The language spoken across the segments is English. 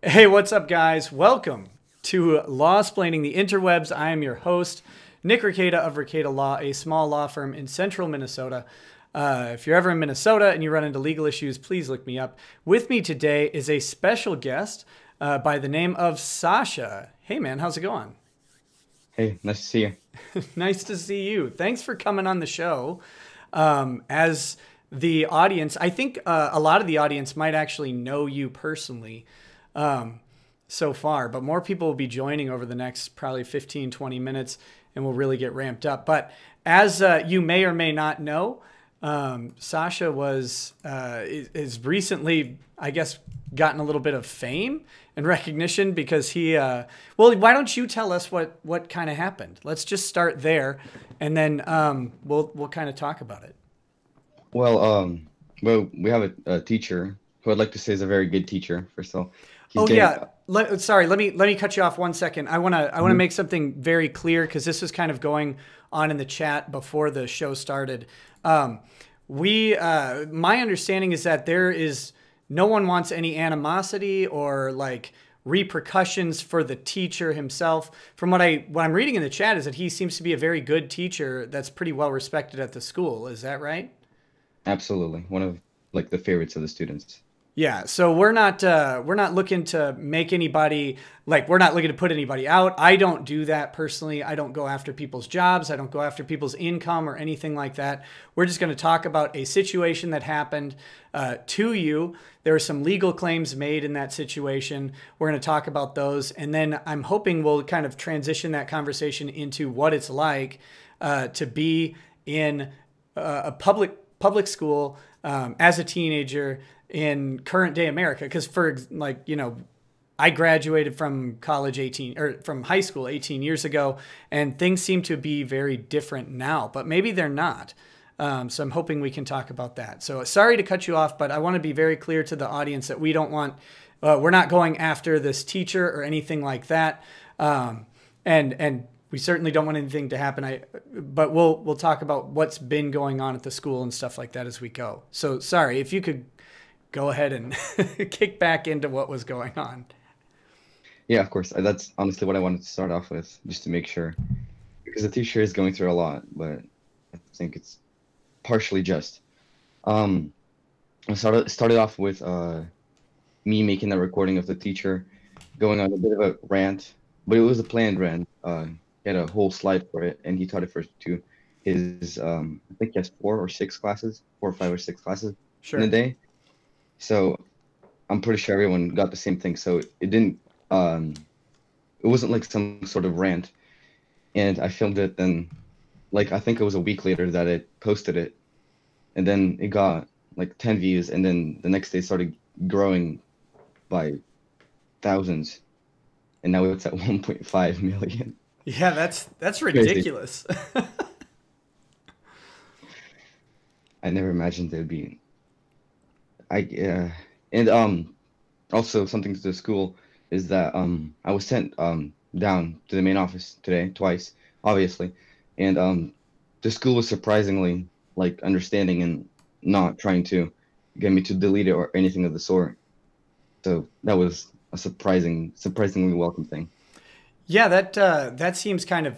Hey, what's up, guys? Welcome to Lawsplaining the Interwebs. I am your host, Nick Rekieta of Rekieta Law, a small law firm in central Minnesota. If you're ever in Minnesota and you run into legal issues, please look me up. With me today is a special guest by the name of Sasha. Hey, man, how's it going? Hey, nice to see you. Nice to see you. Thanks for coming on the show. As the audience, I think a lot of the audience might actually know you personally so far, but more people will be joining over the next probably 15, 20 minutes and we'll really get ramped up. But as you may or may not know, Sasha is recently, I guess, gotten a little bit of fame and recognition because he, well, why don't you tell us what kind of happened? Let's just start there and then we'll kind of talk about it. Well, we have a teacher who I'd like to say is a very good teacher. First of all, he's Oh getting. yeah. Sorry, let me cut you off 1 second. I wanna make something very clear because this was kind of going on in the chat before the show started. My understanding is that there is no one wants any animosity or like repercussions for the teacher himself. From what I'm reading in the chat is that he seems to be a very good teacher that's pretty well respected at the school. Is that right? Absolutely, one of like the favorites of the students. Yeah, so we're not looking to make anybody, like, we're not looking to put anybody out. I don't do that personally. I don't go after people's jobs. I don't go after people's income or anything like that. We're just going to talk about a situation that happened to you. There were some legal claims made in that situation. We're going to talk about those, and then I'm hoping we'll kind of transition that conversation into what it's like to be in a public school as a teenager in current day America. Because I graduated from college from high school 18 years ago, and things seem to be very different now, but maybe they're not. So I'm hoping we can talk about that. So sorry to cut you off, but I want to be very clear to the audience that we're not going after this teacher or anything like that. And we certainly don't want anything to happen. But we'll talk about what's been going on at the school and stuff like that as we go. So sorry, if you could go ahead and kick back into what was going on. Yeah, of course. That's honestly what I wanted to start off with, just to make sure, because the teacher is going through a lot, but I think it's partially just. I started off with me making a recording of the teacher going on a bit of a rant, but it was a planned rant. He had a whole slide for it, and he taught it to his, I think he has 4 or 5 or 6 classes Sure. in a day. So I'm pretty sure everyone got the same thing. So it didn't, it wasn't like some sort of rant. And I filmed it, then, like, I think it was a week later that I posted it. And then it got like 10 views, and then the next day it started growing by thousands. And now it's at 1.5 million. Yeah, that's ridiculous. I never imagined there'd be. And also something to the school is that I was sent down to the main office today twice, obviously, and the school was surprisingly like understanding and not trying to get me to delete it or anything of the sort. So that was a surprisingly welcome thing. Yeah, that seems kind of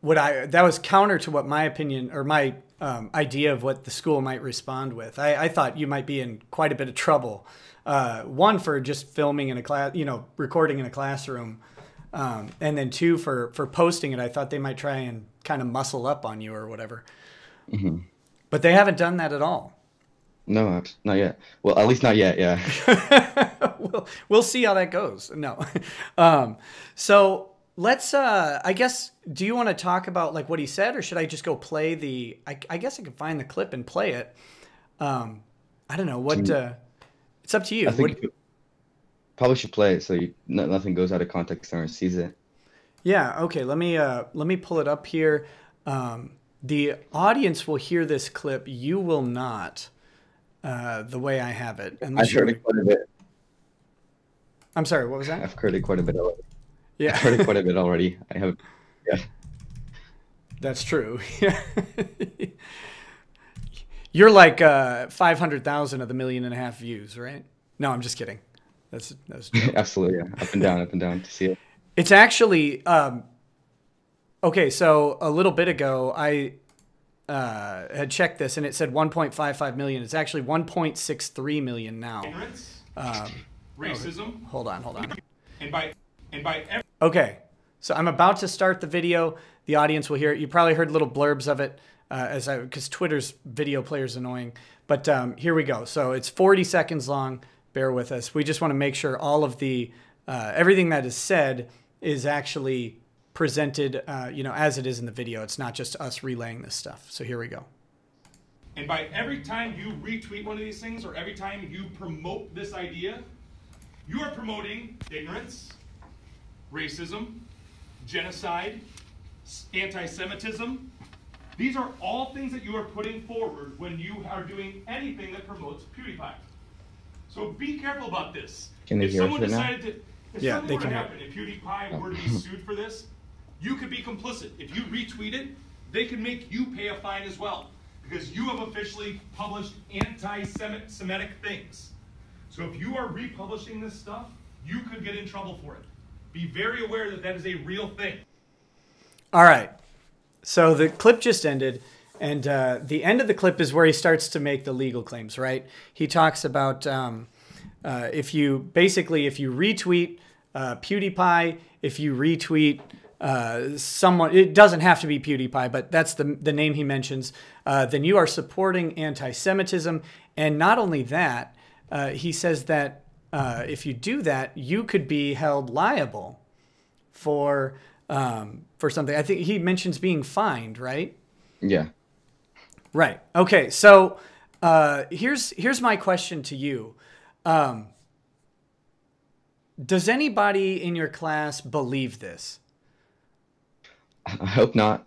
that was counter to what my opinion or my idea of what the school might respond with. I thought you might be in quite a bit of trouble. One, for just filming in a class, recording in a classroom. And then two, for posting it. I thought they might try and kind of muscle up on you or whatever. Mm-hmm. But they haven't done that at all. No, not yet. Well, at least not yet, yeah. We'll see how that goes. No. So let's, I guess, do you want to talk about like what he said, or should I just go play I guess I could find the clip and play it. I don't know what, it's up to you. I think you probably should play it so nothing goes out of context or sees it. Yeah. Okay. Let me pull it up here. The audience will hear this clip. You will not, the way I have it. I've heard it quite a bit. I'm sorry. What was that? I've heard it quite a bit already. Yeah. I've heard it quite a bit already. I have. Yeah. That's true. You're like 500,000 of the 1.5 million views, right? No, I'm just kidding. That's Absolutely, yeah. Up and down to see it. It's actually okay. So a little bit ago, I had checked this, and it said 1.55 million. It's actually 1.63 million now. Ignorance, racism. Okay. Hold on. And by okay, so I'm about to start the video. The audience will hear it. You probably heard little blurbs of it because Twitter's video player is annoying. But here we go. So it's 40 seconds long. Bear with us. We just want to make sure all of the everything that is said is actually presented, you know, as it is in the video. It's not just us relaying this stuff. So here we go. And by every time you retweet one of these things, or every time you promote this idea, you are promoting ignorance, racism, genocide, anti-Semitism. These are all things that you are putting forward when you are doing anything that promotes PewDiePie. So be careful about this. Can they if hear someone it decided to, if yeah, something they were to can happen, if PewDiePie were to be sued for this, you could be complicit. If you retweet it, they can make you pay a fine as well, because you have officially published anti-Semitic things. So if you are republishing this stuff, you could get in trouble for it. Be very aware that that is a real thing. All right. So the clip just ended, and the end of the clip is where he starts to make the legal claims, right? He talks about if you retweet PewDiePie, if you retweet someone, it doesn't have to be PewDiePie, but that's the name he mentions, then you are supporting anti-Semitism. And not only that, he says that if you do that, you could be held liable for something. I think he mentions being fined, right? Yeah. Right. Okay. So here's my question to you. Does anybody in your class believe this? I hope not.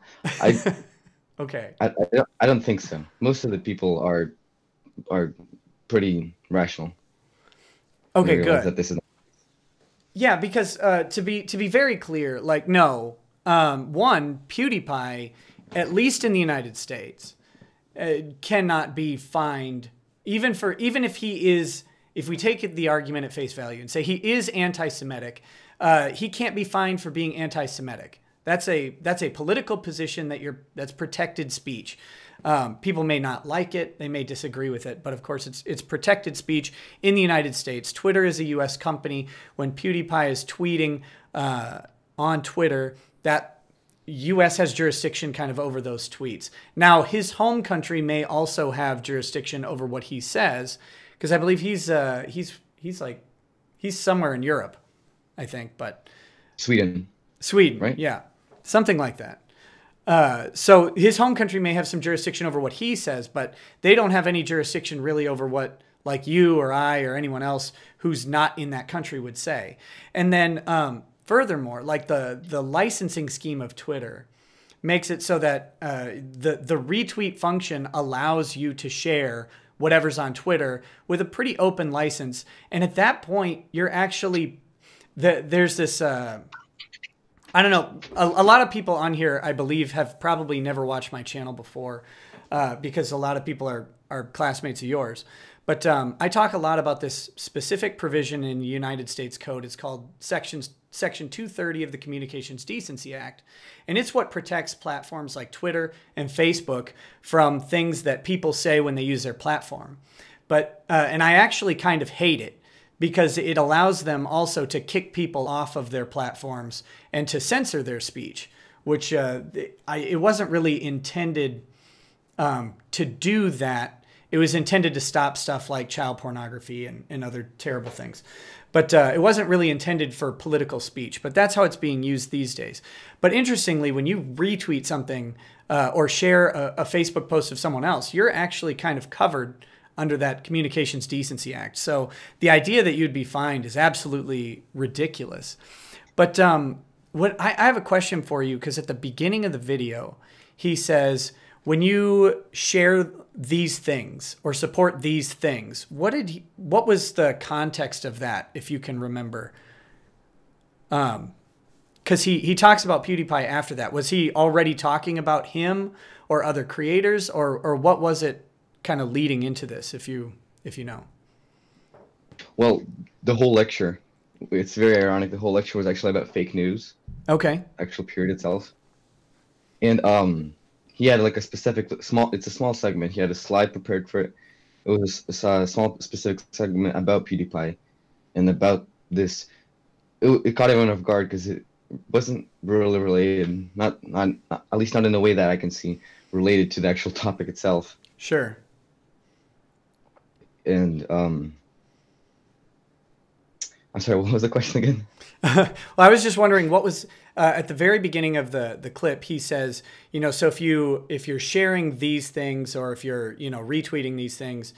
Okay. I don't think so. Most of the people are pretty rational. Okay, good. That this is yeah, because to be very clear, like, no, one, PewDiePie, at least in the United States, cannot be fined even if we take the argument at face value and say he is anti-Semitic, he can't be fined for being anti-Semitic. That's a political position that's protected speech. People may not like it, they may disagree with it, but of course it's protected speech in the United States. Twitter is a U.S. company. When PewDiePie is tweeting on Twitter, that U.S. has jurisdiction kind of over those tweets. Now, his home country may also have jurisdiction over what he says, because I believe he's somewhere in Europe, I think, but Sweden, right? Yeah, something like that. So his home country may have some jurisdiction over what he says, but they don't have any jurisdiction really over what like you or I or anyone else who's not in that country would say. And then furthermore, like the licensing scheme of Twitter makes it so that the retweet function allows you to share whatever's on Twitter with a pretty open license. And at that point, you're actually, there's this, I don't know, a lot of people on here, I believe, have probably never watched my channel before because a lot of people are classmates of yours. But I talk a lot about this specific provision in the United States Code. It's called Section 230 of the Communications Decency Act. And it's what protects platforms like Twitter and Facebook from things that people say when they use their platform. But and I actually kind of hate it, because it allows them also to kick people off of their platforms and to censor their speech, which it wasn't really intended to do that. It was intended to stop stuff like child pornography and other terrible things. But it wasn't really intended for political speech. But that's how it's being used these days. But interestingly, when you retweet something or share a Facebook post of someone else, you're actually kind of covered under that Communications Decency Act. So the idea that you'd be fined is absolutely ridiculous. But I have a question for you, because at the beginning of the video, he says, when you share these things or support these things, what was the context of that, if you can remember? Because he talks about PewDiePie after that. Was he already talking about him or other creators, or what was it kind of leading into this, if you know? Well, the whole lecture, it's very ironic. The whole lecture was actually about fake news, Okay. actual period itself. And he had like a specific it's a small segment. He had a slide prepared for it. It was a small specific segment about PewDiePie and about this. It caught everyone off guard because it wasn't really related, not at least not in a way that I can see related to the actual topic itself. Sure. And I'm sorry, what was the question again? Well, I was just wondering what was at the very beginning of the clip. He says, you know, so if you're sharing these things or if you're, you know, retweeting these things,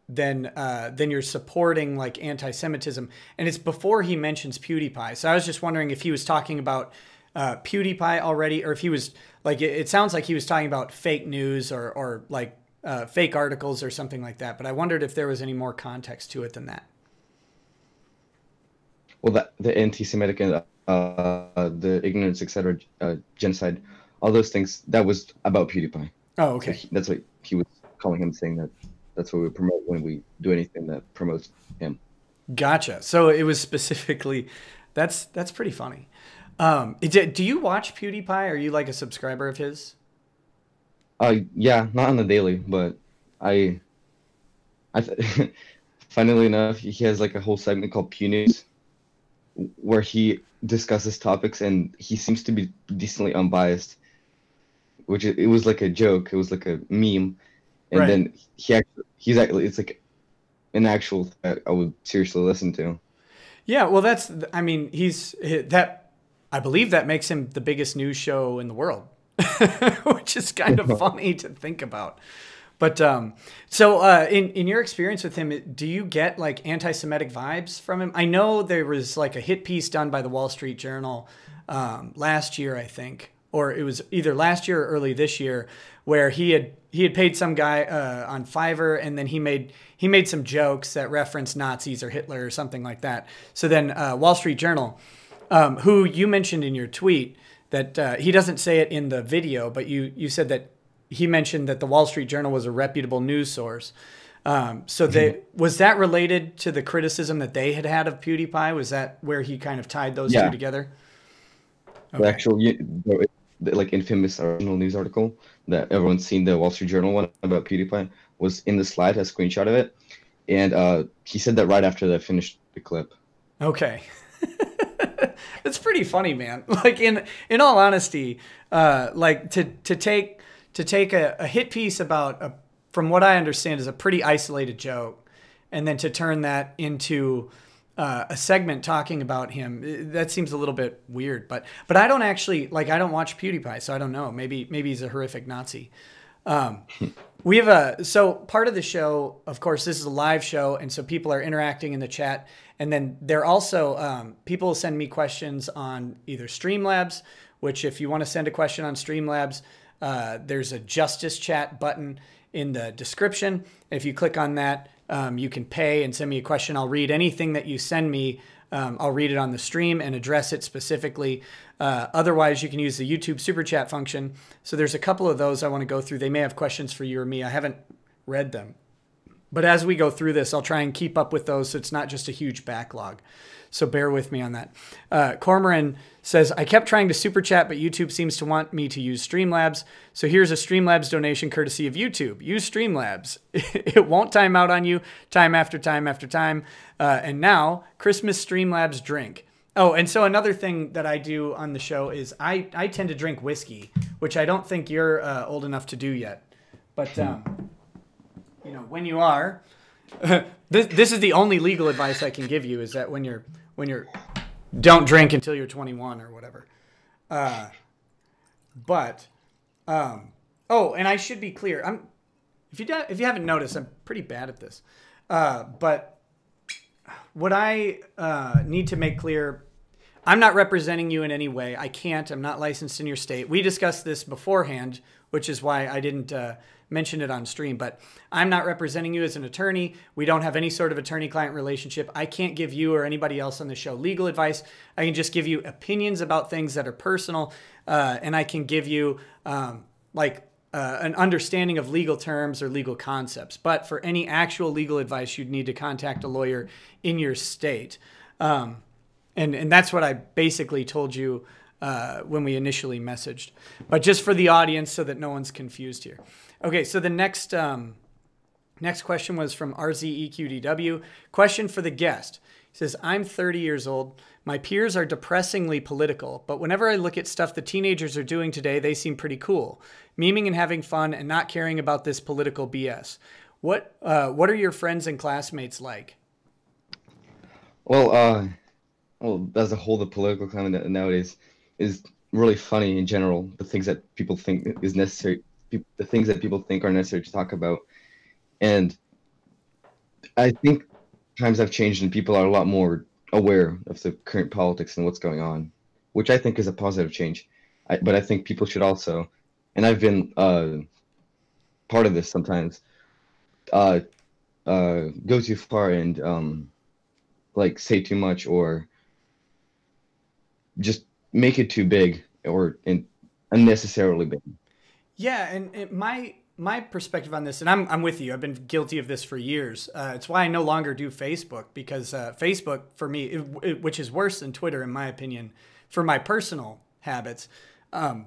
then you're supporting like anti-Semitism. And it's before he mentions PewDiePie. So I was just wondering if he was talking about PewDiePie already, or if he was like, it sounds like he was talking about fake news or like fake articles or something like that. But I wondered if there was any more context to it than that. Well, the anti-Semitic and the ignorance, etc., genocide, all those things, that was about PewDiePie. Oh, okay. So that's what he was calling him, saying that that's what we promote when we do anything that promotes him. Gotcha. So it was specifically, that's pretty funny. Do you watch PewDiePie? Are you like a subscriber of his? Yeah, not on the daily, but funnily enough, he has like a whole segment called Pew News, where he discusses topics and he seems to be decently unbiased, which it was like a joke. It was like a meme. And Right. then he's actually, it's like an actual that I would seriously listen to. Yeah. Well, I mean, I believe that makes him the biggest news show in the world, which is kind of funny to think about. But so in your experience with him, do you get like anti-Semitic vibes from him? I know there was like a hit piece done by the Wall Street Journal last year, I think, or it was either last year or early this year, where he had paid some guy on Fiverr, and then he made some jokes that referenced Nazis or Hitler or something like that. So then Wall Street Journal, who you mentioned in your tweet that he doesn't say it in the video, but you said that he mentioned that the Wall Street Journal was a reputable news source. So was that related to the criticism that they had of PewDiePie? Was that where he kind of tied those two together? Okay. The actual, the like infamous original news article that everyone's seen, the Wall Street Journal one about PewDiePie, was in the slide, a screenshot of it. And he said that right after that finished the clip. Okay. It's pretty funny, man. Like in all honesty, like to take a hit piece about from what I understand is a pretty isolated joke, and then to turn that into a segment talking about him, that seems a little bit weird. But I don't actually I don't watch PewDiePie, so I don't know. Maybe he's a horrific Nazi. We have so part of the show, of course, this is a live show, and so people are interacting in the chat, and then they're also people send me questions on either Streamlabs, which if you want to send a question on Streamlabs, there's a justice chat button in the description. If you click on that, you can pay and send me a question. I'll read anything that you send me. I'll read it on the stream and address it specifically. Otherwise, you can use the YouTube super chat function. So there's a couple of those I want to go through. They may have questions for you or me. I haven't read them. But as we go through this, I'll try and keep up with those so it's not just a huge backlog. So bear with me on that. Cormoran says, I kept trying to super chat, but YouTube seems to want me to use Streamlabs. So here's a Streamlabs donation courtesy of YouTube. Use Streamlabs. It won't time out on you time after time after time. And now, Christmas Streamlabs drink. Oh, and so another thing that I do on the show is I tend to drink whiskey, which I don't think you're old enough to do yet. But, you know, when you are, this is the only legal advice I can give you, is that when you're don't drink until you're 21 or whatever. Oh, and I should be clear. If you haven't noticed, I'm pretty bad at this. But what I need to make clear, I'm not representing you in any way. I can't. I'm not licensed in your state. We discussed this beforehand, which is why I didn't mention it on stream. But I'm not representing you as an attorney. We don't have any sort of attorney-client relationship. I can't give you or anybody else on the show legal advice. I can just give you opinions about things that are personal, and I can give you like an understanding of legal terms or legal concepts. But for any actual legal advice, you'd need to contact a lawyer in your state. And that's what I basically told you when we initially messaged. But just for the audience so that no one's confused here. Okay, so the next question was from RZEQDW. Question for the guest. He says, I'm 30 years old. My peers are depressingly political, but whenever I look at stuff the teenagers are doing today, they seem pretty cool. Memeing and having fun and not caring about this political BS. What are your friends and classmates like? Well, as a whole, the political climate nowadays is really funny in general. The things that people think is necessary, the things that people think are necessary to talk about. And I think times have changed and people are a lot more aware of the current politics and what's going on, which I think is a positive change. But I think people should also, and I've been part of this sometimes, go too far and like say too much or just make it too big or unnecessarily big. Yeah, and my perspective on this, and I'm with you. I've been guilty of this for years. It's why I no longer do Facebook, because Facebook, for me, which is worse than Twitter, in my opinion, for my personal habits. On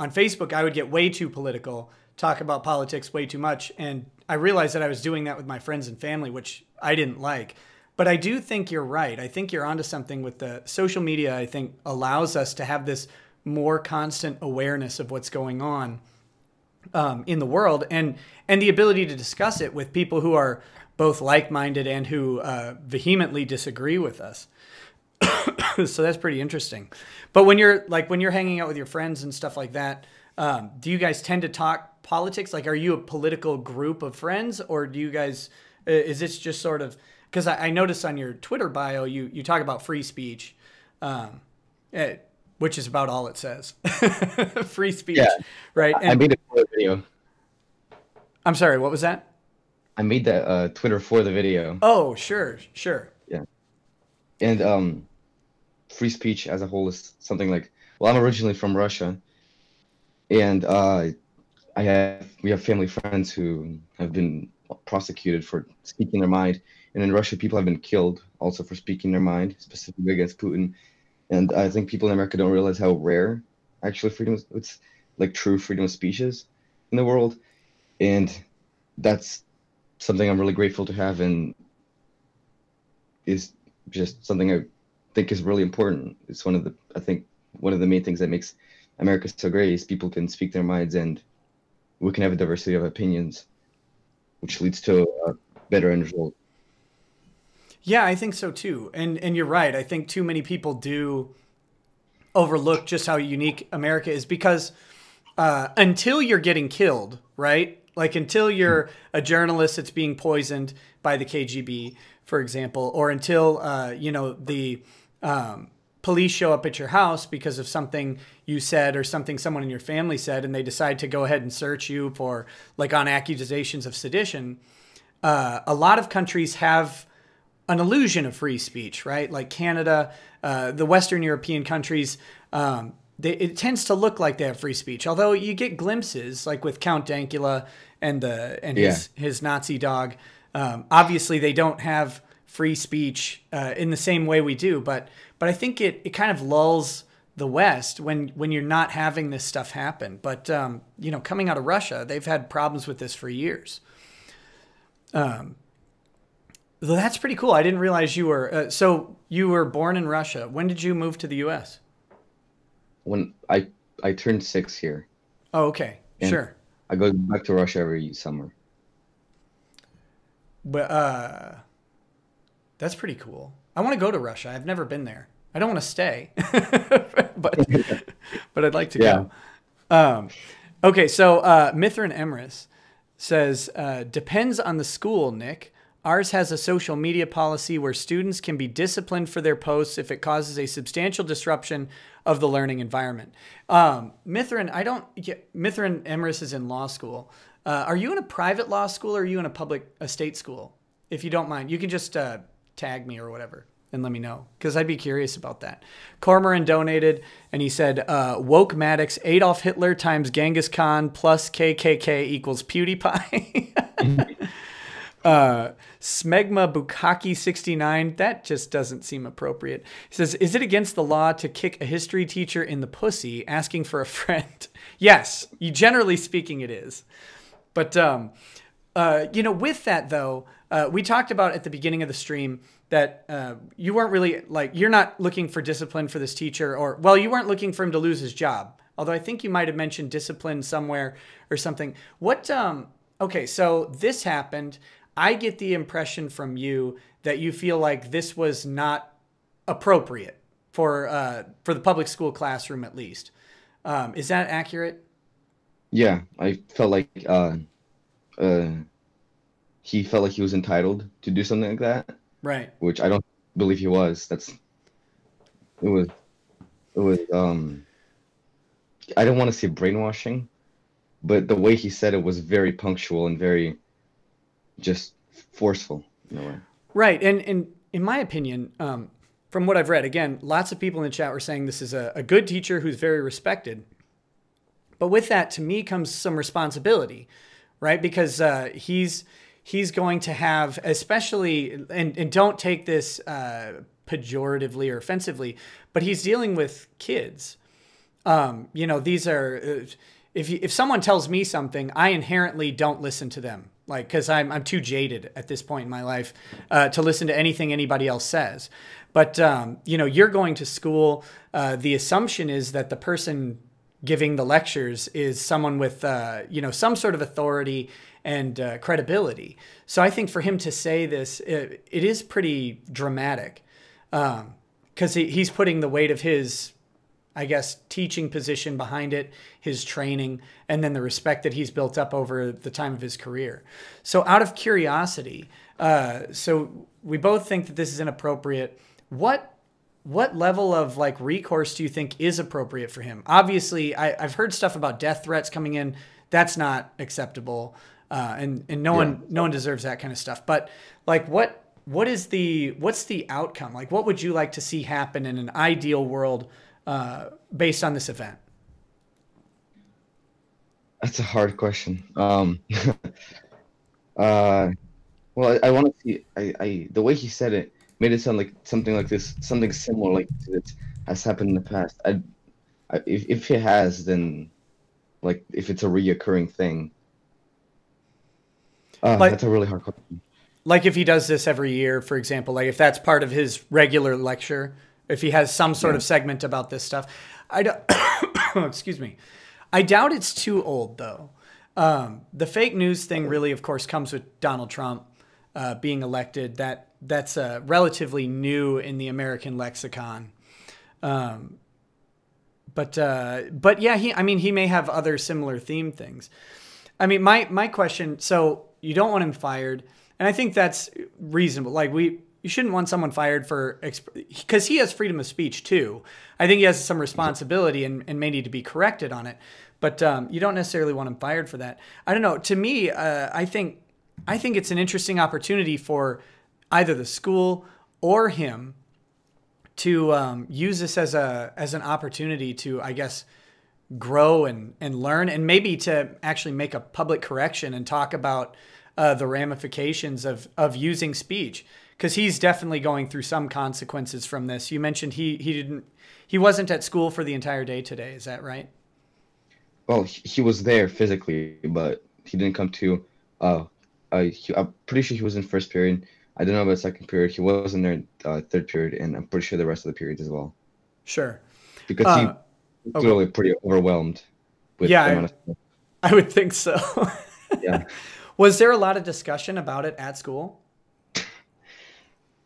Facebook, I would get way too political, talk about politics way too much, and I realized that I was doing that with my friends and family, which I didn't like. But I do think you're right. I think you're onto something with the social media. I think allows us to have this more constant awareness of what's going on in the world, and the ability to discuss it with people who are both like-minded and who vehemently disagree with us. So that's pretty interesting. But when you're hanging out with your friends and stuff like that, do you guys tend to talk politics? Like, are you a political group of friends, or do you guys, is this just sort of, because I noticed on your Twitter bio, you talk about free speech, which is about all it says. Free speech, yeah. Right? I made a Twitter video. I'm sorry, what was that? I made that Twitter for the video. Oh, sure. Yeah. And free speech as a whole is something like, well, I'm originally from Russia, and we have family friends who have been prosecuted for speaking their mind, and in Russia, people have been killed also for speaking their mind, specifically against Putin. And I think people in America don't realize how rare actually it's like true freedom of speech is in the world. And that's something I'm really grateful to have, and is just something I think is really important. It's one of the main things that makes America so great is people can speak their minds and we can have a diversity of opinions, which leads to a better end result. Yeah, I think so too. And you're right. I think too many people do overlook just how unique America is, because until you're getting killed, right? Like until you're a journalist that's being poisoned by the KGB, for example, or until, the police show up at your house because of something you said or something someone in your family said, and they decide to go ahead and search you for, like, on accusations of sedition. A lot of countries have an illusion of free speech, right? Like Canada, the Western European countries, it tends to look like they have free speech. Although you get glimpses, like with Count Dankula and his Nazi dog. Obviously, they don't have free speech in the same way we do, but I think it kind of lulls the West when you're not having this stuff happen. But coming out of Russia, they've had problems with this for years. That's pretty cool. I didn't realize you were so you were born in Russia. When did you move to the U.S.? When I turned 6 here. Oh, okay, and sure. I go back to Russia every summer. But that's pretty cool. I want to go to Russia. I've never been there. I don't want to stay, but I'd like to go. Okay, so Mithran Emrys says, depends on the school, Nick. Ours has a social media policy where students can be disciplined for their posts if it causes a substantial disruption of the learning environment. Mithran Emrys is in law school. Are you in a private law school or are you in a state school? If you don't mind, you can just tag me or whatever. and let me know, because I'd be curious about that. Cormoran donated, and he said, Woke Maddox, Adolf Hitler times Genghis Khan plus KKK equals PewDiePie. Smegma Bukaki 69, that just doesn't seem appropriate. He says, is it against the law to kick a history teacher in the pussy asking for a friend? Yes, generally speaking it is. But, you know, with that though, we talked about at the beginning of the stream that you weren't really, like, you're not looking for discipline for this teacher, or, well, you weren't looking for him to lose his job. Although I think you might have mentioned discipline somewhere or something. What, okay, so this happened. I get the impression from you that you feel like this was not appropriate for the public school classroom, at least. Is that accurate? Yeah, I felt like he felt like he was entitled to do something like that. Right. Which I don't believe he was. It was I don't want to say brainwashing, but the way he said it was very punctual and very just forceful in a way. Right. And in my opinion, from what I've read, again, lots of people in the chat were saying this is a good teacher who's very respected. But with that, to me, comes some responsibility, right? Because he's going to have, especially, and don't take this pejoratively or offensively, but he's dealing with kids. You know, these are, if someone tells me something, I inherently don't listen to them. Like, because I'm too jaded at this point in my life to listen to anything anybody else says. But, you know, you're going to school. The assumption is that the person giving the lectures is someone with, you know, some sort of authority and credibility. So I think for him to say this, it is pretty dramatic, because he's putting the weight of his, I guess, teaching position behind it, his training, and then the respect that he's built up over the time of his career. So out of curiosity, so we both think that this is inappropriate. What level of, like, recourse do you think is appropriate for him? Obviously, I've heard stuff about death threats coming in. That's not acceptable. And no one deserves that kind of stuff. But, like, what's the outcome? Like, what would you like to see happen in an ideal world based on this event? That's a hard question. Well, I want to see. The way he said it made it sound like something like this, something similar like this has happened in the past. If it has, then, like, if it's a reoccurring thing, that's a really hard question. Like, if he does this every year, for example, like if that's part of his regular lecture, if he has some sort of segment about this stuff. I don't, excuse me. I doubt it's too old, though. The fake news thing really, of course, comes with Donald Trump being elected. That's relatively new in the American lexicon. But yeah, he may have other similar theme things. I mean, my question, so you don't want him fired, and I think that's reasonable. Like, you shouldn't want someone fired because he has freedom of speech too. I think he has some responsibility and may need to be corrected on it. But you don't necessarily want him fired for that. I don't know. To me, I think it's an interesting opportunity for either the school or him to use this as an opportunity to, I guess, grow and learn, and maybe to actually make a public correction and talk about the ramifications of using speech. Because he's definitely going through some consequences from this. You mentioned he wasn't at school for the entire day today. Is that right? Well, he was there physically, but he didn't come to. I'm pretty sure he was in first period. I don't know about second period. He wasn't there third period, and I'm pretty sure the rest of the periods as well. Sure. Because he was really pretty overwhelmed with the amount of stuff. I would think so. Yeah. Was there a lot of discussion about it at school?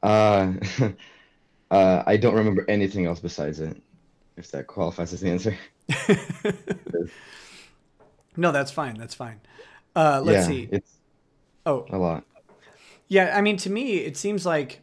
I don't remember anything else besides it, if that qualifies as the answer. No, that's fine. That's fine. Let's see. It's a lot. Yeah, I mean, to me, it seems like,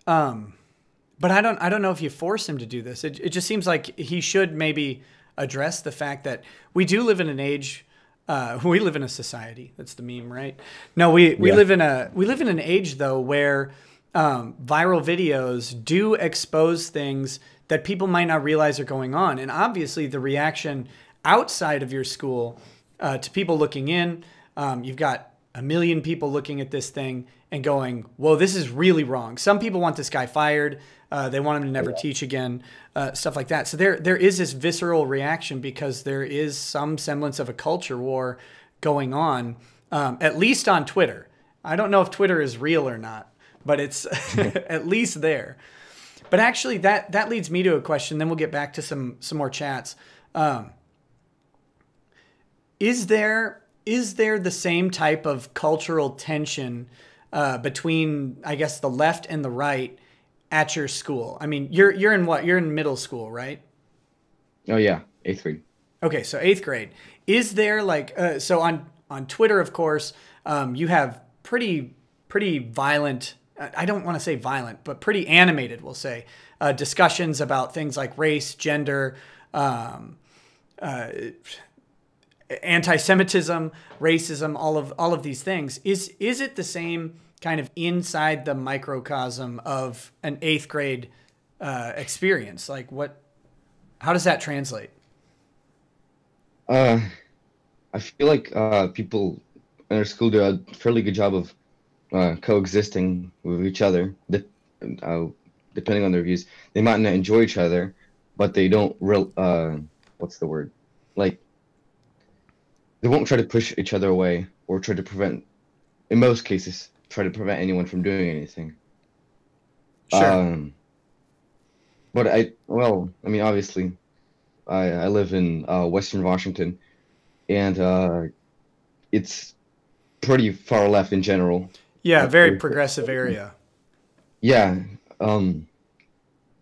but I don't know if you force him to do this. It just seems like he should maybe address the fact that we do live in an age. We live in a society. That's the meme, right? No, we live in an age though where viral videos do expose things that people might not realize are going on. And obviously the reaction outside of your school to people looking in, you've got a million people looking at this thing and going, whoa, this is really wrong. Some people want this guy fired. They want him to never teach again, stuff like that. So there is this visceral reaction because there is some semblance of a culture war going on, at least on Twitter. I don't know if Twitter is real or not, but it's at least there. But actually that leads me to a question. Then we'll get back to some more chats. Is there the same type of cultural tension between, I guess, the left and the right at your school? I mean, you're in what? You're in middle school, right? Oh yeah, 8th grade. Okay, so 8th grade. Is there like so on Twitter, of course, you have pretty violent. I don't want to say violent, but pretty animated, we'll say, discussions about things like race, gender, anti-Semitism, racism, all of these things. Is it the same kind of inside the microcosm of an 8th grade experience? Like how does that translate? I feel like people in our school do a fairly good job of coexisting with each other, depending on their views. They might not enjoy each other, but they don't what's the word? Like, they won't try to push each other away or try to prevent, in most cases, try to prevent anyone from doing anything. Sure. But I mean, obviously, I live in Western Washington, and it's pretty far left in general. Yeah, very progressive area. Yeah, and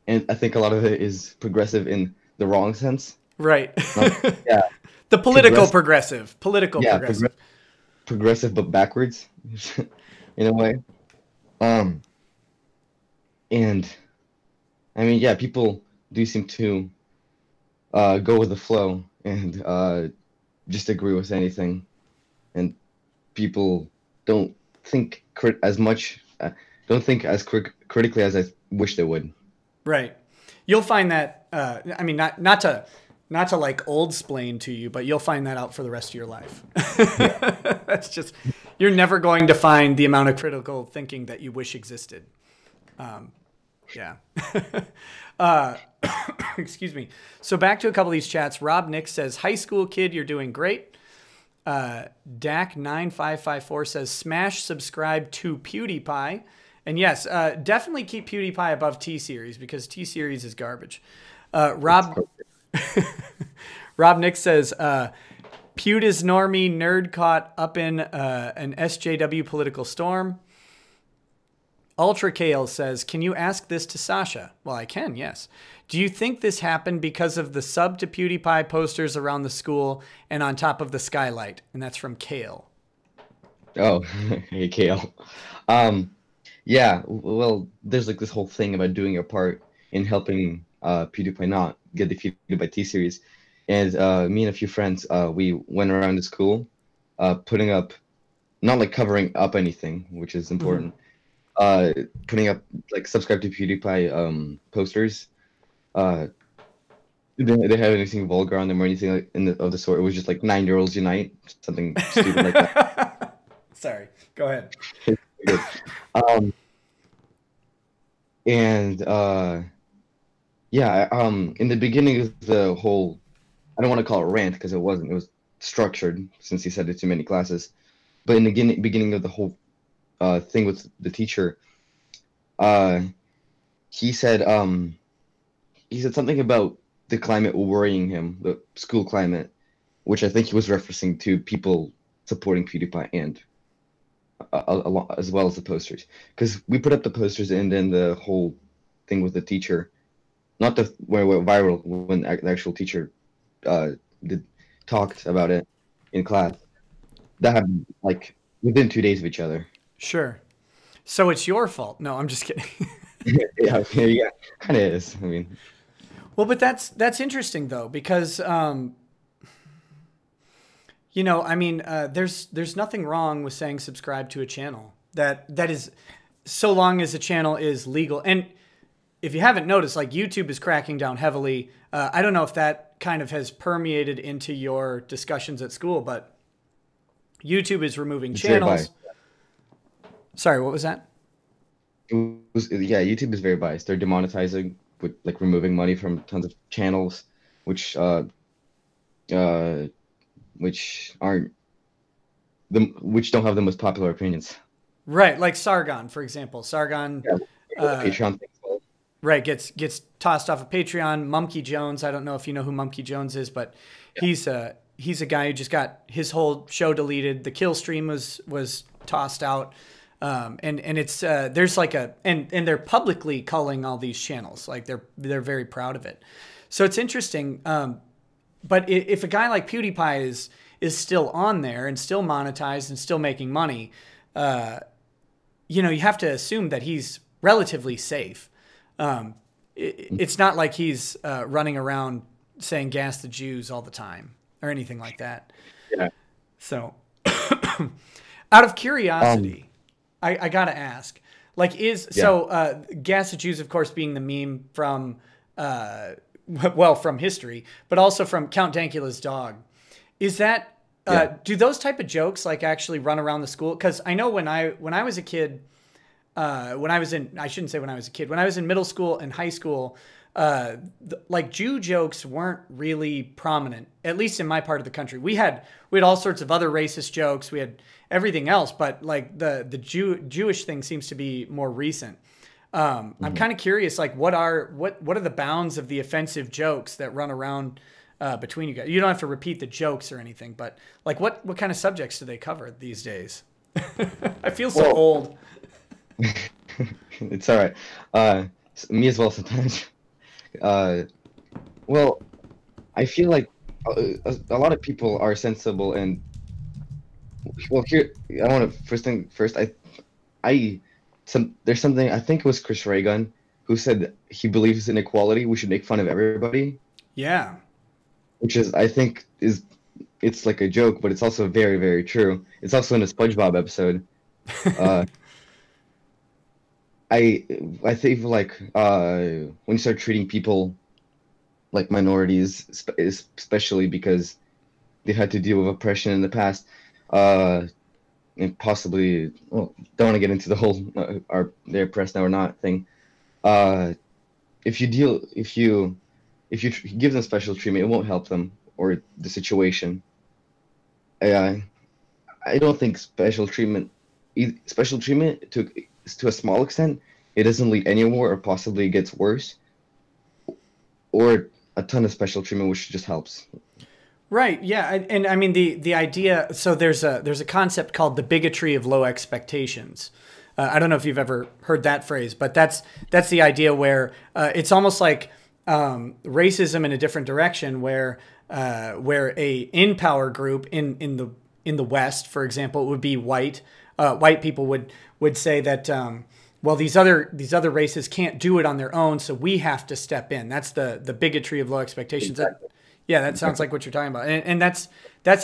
I think a lot of it is progressive in the wrong sense. Right. Yeah. The political progressive. Progressive but backwards, in a way. And I mean, yeah, people do seem to go with the flow and just agree with anything, and people don't think don't think as critically as I wish they would. Right. You'll find that. I mean, not to like old-splain to you, but you'll find that out for the rest of your life. That's just, you're never going to find the amount of critical thinking that you wish existed. Yeah. Excuse me. So back to a couple of these chats. Rob Nick says, high school kid, you're doing great. Dak9554 says, smash subscribe to Pewdiepie. And yes, definitely keep Pewdiepie above T-Series because T-Series is garbage. Rob Nick says, Pewd is normie, nerd caught up in an SJW political storm. Ultra Kale says, can you ask this to Sasha? Well, I can, yes. Do you think this happened because of the sub to Pewdiepie posters around the school and on top of the skylight? And that's from Kale. Oh, hey, Kale. Yeah, well, there's like this whole thing about doing your part in helping Pewdiepie not get defeated by T-Series. And me and a few friends, we went around the school putting up, not like covering up anything, which is important, putting up like subscribe to PewDiePie posters. They didn't have anything vulgar on them or anything like of the sort. It was just like 9-year-olds unite, something stupid like that. Sorry, go ahead. Yeah, in the beginning of the whole, I don't want to call it rant because it wasn't. It was structured since he said it to many classes. But in the beginning of the whole thing with the teacher, he said something about the climate worrying him, the school climate, which I think he was referencing to people supporting PewDiePie and as well as the posters, because we put up the posters and then the whole thing with the teacher, not the where it went viral when the actual teacher talked about it in class. That happened like within 2 days of each other. Sure. So it's your fault. No, I'm just kidding. yeah, kind of is. I mean, well, but that's interesting though, because you know, I mean, there's nothing wrong with saying subscribe to a channel that is so long as the channel is legal. And if you haven't noticed, like YouTube is cracking down heavily. I don't know if that kind of has permeated into your discussions at school, but YouTube is removing channels. Sorry, what was that? Yeah, YouTube is very biased. They're demonetizing with like removing money from tons of channels, which aren't which don't have the most popular opinions. Right, like Sargon, for example. Sargon, Patreon thing. Right, gets tossed off of Patreon. Mumkey Jones, I don't know if you know who Mumkey Jones is, but he's a guy who just got his whole show deleted. The kill stream was tossed out, and it's there's like and they're publicly culling all these channels, like they're very proud of it. So it's interesting. But if a guy like PewDiePie is still on there and still monetized and still making money, you know, you have to assume that he's relatively safe. It's not like he's running around saying gas the Jews all the time or anything like that. Yeah. So out of curiosity, I got to ask, like, gas the Jews, of course, being the meme from, well, from history, but also from Count Dankula's dog. Is that, do those type of jokes like actually run around the school? Cause I know when I was a kid, I shouldn't say when I was a kid, when I was in middle school and high school, like Jew jokes weren't really prominent, at least in my part of the country. We had all sorts of other racist jokes. We had everything else, but like the Jewish thing seems to be more recent. I'm kind of curious, like what are the bounds of the offensive jokes that run around between you guys? You don't have to repeat the jokes or anything, but like what kind of subjects do they cover these days? I feel so old. It's all right. Me as well sometimes. Well, I feel like a lot of people are sensible and well. Here, I want to first. There's something, I think it was Chris Reagan who said he believes in equality. We should make fun of everybody. Yeah. Which is, I think, it's like a joke, but it's also very, very true. It's also in a SpongeBob episode. I think like when you start treating people like minorities, especially because they've had to deal with oppression in the past, and possibly, well, don't want to get into the whole they're oppressed now or not thing. If you give them special treatment, it won't help them or the situation. I don't think special treatment to a small extent, it doesn't lead anywhere or possibly gets worse, or a ton of special treatment which just helps. Right. Yeah. And I mean, the idea, so there's a concept called the bigotry of low expectations. I don't know if you've ever heard that phrase, but that's the idea where it's almost like racism in a different direction, where a in power group in the West, for example, would be white. White people would say that well, these other races can't do it on their own, so we have to step in. That's the bigotry of low expectations. Exactly. Yeah, that sounds like what you're talking about, and that's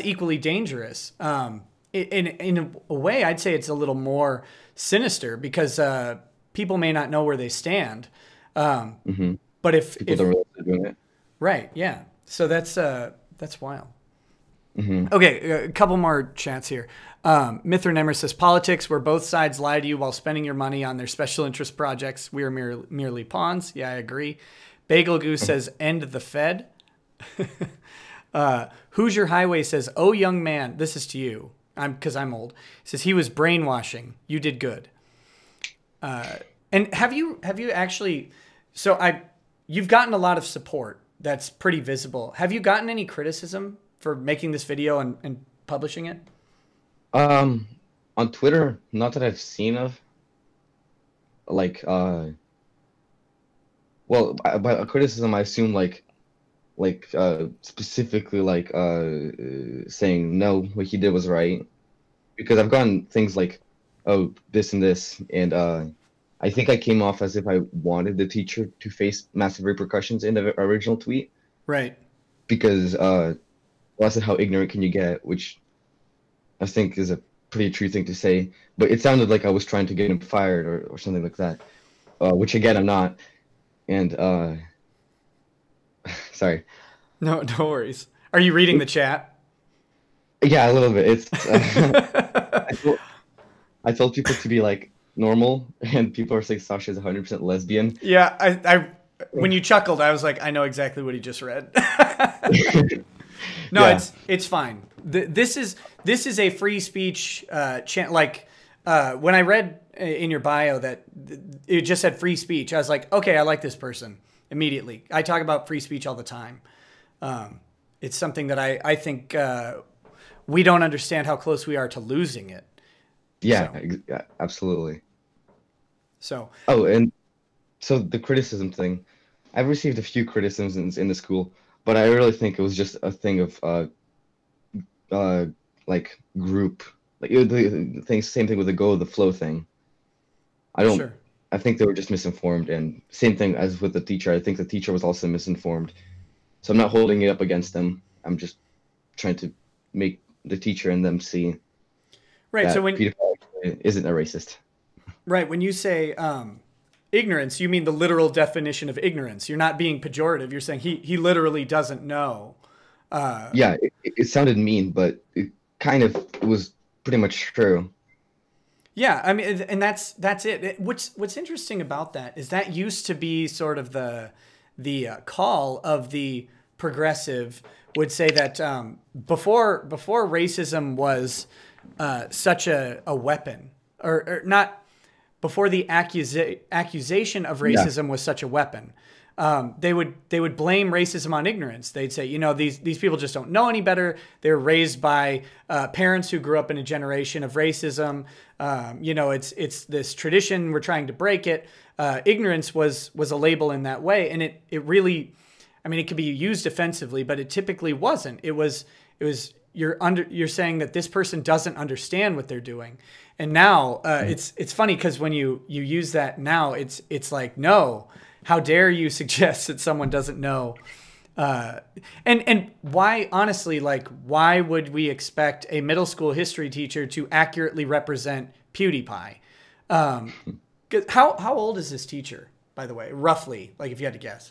equally dangerous. In a way, I'd say it's a little more sinister because people may not know where they stand. But if people don't realize they're doing it. Right, yeah. So that's wild. Okay, a couple more chats here. Mithra Nemmer says, politics where both sides lie to you while spending your money on their special interest projects. We are merely pawns. Yeah, I agree. Bagel Goose says, end the Fed. Hoosier Highway says, oh, young man, this is to you. Because I'm old. He says, he was brainwashing. You did good. And have you actually, you've gotten a lot of support that's pretty visible. Have you gotten any criticism for making this video and publishing it? On Twitter, not that I've seen of. Like, well, by a criticism, I assume specifically saying no, what he did was right, because I've gotten things like, oh, this and this, and I think I came off as if I wanted the teacher to face massive repercussions in the original tweet. Right. Because I said, how ignorant can you get, which I think is a pretty true thing to say, but it sounded like I was trying to get him fired or something like that, which again I'm not. And sorry. No, no worries. Are you reading the chat? Yeah, a little bit. It's I told people to be like normal, and people are saying Sasha is 100% lesbian. Yeah, I when you chuckled, I was like, I know exactly what he just read. No, Yeah. it's fine. This is a free speech like when I read in your bio that it just said free speech, I was like, okay, I like this person immediately. I talk about free speech all the time. It's something that I think we don't understand how close we are to losing it. Yeah, So. yeah, absolutely. So Oh, and so the criticism thing, I've received a few criticisms in the school, but I really think it was just a thing of like group, like the thing, same thing with the go with the flow thing. I don't. Sure. I think they were just misinformed, and same thing as with the teacher. I think the teacher was also misinformed. So I'm not holding it up against them. I'm just trying to make the teacher and them see Right. that So when Pewdiepie isn't a racist. Right. When you say ignorance, you mean the literal definition of ignorance. You're not being pejorative. You're saying he literally doesn't know. Yeah, it sounded mean, but it kind of was pretty much true. Yeah. I mean, and that's it. What's interesting about that is that used to be sort of the call of the progressive would say that before racism was such a weapon, or not. Before the accusation of racism was such a weapon, they would blame racism on ignorance. They'd say, you know, these people just don't know any better. They're raised by parents who grew up in a generation of racism. You know, it's this tradition. We're trying to break it. Ignorance was a label in that way, and it really, I mean, it could be used offensively, but it typically wasn't. It was you're saying that this person doesn't understand what they're doing. And now it's funny because when you use that now, it's like, no, how dare you suggest that someone doesn't know? And why, honestly, like, why would we expect a middle school history teacher to accurately represent PewDiePie? How old is this teacher, by the way, roughly, like if you had to guess?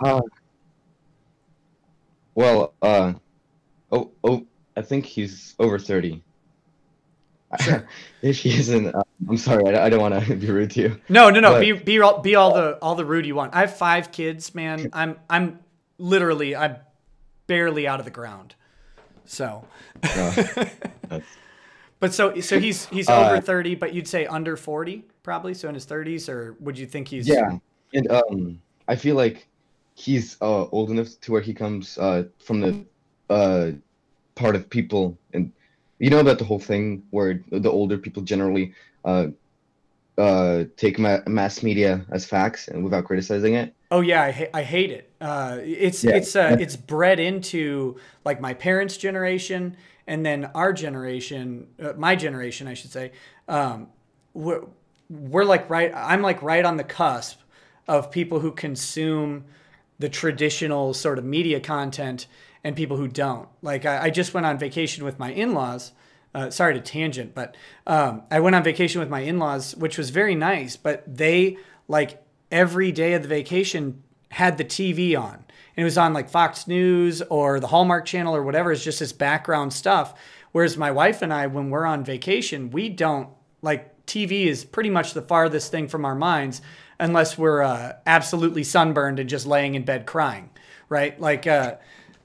Well, I think he's over 30. Sure. If he isn't, I'm sorry. I don't want to be rude to you. No. But, Be all the rude you want. I have 5 kids, man. I'm barely out of the ground. So. But so he's over 30, but you'd say under 40 probably. So in his 30s, or would you think he's? Yeah, and I feel like he's old enough to where he comes from the part of people, and you know about the whole thing where the older people generally take mass media as facts and without criticizing it. Oh yeah, I hate it. It's bred into like my parents' generation, and then our generation, my generation, I should say. We're like I'm like right on the cusp of people who consume the traditional sort of media content and people who don't. Like I just went on vacation with my in-laws. Sorry to tangent, but I went on vacation with my in-laws, which was very nice. But they, like, every day of the vacation had the TV on. And it was on like Fox News or the Hallmark Channel or whatever. It's just this background stuff. Whereas my wife and I, when we're on vacation, we don't, like, TV is pretty much the farthest thing from our minds unless we're absolutely sunburned and just laying in bed crying, right? Like,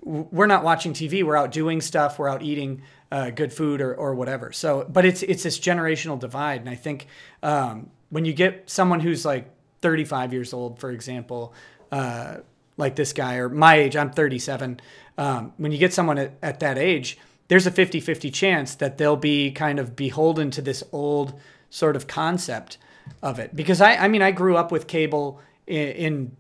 we're not watching TV. We're out doing stuff. We're out eating good food or whatever. So, but it's this generational divide. And I think when you get someone who's like 35 years old, for example, like this guy, or my age, I'm 37. When you get someone at that age, there's a 50-50 chance that they'll be kind of beholden to this old sort of concept of it. Because I mean, I grew up with cable in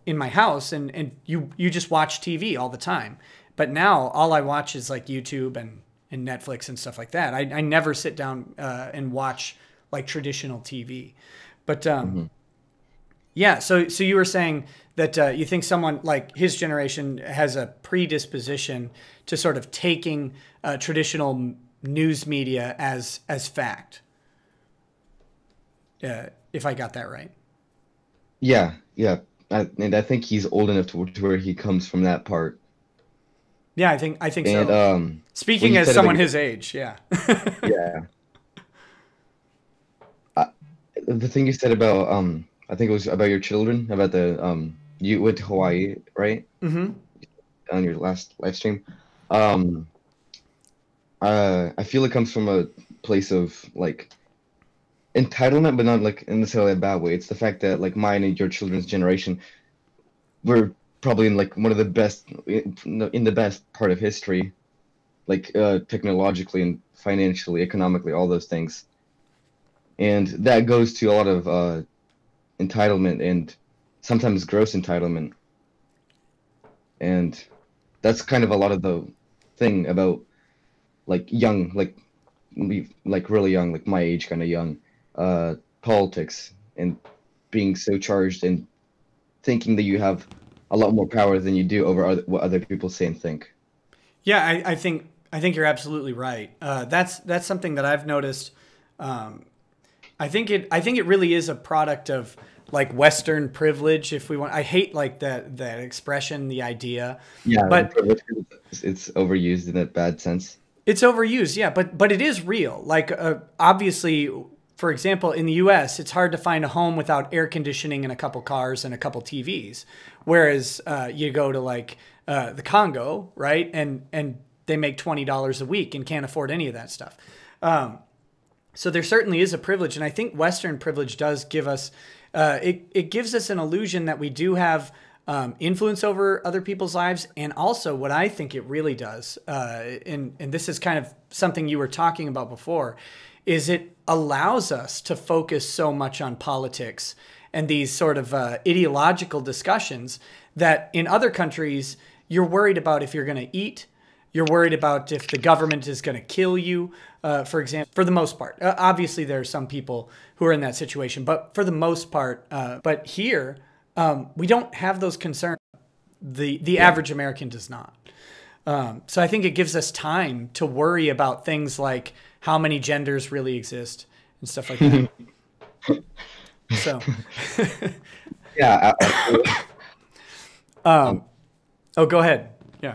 my house, and you just watch TV all the time. But now all I watch is like YouTube and Netflix and stuff like that. I never sit down and watch like traditional TV. But yeah, so you were saying that you think someone like his generation has a predisposition to sort of taking traditional news media as fact. If I got that right. Yeah, yeah. And I think he's old enough to where he comes from that part. Yeah, I think And so. Speaking as someone his age, yeah. Yeah. The thing you said about I think it was about your children, about the you went to Hawaii, right? Mm-hmm. On your last live stream. I feel it comes from a place of like entitlement, but not like in necessarily a bad way. It's the fact that like mine and your children's generation, we're probably in like one of the best in the best part of history, like technologically and financially, economically, all those things. And that goes to a lot of entitlement and sometimes gross entitlement. And that's kind of a lot of the thing about like young, like really young, like my age, kind of young, politics and being so charged and thinking that you have a lot more power than you do over what other people say and think. Yeah, I think you're absolutely right. That's something that I've noticed. I think it really is a product of like Western privilege. If we want, I hate like that expression, the idea. Yeah, but it's overused in a bad sense. It's overused, yeah, but it is real. Like obviously, for example, in the U.S., it's hard to find a home without air conditioning and a couple cars and a couple TVs. Whereas you go to like the Congo, right, and they make $20 a week and can't afford any of that stuff. So there certainly is a privilege, and I think Western privilege does give us it gives us an illusion that we do have influence over other people's lives. And also what I think it really does, and this is kind of something you were talking about before, is it allows us to focus so much on politics and these sort of ideological discussions that in other countries, you're worried about if you're going to eat. You're worried about if the government is going to kill you, for example, for the most part. Obviously, there are some people who are in that situation, but for the most part, but here, we don't have those concerns. The average American does not. So I think it gives us time to worry about things like how many genders really exist and stuff like that. So, yeah. Oh, go ahead. Yeah.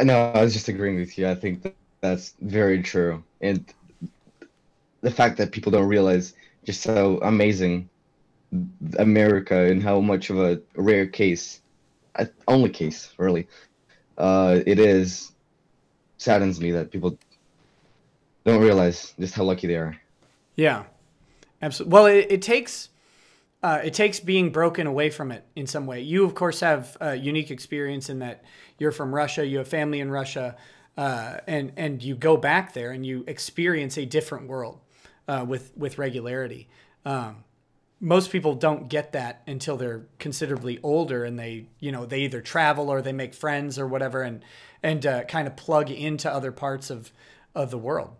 No, I was just agreeing with you. I think that's very true. And the fact that people don't realize just how amazing America and how much of a rare case, only case, really, it is, saddens me that people don't realize just how lucky they are. Yeah, absolutely. Well, it takes being broken away from it in some way. You, of course, have a unique experience in that you're from Russia, you have family in Russia, and you go back there and you experience a different world with regularity. Most people don't get that until they're considerably older, and they either travel or they make friends or whatever, and kind of plug into other parts of the world.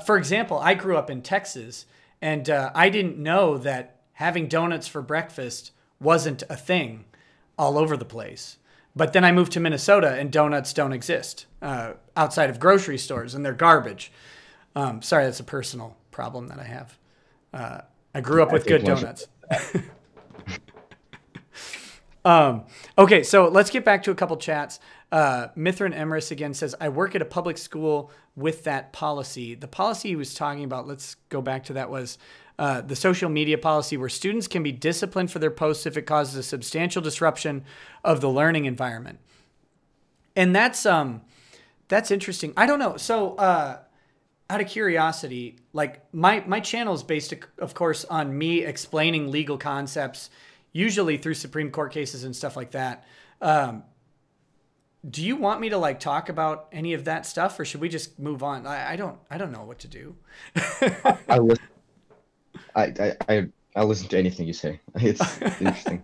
For example, I grew up in Texas, and I didn't know that having donuts for breakfast wasn't a thing all over the place. But then I moved to Minnesota, and donuts don't exist outside of grocery stores, and they're garbage. Sorry, that's a personal problem that I have. I grew up with good donuts. Okay, so let's get back to a couple chats. Mithran Emrys again says, I work at a public school with that policy. The policy he was talking about, let's go back to that, was the social media policy where students can be disciplined for their posts if it causes a substantial disruption of the learning environment. And that's interesting. I don't know. So out of curiosity, like my channel is based, of course, on me explaining legal concepts, usually through Supreme Court cases and stuff like that. Do you want me to like talk about any of that stuff, or should we just move on? I don't know what to do. I listen to anything you say. It's interesting.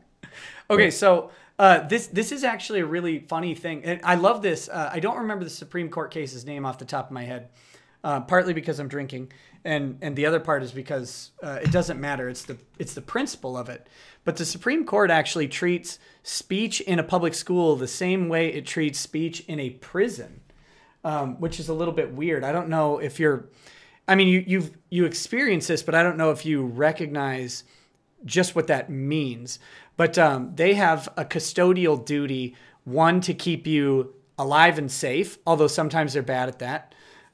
Okay, so this is actually a really funny thing, and I love this. I don't remember the Supreme Court case's name off the top of my head, partly because I'm drinking, and the other part is because it doesn't matter. It's the principle of it. But the Supreme Court actually treats speech in a public school the same way it treats speech in a prison. which is a little bit weird. I don't know if you're, I mean, you experience this, but I don't know if you recognize just what that means. But they have a custodial duty, one, to keep you alive and safe, although sometimes they're bad at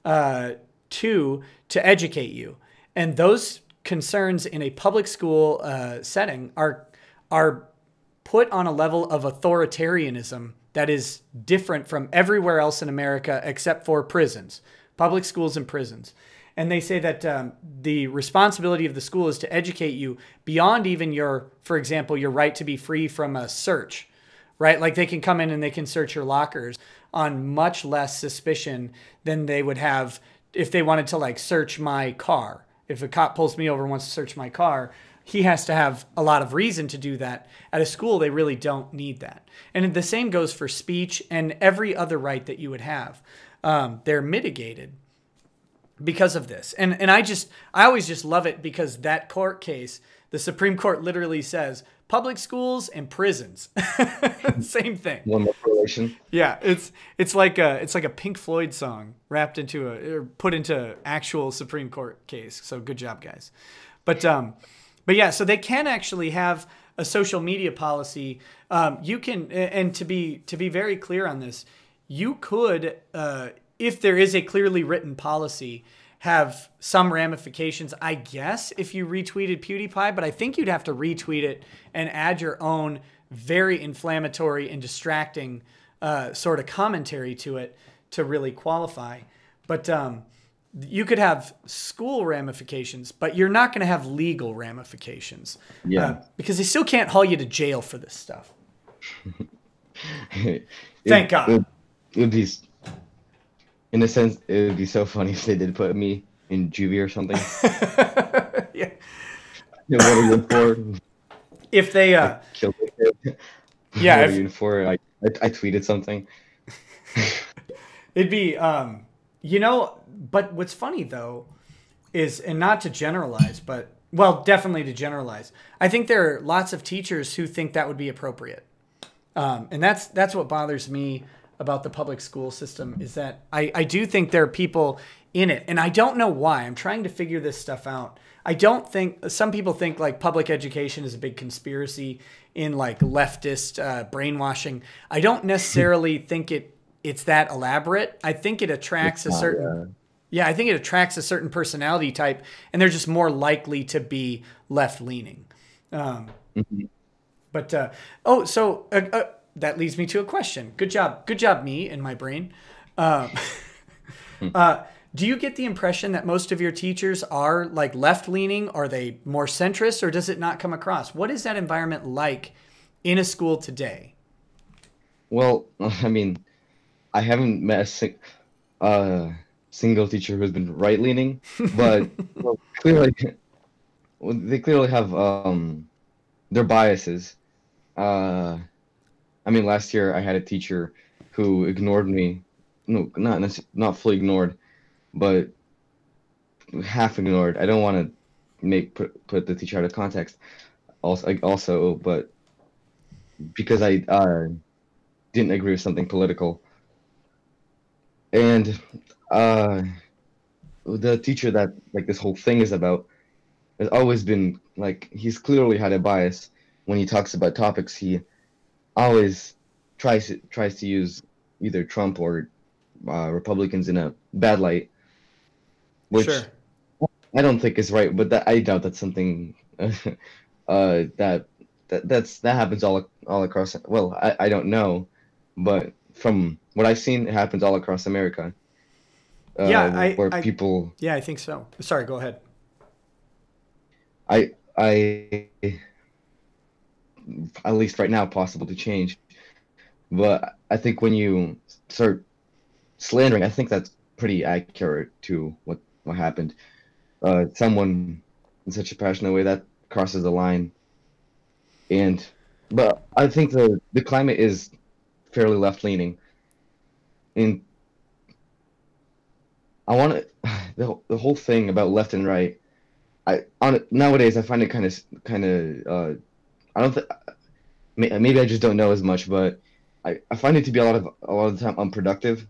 that. Two, to educate you. And those concerns in a public school setting are put on a level of authoritarianism that is different from everywhere else in America except for prisons, public schools and prisons. And they say that the responsibility of the school is to educate you beyond even your, for example, your right to be free from a search, right? Like they can come in and they can search your lockers on much less suspicion than they would have if they wanted to like search my car. If a cop pulls me over and wants to search my car, he has to have a lot of reason to do that. At a school, they really don't need that. And the same goes for speech and every other right that you would have. They're mitigated because of this. And I always just love it because that court case, the Supreme Court literally says public schools and prisons. Same thing. One more correlation. Yeah, it's like a Pink Floyd song wrapped into or put into actual Supreme Court case. So good job, guys. But yeah, so they can actually have a social media policy. You can, and to be very clear on this, you could, if there is a clearly written policy, have some ramifications, I guess, if you retweeted PewDiePie, but I think you'd have to retweet it and add your own very inflammatory and distracting sort of commentary to it to really qualify. But you could have school ramifications, but you're not going to have legal ramifications. Yeah. Because they still can't haul you to jail for this stuff. Thank God. It would be, in a sense, it would be so funny if they did put me in juvie or something. Yeah. What are you for? If they killed the kid. Yeah. What are you for? I tweeted something. It'd be you know, but what's funny though is, and not to generalize, but well, definitely to generalize, I think there are lots of teachers who think that would be appropriate. And that's what bothers me about the public school system, is that I do think there are people in it, and I don't know why. I'm trying to figure this stuff out. I don't think, some people think like public education is a big conspiracy in like leftist brainwashing. I don't necessarily think it's that elaborate. I think it attracts a certain, I think it attracts a certain personality type, and they're just more likely to be left leaning. But that leads me to a question. Good job, me and my brain. Do you get the impression that most of your teachers are like left leaning? Are they more centrist, or does it not come across? What is that environment like in a school today? Well, I mean, I haven't met a single teacher who's been right leaning, but well, they clearly have their biases. I mean, last year I had a teacher who ignored me. No, not fully ignored, but half ignored. I don't want to put the teacher out of context. Also, but because I didn't agree with something political, and the teacher that like this whole thing is about has always been like, he's clearly had a bias when he talks about topics. He always tries to use either Trump or Republicans in a bad light, which Sure. I don't think is right. But I doubt that's something that happens all across. Well, I don't know, but from what I've seen, it happens all across America. Where people. Yeah, I think so. Sorry, go ahead. I at least right now, possible to change. But I think when you start slandering, I think that's pretty accurate to what happened. Someone in such a passionate way, that crosses the line. But I think the climate is fairly left-leaning. And I want to, the whole thing about left and right, nowadays I find it kind of I don't think, maybe I just don't know as much, but I find it to be a lot of the time unproductive.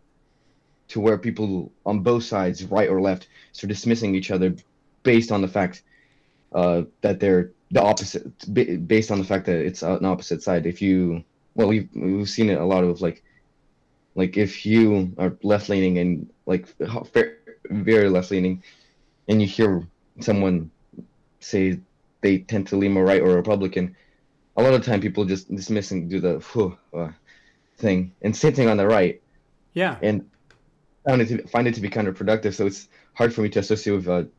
to where people on both sides, right or left, start dismissing each other based on the fact that they're the opposite, based on the fact that it's an opposite side. If you, well, we've seen it a lot of like if you are left leaning and like very left leaning, and you hear someone say they tend to lean more right or Republican, a lot of time people just dismiss and do the thing, and same thing on the right. Yeah. And find it to be counterproductive. So it's hard for me to associate with.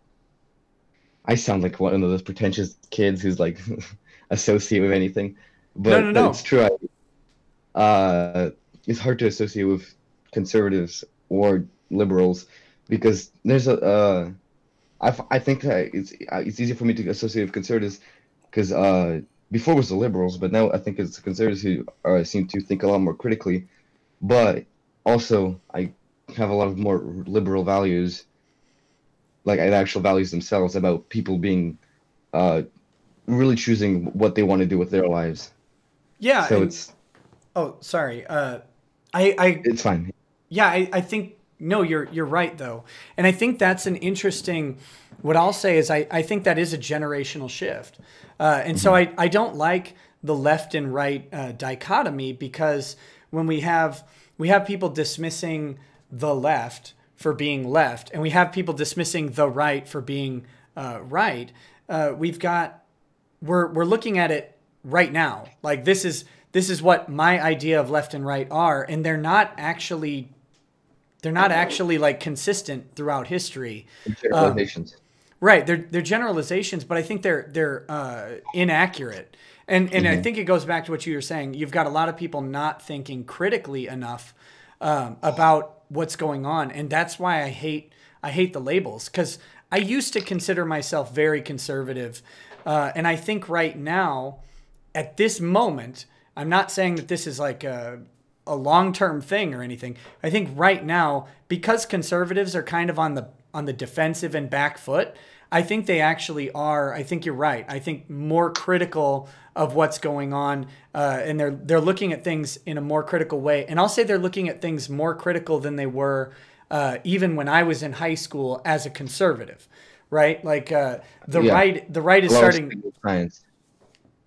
I sound like one of those pretentious kids who's like associate with anything, but No. it's true. It's hard to associate with conservatives or liberals because there's I think that it's easier for me to associate with conservatives because before it was the liberals, but now I think it's the conservatives who seem to think a lot more critically. But also, I have a lot of more liberal values, like the actual values themselves, about people being really choosing what they want to do with their lives. Yeah. So it's. Oh, sorry. It's fine. Yeah, I think no, you're right though, and I think that's an interesting. What I'll say is I think that is a generational shift, and so I don't like the left and right dichotomy, because when we have people dismissing the left for being left, and we have people dismissing the right for being right, we're looking at it right now. Like this is what my idea of left and right are, and they're not actually like consistent throughout history. Generalizations. Right. They're generalizations, but I think they're inaccurate. And I think it goes back to what you were saying. You've got a lot of people not thinking critically enough about what's going on, and that's why I hate the labels, because I used to consider myself very conservative, and I think right now, at this moment, I'm not saying that this is like a long-term thing or anything. I think right now, because conservatives are kind of on the defensive and back foot, I think they actually are. I think you're right. I think more critical of what's going on, and they're looking at things in a more critical way. And I'll say they're looking at things more critical than they were even when I was in high school as a conservative, right? Like the right is starting. Science.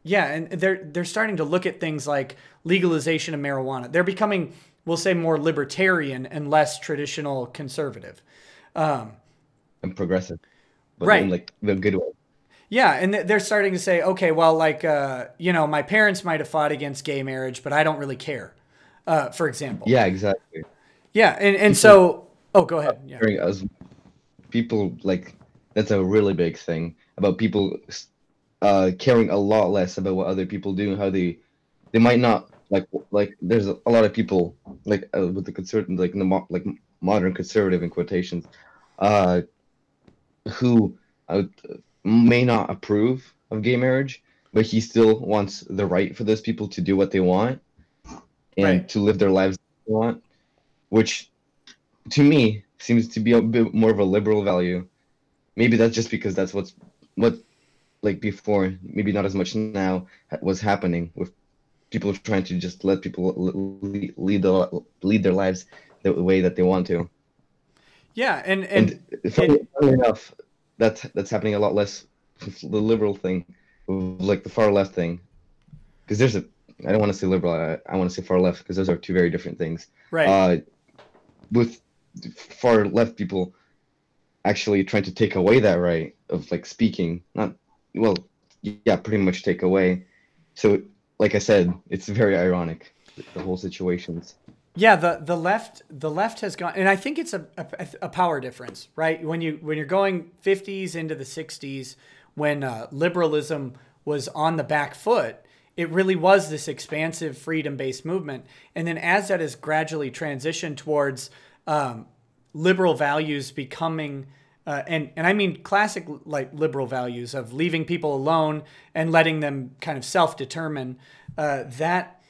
Yeah, and they're starting to look at things like legalization of marijuana. They're becoming, we'll say, more libertarian and less traditional conservative. And progressive. But Right. in like the good way. Yeah, and they're starting to say, okay, well, like, my parents might have fought against gay marriage, but I don't really care, for example. Yeah, exactly. Yeah, and so, oh, go ahead. Yeah. As people, like, that's a really big thing about people caring a lot less about what other people do and how they might not like there's a lot of people like with the conservative, like the modern conservative in quotations, who may not approve of gay marriage, but he still wants the right for those people to do what they want and Right. to live their lives they want, which to me seems to be a bit more of a liberal value. Maybe that's just because that's what like before, maybe not as much now, was happening with people trying to just let people lead their lives the way that they want to. Yeah, And funny enough, that's happening a lot less with the liberal thing, with like the far left thing, because I don't want to say liberal, I want to say far left, because those are two very different things. right. With far left people actually trying to take away that right of like speaking, pretty much take away. So like I said, it's very ironic, the whole situations. Yeah, the left has gone, and I think it's a power difference, right? When you're going 50s into the 60s, when liberalism was on the back foot, it really was this expansive freedom-based movement, and then as that has gradually transitioned towards liberal values becoming, and I mean classic like liberal values of leaving people alone and letting them kind of self-determine, that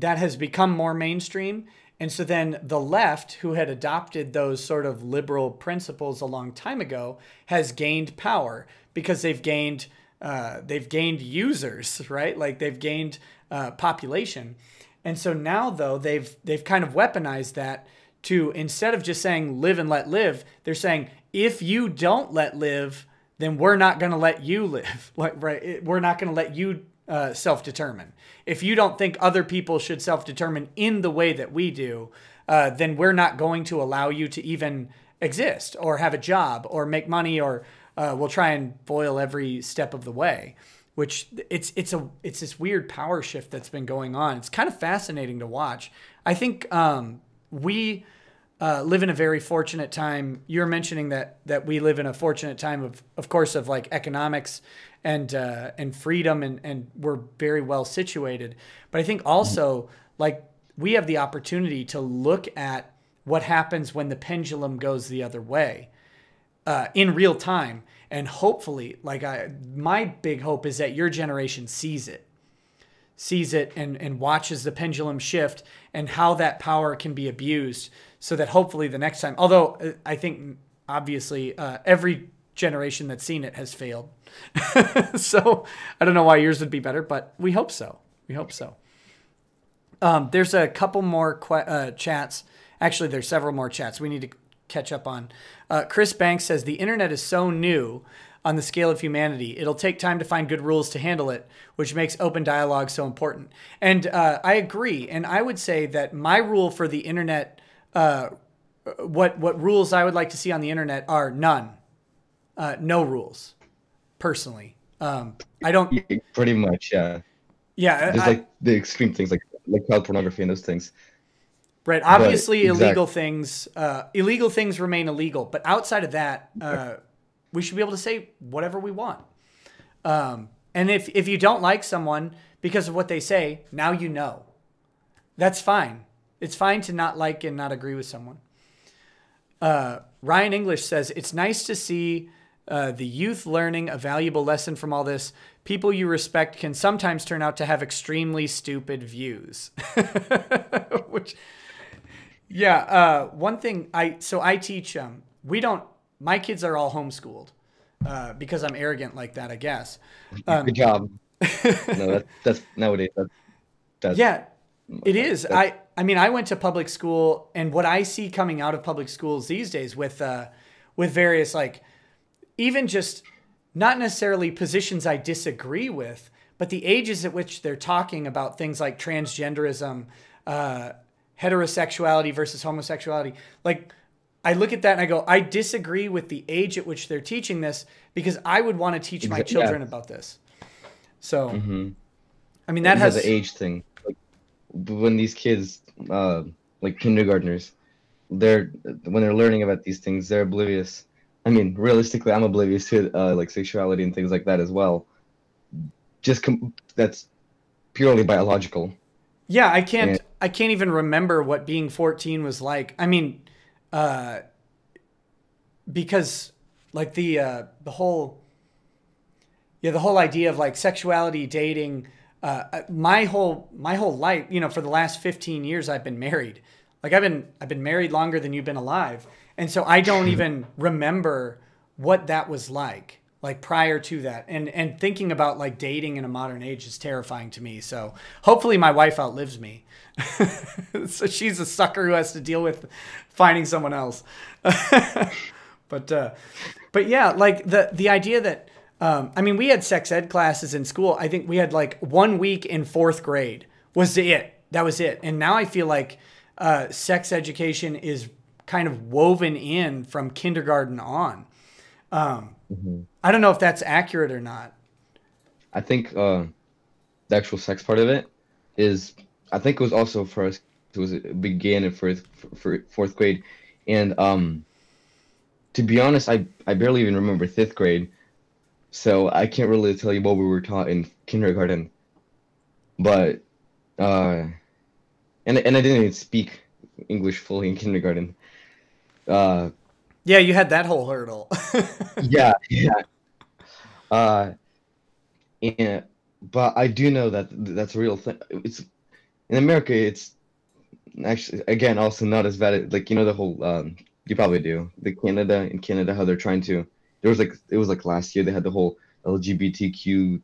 has become more mainstream. And so then the left, who had adopted those sort of liberal principles a long time ago, has gained power because they've gained users, right? Like they've gained population. And so now though they've kind of weaponized that to, instead of just saying live and let live, they're saying, if you don't let live, then we're not going to let you live. Like, right? We're not going to let you self-determine. If you don't think other people should self-determine in the way that we do, then we're not going to allow you to even exist or have a job or make money, or we'll try and foil every step of the way. Which it's this weird power shift that's been going on. It's kind of fascinating to watch. I think we live in a very fortunate time. You're mentioning that we live in a fortunate time of course, of like economics and freedom, and we're very well situated. But I think also like we have the opportunity to look at what happens when the pendulum goes the other way in real time. And hopefully, like my big hope is that your generation sees it and watches the pendulum shift and how that power can be abused, so that hopefully the next time, although I think obviously every generation that's seen it has failed. So I don't know why yours would be better, but we hope so. We hope so. There's a couple more chats. Actually, there's several more chats we need to catch up on. Chris Banks says, the internet is so new on the scale of humanity. It'll take time to find good rules to handle it, which makes open dialogue so important. And I agree. And I would say that my rule for the internet, what rules I would like to see on the internet are none. No rules, personally. I don't... Pretty much, yeah. Yeah. There's like the extreme things like child pornography and those things. Right. Obviously, illegal things remain illegal. But outside of that, we should be able to say whatever we want. And if you don't like someone because of what they say, now you know. That's fine. It's fine to not like and not agree with someone. Ryan English says, it's nice to see the youth learning a valuable lesson from all this. People you respect can sometimes turn out to have extremely stupid views. Which... Yeah, one thing I teach my kids are all homeschooled because I'm arrogant like that, I guess. Good job. No, that's nowadays. That's yeah, it is. I mean, I went to public school, and what I see coming out of public schools these days with various, like, even just not necessarily positions I disagree with, but the ages at which they're talking about things like transgenderism, heterosexuality versus homosexuality. Like, I look at that and I go, I disagree with the age at which they're teaching this, because I would want to teach my children about this. So, I mean, that has the age thing. Like, when these kids, like kindergartners, when they're learning about these things, they're oblivious. I mean, realistically, I'm oblivious to like sexuality and things like that as well. That's purely biological. Yeah, I can't even remember what being 14 was like. I mean, because like the whole idea of like sexuality, dating, my whole life, for the last 15 years I've been married. Like I've been married longer than you've been alive. And so I don't even remember what that was like prior to that. And thinking about like dating in a modern age is terrifying to me. So hopefully my wife outlives me. So she's a sucker who has to deal with finding someone else. But yeah, like the idea that, I mean, we had sex ed classes in school. I think we had like 1 week in 4th grade was it. That was it. And now I feel like sex education is kind of woven in from kindergarten on. I don't know if that's accurate or not. I think the actual sex part of it is, I think it was also for us, it began in 4th grade. And to be honest, I barely even remember 5th grade. So I can't really tell you what we were taught in kindergarten. But, and I didn't even speak English fully in kindergarten. Yeah, you had that whole hurdle. Yeah. But I do know that that's a real thing. It's in America. It's actually, again, also not as bad. Like, the whole you probably do, in Canada, how they're trying to. It was like last year they had the whole LGBTQ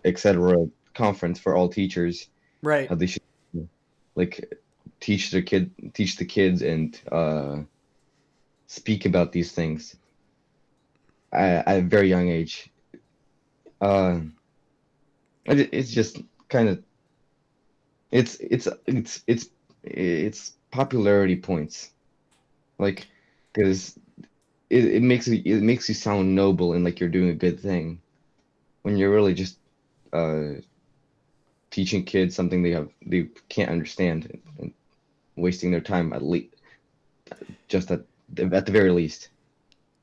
etc. conference for all teachers. Right. How they should, like, teach the kids and speak about these things at a very young age. It's just kind of it's popularity points, like, because it makes you sound noble and like you're doing a good thing, when you're really just teaching kids something they can't understand, and wasting their time at least, just at the very least.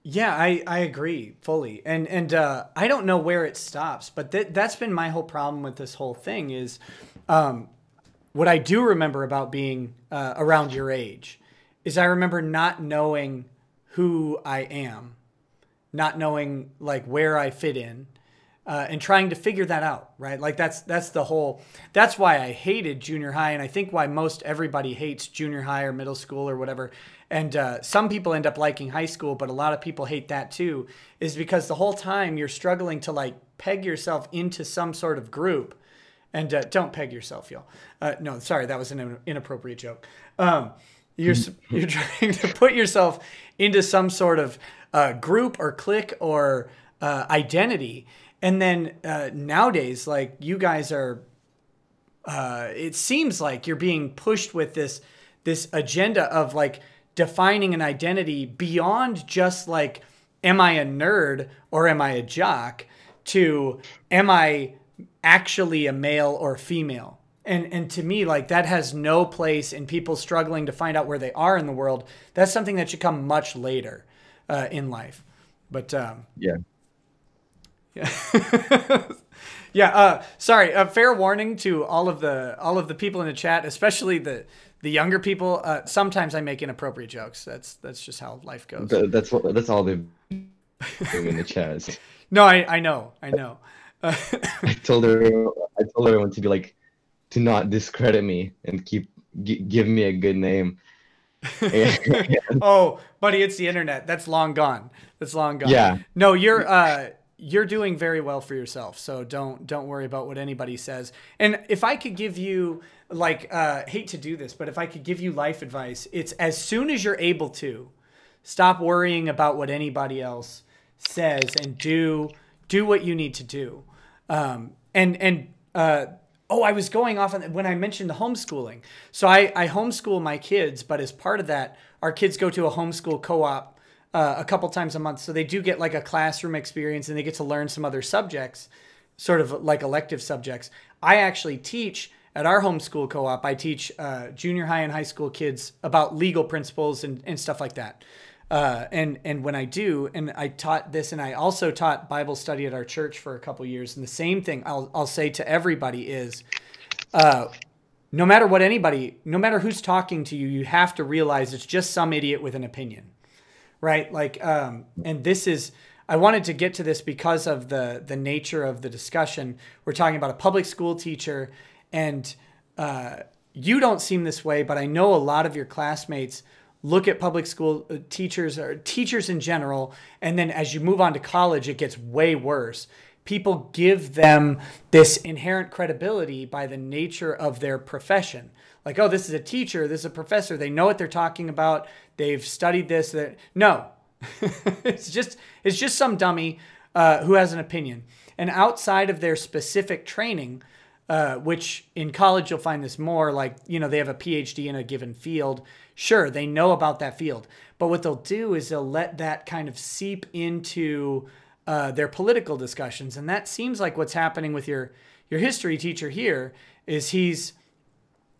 Yeah, I agree fully. And I don't know where it stops, but that's been my whole problem with this whole thing is what I do remember about being around your age is I remember not knowing who I am, not knowing like where I fit in, and trying to figure that out, right? Like that's why I hated junior high, and I think why most everybody hates junior high or middle school or whatever. And some people end up liking high school, but a lot of people hate that too, is because the whole time you're struggling to like peg yourself into some sort of group. And don't peg yourself, y'all. No, sorry, that was an inappropriate joke. You're trying to put yourself into some sort of group or clique or identity. And then nowadays, like you guys are, it seems like you're being pushed with this agenda of like defining an identity beyond just like, am I a nerd or am I a jock, to am I actually a male or female? And to me, like that has no place in people struggling to find out where they are in the world. That's something that should come much later in life. But Yeah. Yeah. Sorry. Fair warning to all of the people in the chat, especially the younger people. Sometimes I make inappropriate jokes. That's just how life goes. That's all they've been doing in the chat. No, I know. I told everyone to be like, to not discredit me and give me a good name. Oh, buddy, it's the internet. That's long gone. Yeah. No, you're doing very well for yourself. So don't worry about what anybody says. And if I could give you like, hate to do this, but if I could give you life advice, it's as soon as you're able to stop worrying about what anybody else says and do what you need to do. I was going off on when I mentioned the homeschooling. So I homeschool my kids, but as part of that, our kids go to a homeschool co-op a couple times a month. So they do get like a classroom experience and they get to learn some other subjects, sort of like elective subjects. I actually teach at our homeschool co-op. I teach junior high and high school kids about legal principles and stuff like that. And when I do, and I taught this, and I also taught Bible study at our church for a couple years. And the same thing I'll say to everybody is, no matter who's talking to you, you have to realize it's just some idiot with an opinion, right? Like, and this is, I wanted to get to this because of the nature of the discussion. We're talking about a public school teacher, and you don't seem this way, but I know a lot of your classmates look at public school teachers or teachers in general, and then as you move on to college, it gets way worse. People give them this inherent credibility by the nature of their profession. Like, oh, this is a teacher, this is a professor, they know what they're talking about, they've studied this. No, it's just some dummy who has an opinion. And outside of their specific training, which in college you'll find this more, like, you know, they have a PhD in a given field. Sure, they know about that field. But what they'll do is they'll let that kind of seep into their political discussions. And that seems like what's happening with your history teacher here is he's,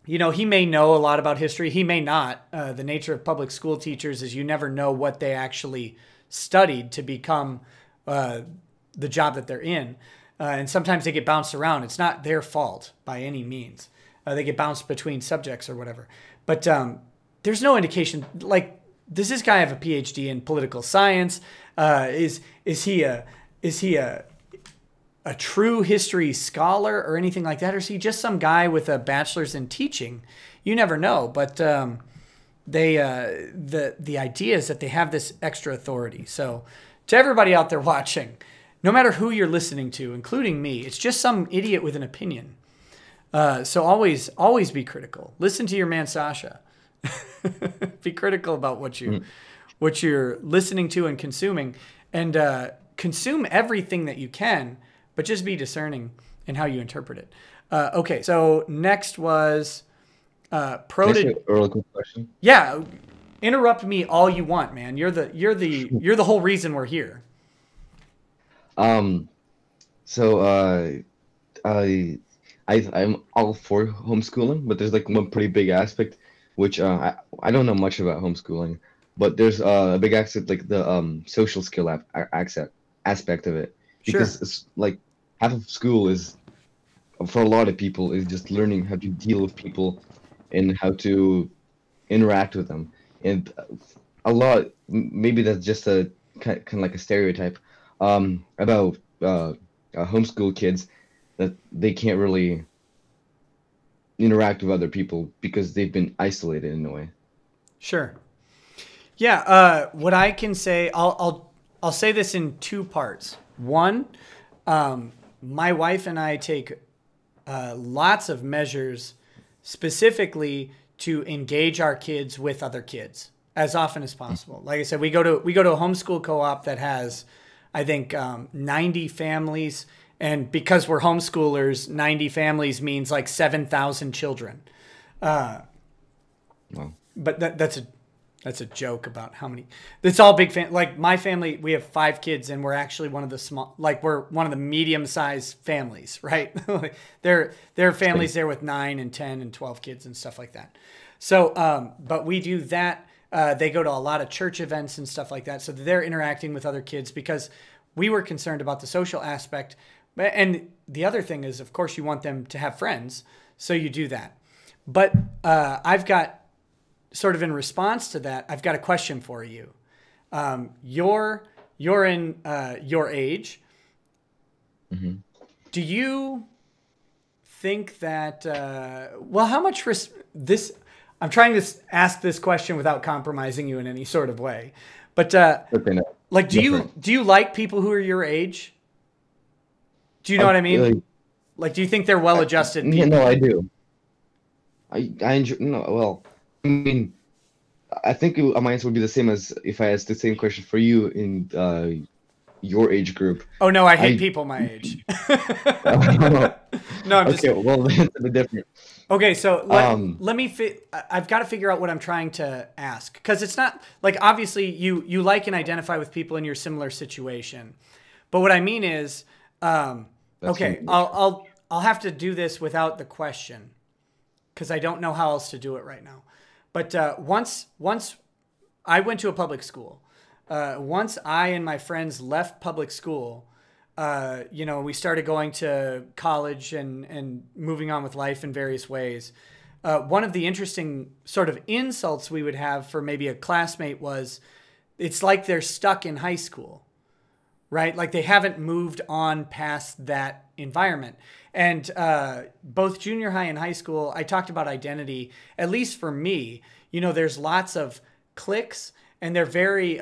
you know, he may know a lot about history. He may not. The nature of public school teachers is you never know what they actually studied to become the job that they're in. And sometimes they get bounced around. It's not their fault by any means. They get bounced between subjects or whatever. But there's no indication, like, does this guy have a PhD in political science? Is he a true history scholar or anything like that? Or is he just some guy with a bachelor's in teaching? You never know. But the idea is that they have this extra authority. So to everybody out there watching, no matter who you're listening to, including me, it's just some idiot with an opinion. So always be critical. Listen to your man Sasha. Be critical about what you're listening to and consuming, and consume everything that you can, but just be discerning in how you interpret it. Okay, so next was Can a really quick question? Yeah, interrupt me all you want, man. You're the whole reason we're here. So I'm all for homeschooling, but there's like one pretty big aspect, which I don't know much about homeschooling, but there's a big aspect like the social skill aspect of it, because Sure. it's like half of school is, for a lot of people, is just learning how to deal with people and how to interact with them, and a lot, maybe that's just a kind of like a stereotype about homeschool kids, that they can't really interact with other people because they've been isolated in a way. Sure. Yeah. What I can say, I'll say this in two parts. One, my wife and I take lots of measures specifically to engage our kids with other kids as often as possible. Like I said, we go to a homeschool co-op that has, I think, 90 families. And because we're homeschoolers, 90 families means like 7,000 children. Wow. But that's a joke about how many. It's all big like my family, we have 5 kids, and we're actually one of the small, like we're one of the medium-sized families, right? there are families there with 9 and 10 and 12 kids and stuff like that. So, but we do that. They go to a lot of church events and stuff like that. So they're interacting with other kids because we were concerned about the social aspect. And the other thing is, of course, you want them to have friends, so you do that. But I've got, sort of in response to that, I've got a question for you. You're in your age. Mm-hmm. Do you think that, well, how much this, I'm trying to ask this question without compromising you in any sort of way. But like, do you like people who are your age? Do you know what I mean? Like, do you think they're well-adjusted people? Yeah, no, I do. I enjoy. No, well, I mean, I think my answer would be the same as if I asked the same question for you in your age group. Oh no, I hate people my age. No, I'm just. Okay, well, that's a bit different. Okay, so let me. I've got to figure out what I'm trying to ask, because it's not like, obviously you like and identify with people in your similar situation, but what I mean is, okay, I'll have to do this without the question, because I don't know how else to do it right now. But once I went to a public school, once I and my friends left public school, we started going to college and moving on with life in various ways. One of the interesting sort of insults we would have for maybe a classmate was, it's like they're stuck in high school, right? Like they haven't moved on past that environment. And both junior high and high school, I talked about identity. At least for me, there's lots of cliques, and they're very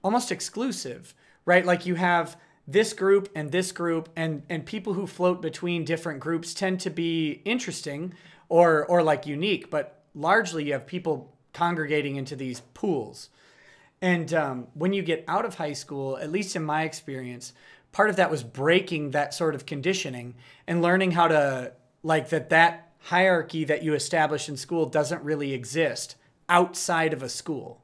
almost exclusive, right? Like you have this group, and people who float between different groups tend to be interesting or like unique, but largely you have people congregating into these pools. And when you get out of high school, at least in my experience, part of that was breaking that sort of conditioning and learning how to, like, that hierarchy that you establish in school doesn't really exist outside of a school.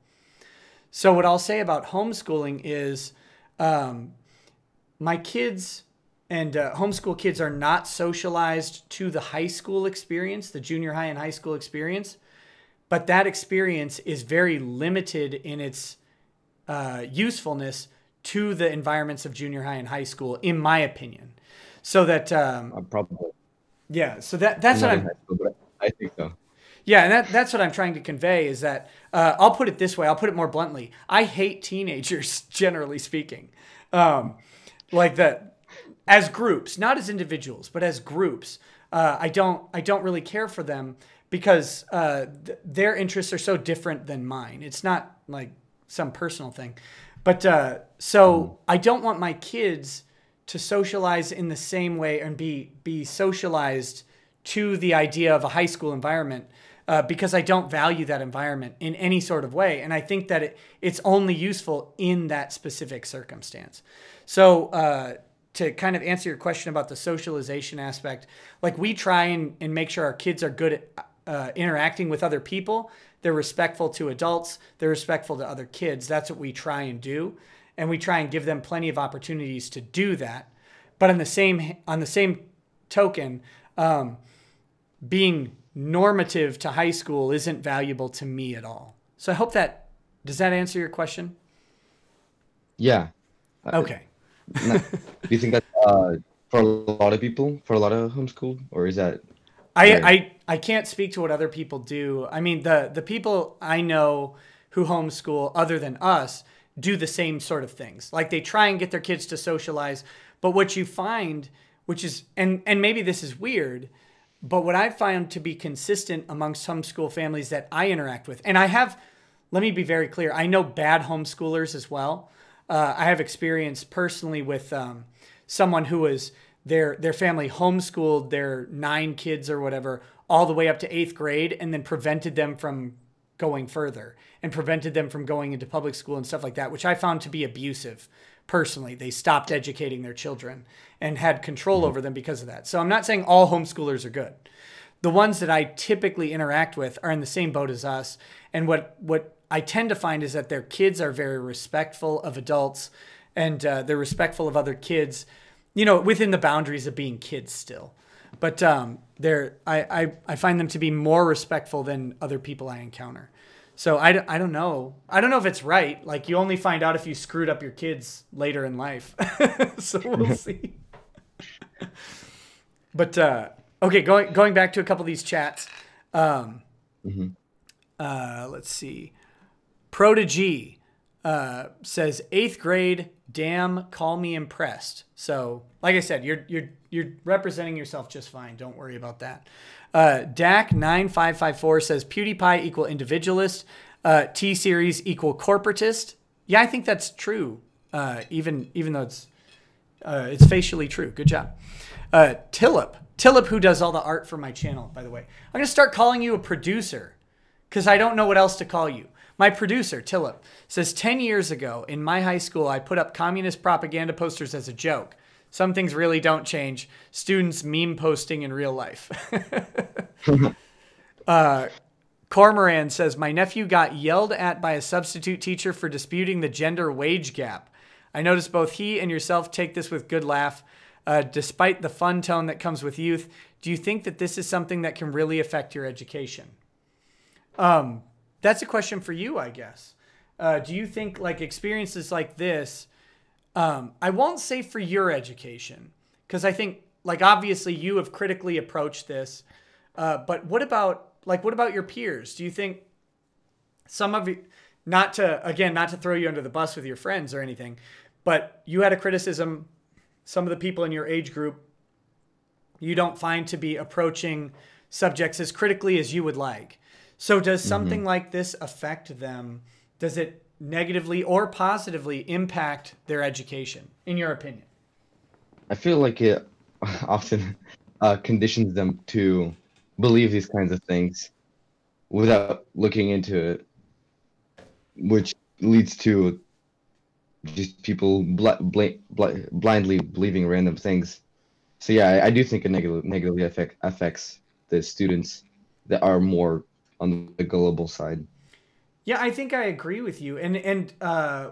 So what I'll say about homeschooling is my kids and homeschool kids are not socialized to the high school experience, the junior high and high school experience, but that experience is very limited in its usefulness to the environments of junior high and high school, in my opinion. So that probably. Yeah, so that's what I think so. Yeah, and that's what I'm trying to convey is that I'll put it this way. I'll put it more bluntly. I hate teenagers, generally speaking, like that as groups, not as individuals, but as groups. I don't really care for them because their interests are so different than mine. It's not like some personal thing, but so I don't want my kids to socialize in the same way and be socialized to the idea of a high school environment because I don't value that environment in any sort of way. And I think that it's only useful in that specific circumstance. So to kind of answer your question about the socialization aspect, like we try and make sure our kids are good at interacting with other people. They're respectful to adults. They're respectful to other kids. That's what we try and do. And we try and give them plenty of opportunities to do that. But on the same token, being normative to high school isn't valuable to me at all. So I hope does that answer your question? Yeah. Okay. Do you think that for a lot of people, for a lot of homeschool, or is that? I can't speak to what other people do. I mean, the people I know who homeschool other than us do the same sort of things. Like they try and get their kids to socialize. But what you find, which is, and maybe this is weird, but what I found to be consistent amongst homeschool families that I interact with, and let me be very clear, I know bad homeschoolers as well. I have experience personally with someone who was, their family homeschooled their 9 kids or whatever all the way up to 8th grade and then prevented them from going further and prevented them from going into public school and stuff like that, which I found to be abusive. Personally, they stopped educating their children and had control over them because of that. So I'm not saying all homeschoolers are good. The ones that I typically interact with are in the same boat as us. And what I tend to find is that their kids are very respectful of adults and they're respectful of other kids, you know, within the boundaries of being kids still. But I find them to be more respectful than other people I encounter. So I don't know. I don't know if it's right. Like you only find out if you screwed up your kids later in life. So we'll see. But okay, going back to a couple of these chats. Let's see. Prodigy says 8th grade. Damn, call me impressed. So like I said, you're representing yourself just fine. Don't worry about that. Dak9554 says PewDiePie equal individualist, T-Series equal corporatist. Yeah, I think that's true. Even though it's facially true. Good job. Tillip, who does all the art for my channel, by the way. I'm going to start calling you a producer because I don't know what else to call you. My producer, Tillip, says 10 years ago in my high school, I put up communist propaganda posters as a joke. Some things really don't change. Students meme posting in real life. Cormoran says, my nephew got yelled at by a substitute teacher for disputing the gender wage gap. I noticed both he and yourself take this with good laugh. Despite the fun tone that comes with youth, do you think that this is something that can really affect your education? That's a question for you, I guess. Do you think like experiences like this, I won't say for your education, because I think like obviously you have critically approached this, but what about your peers? Do you think some of you, not to throw you under the bus with your friends or anything, but you had a criticism, some of the people in your age group you don't find to be approaching subjects as critically as you would like. So does something like this affect them? Does it negatively or positively impact their education, in your opinion? I feel like it often conditions them to believe these kinds of things without looking into it, which leads to just people blindly believing random things. So yeah, I do think it negatively affects the students that are more on the gullible side. Yeah, I think I agree with you. And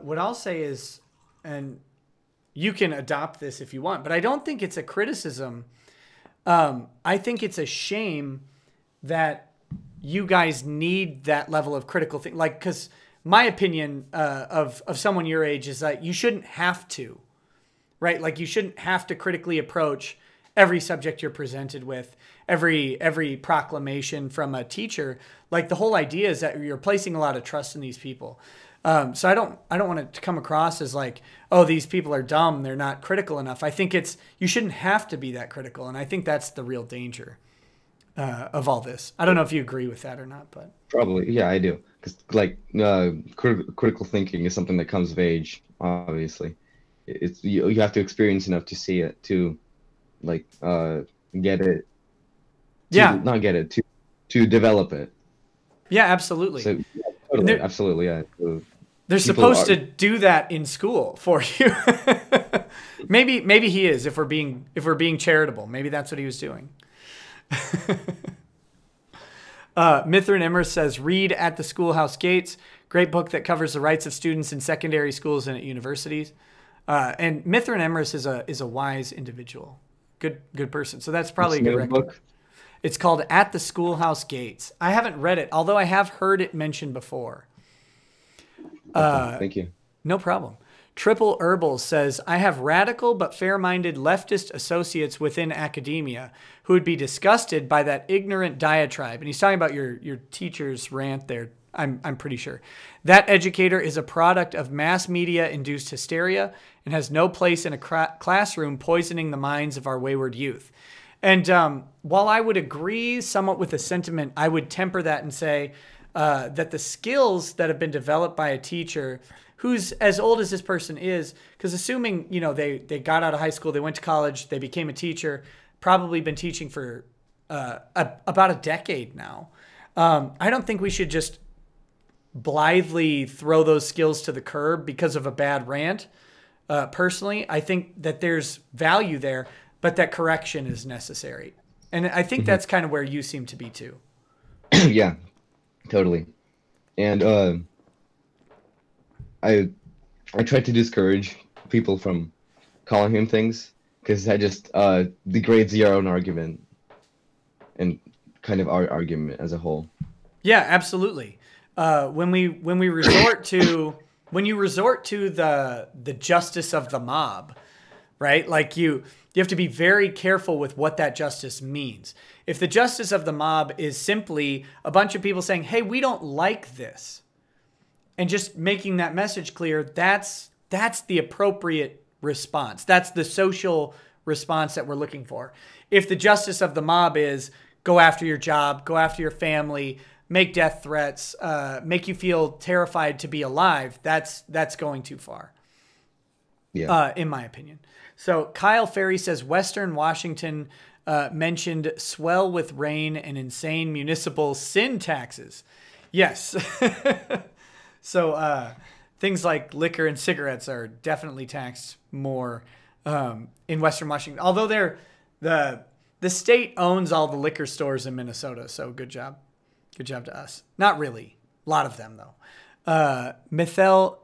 what I'll say is, and you can adopt this if you want, but I don't think it's a criticism. I think it's a shame that you guys need that level of critical thing. Like, because my opinion of someone your age is that you shouldn't have to, right? Like you shouldn't have to critically approach every subject you're presented with, every proclamation from a teacher. Like the whole idea is that you're placing a lot of trust in these people. So I don't want it to come across as like, oh, these people are dumb, they're not critical enough. I think you shouldn't have to be that critical, and I think that's the real danger of all this. I don't know if you agree with that or not, but probably, yeah, I do. Because like critical thinking is something that comes of age. Obviously, it's you have to experience enough to see it, to like get it, Yeah. not get it, to develop it. Yeah, absolutely. So yeah, totally, absolutely, yeah. So they're supposed to do that in school for you. Maybe he is, if we're being charitable. Maybe that's what he was doing. Mithrin Emmer says, read At the Schoolhouse Gates. Great book that covers the rights of students in secondary schools and at universities. And Mithrin Emmer is a wise individual. Good person. So that's probably a good recommendation. It's called At the Schoolhouse Gates. I haven't read it, although I have heard it mentioned before. Thank you. No problem. Triple Herbal says, I have radical but fair-minded leftist associates within academia who would be disgusted by that ignorant diatribe. And he's talking about your teacher's rant there, I'm pretty sure. That educator is a product of mass media-induced hysteria and has no place in a classroom poisoning the minds of our wayward youth. And while I would agree somewhat with the sentiment, I would temper that and say that the skills that have been developed by a teacher who's as old as this person is, because assuming, they got out of high school, they went to college, they became a teacher, probably been teaching for about a decade now. I don't think we should just blithely throw those skills to the curb because of a bad rant. Personally, I think that there's value there, but that correction is necessary. And I think that's kind of where you seem to be too. Yeah, totally. And I try to discourage people from calling him things because that just degrades your own argument and kind of our argument as a whole. Yeah, absolutely. When you resort to the justice of the mob, right? Like you have to be very careful with what that justice means. If the justice of the mob is simply a bunch of people saying, "Hey, we don't like this," and just making that message clear, that's the appropriate response. That's the social response that we're looking for. If the justice of the mob is go after your job, go after your family, make death threats, make you feel terrified to be alive, that's going too far. Yeah. In my opinion. So Kyle Ferry says Western Washington mentioned swell with rain and insane municipal sin taxes. Yes. So things like liquor and cigarettes are definitely taxed more in Western Washington. Although the state owns all the liquor stores in Minnesota, so good job. Good job to us. Not really. A lot of them, though. Mithile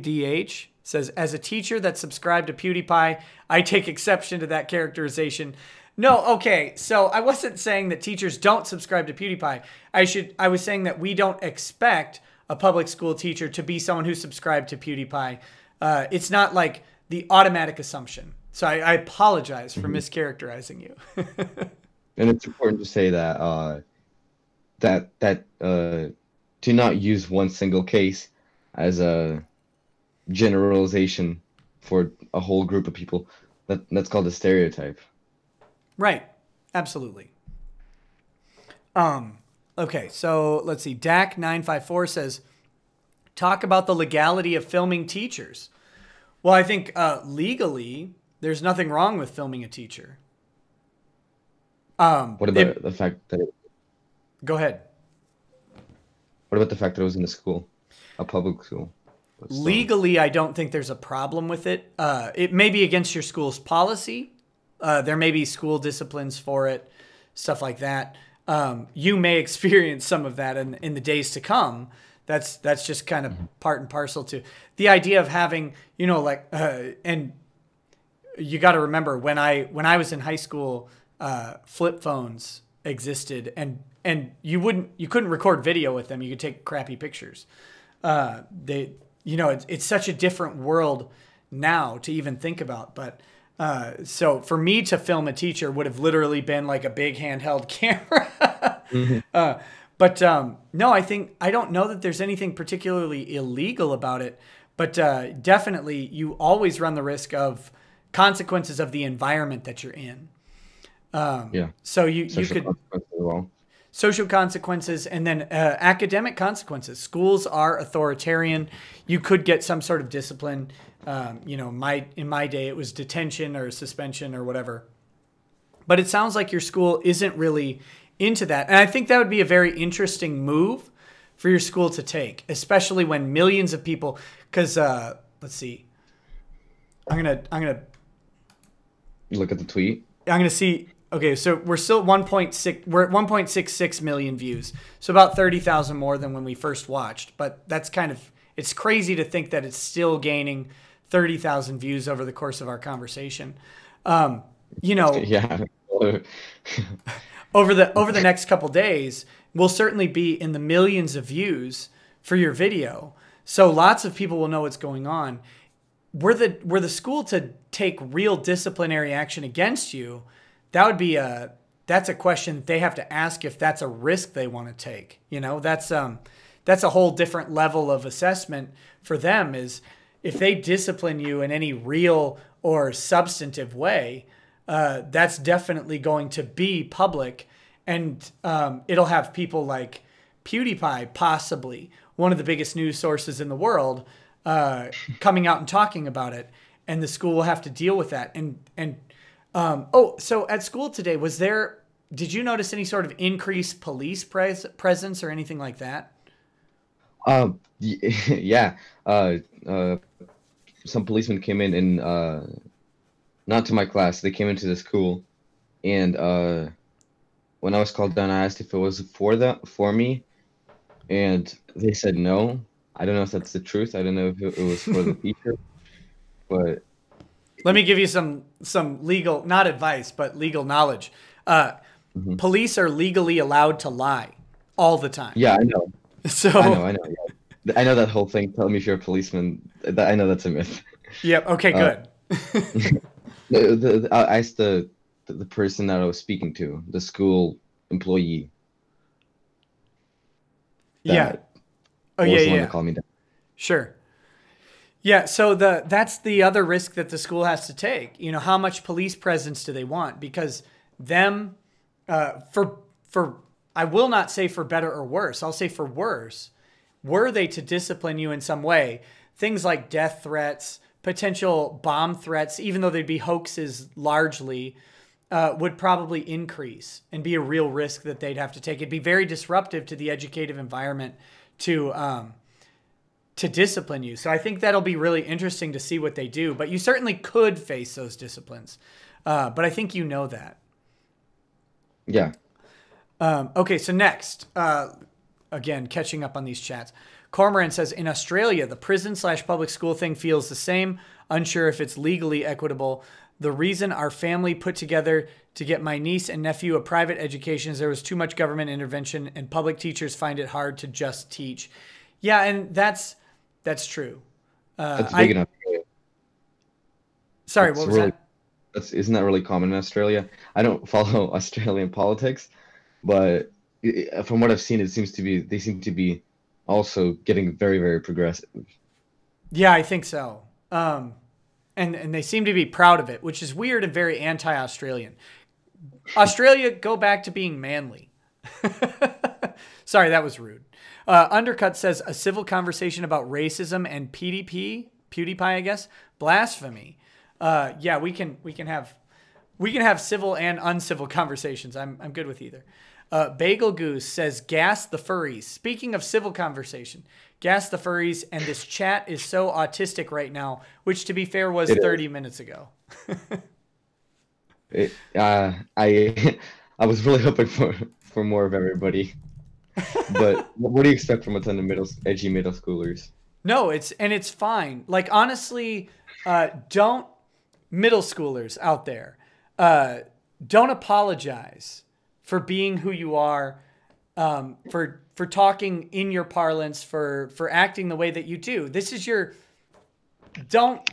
DH says, as a teacher that subscribed to Pewdiepie, I take exception to that characterization. No, okay. So I wasn't saying that teachers don't subscribe to Pewdiepie. I was saying that we don't expect a public school teacher to be someone who subscribed to Pewdiepie. It's not like the automatic assumption. So I apologize for mischaracterizing you. And it's important to say that to not use one single case as a generalization for a whole group of people. That's called a stereotype. Right. Absolutely. Okay, so let's see. DAC954 says, talk about the legality of filming teachers. Well, I think legally, there's nothing wrong with filming a teacher. What about the fact that Go ahead. What about the fact that it was in a school, a public school? Legally, I don't think there's a problem with it. It may be against your school's policy. There may be school disciplines for it, stuff like that. You may experience some of that in the days to come. That's just kind of part and parcel to the idea of having, and you got to remember when I was in high school, flip phones existed, and you couldn't record video with them. You could take crappy pictures. It's such a different world now to even think about. But so for me to film a teacher would have literally been like a big handheld camera. But no, I don't know that there's anything particularly illegal about it. But definitely, you always run the risk of consequences of the environment that you're in. So you could social consequences and then academic consequences. Schools are authoritarian. You could get some sort of discipline. In my day, it was detention or suspension or whatever. But it sounds like your school isn't really into that. And I think that would be a very interesting move for your school to take, especially when millions of people, because let's see. I'm gonna Look at the tweet. I'm gonna see. Okay, so we're still at 1.6. We're at 1.66 million views, so about 30,000 more than when we first watched. But that's kind of, it's crazy to think that it's still gaining 30,000 views over the course of our conversation. You know, Yeah. over the next couple days, we'll certainly be in the millions of views for your video. So lots of people will know what's going on. Were the school to take real disciplinary action against you, that would be that's a question they have to ask if that's a risk they want to take. You know, that's a whole different level of assessment for them, is if they discipline you in any real or substantive way, that's definitely going to be public, and it'll have people like PewDiePie, possibly one of the biggest news sources in the world, coming out and talking about it, and the school will have to deal with that. So at school today, did you notice any sort of increased police presence or anything like that? Yeah. Some policemen came in and not to my class. They came into the school, and when I was called down, I asked if it was for me, and they said no. I don't know if that's the truth. I don't know if it was for the teacher, but let me give you some legal, not advice, but legal knowledge. Police are legally allowed to lie all the time. Yeah, I know. So I know. Yeah. I know that whole thing. Tell me if you're a policeman. I know that's a myth. Yep. Okay. Good. I asked the person that I was speaking to, the school employee. Yeah. Oh was yeah. the one Yeah. to call me down. Sure. Yeah, so that's the other risk that the school has to take. You know, how much police presence do they want? Because them, I will not say for better or worse. I'll say for worse. Were they to discipline you in some way, things like death threats, potential bomb threats, even though they'd be hoaxes largely, would probably increase and be a real risk that they'd have to take. It'd be very disruptive to the educative environment to discipline you. So I think that'll be really interesting to see what they do. But you certainly could face those disciplines. But I think you know that. Yeah. Okay, so next, again, catching up on these chats. Cormoran says, in Australia, the prison/public school thing feels the same. Unsure if it's legally equitable. The reason our family put together to get my niece and nephew a private education is there was too much government intervention, and public teachers find it hard to just teach. Yeah, and that's true. That's big enough. Sorry, what was that? Isn't that really common in Australia? I don't follow Australian politics, but from what I've seen, they seem to be also getting very, very progressive. Yeah, I think so. And they seem to be proud of it, which is weird and very anti-Australian. Australia, go back to being manly. Sorry, that was rude. Undercut says, a civil conversation about racism and PewDiePie, I guess, blasphemy. Yeah, we can have civil and uncivil conversations. I'm good with either. Bagel Goose says, gas the furries. Speaking of civil conversation, gas the furries, and this chat is so autistic right now, which to be fair was 30 minutes ago. I was really hoping for more of everybody. But what do you expect from a ton of edgy middle schoolers? No, it's fine. Like, honestly, middle schoolers out there, don't apologize for being who you are, for talking in your parlance, for acting the way that you do. Don't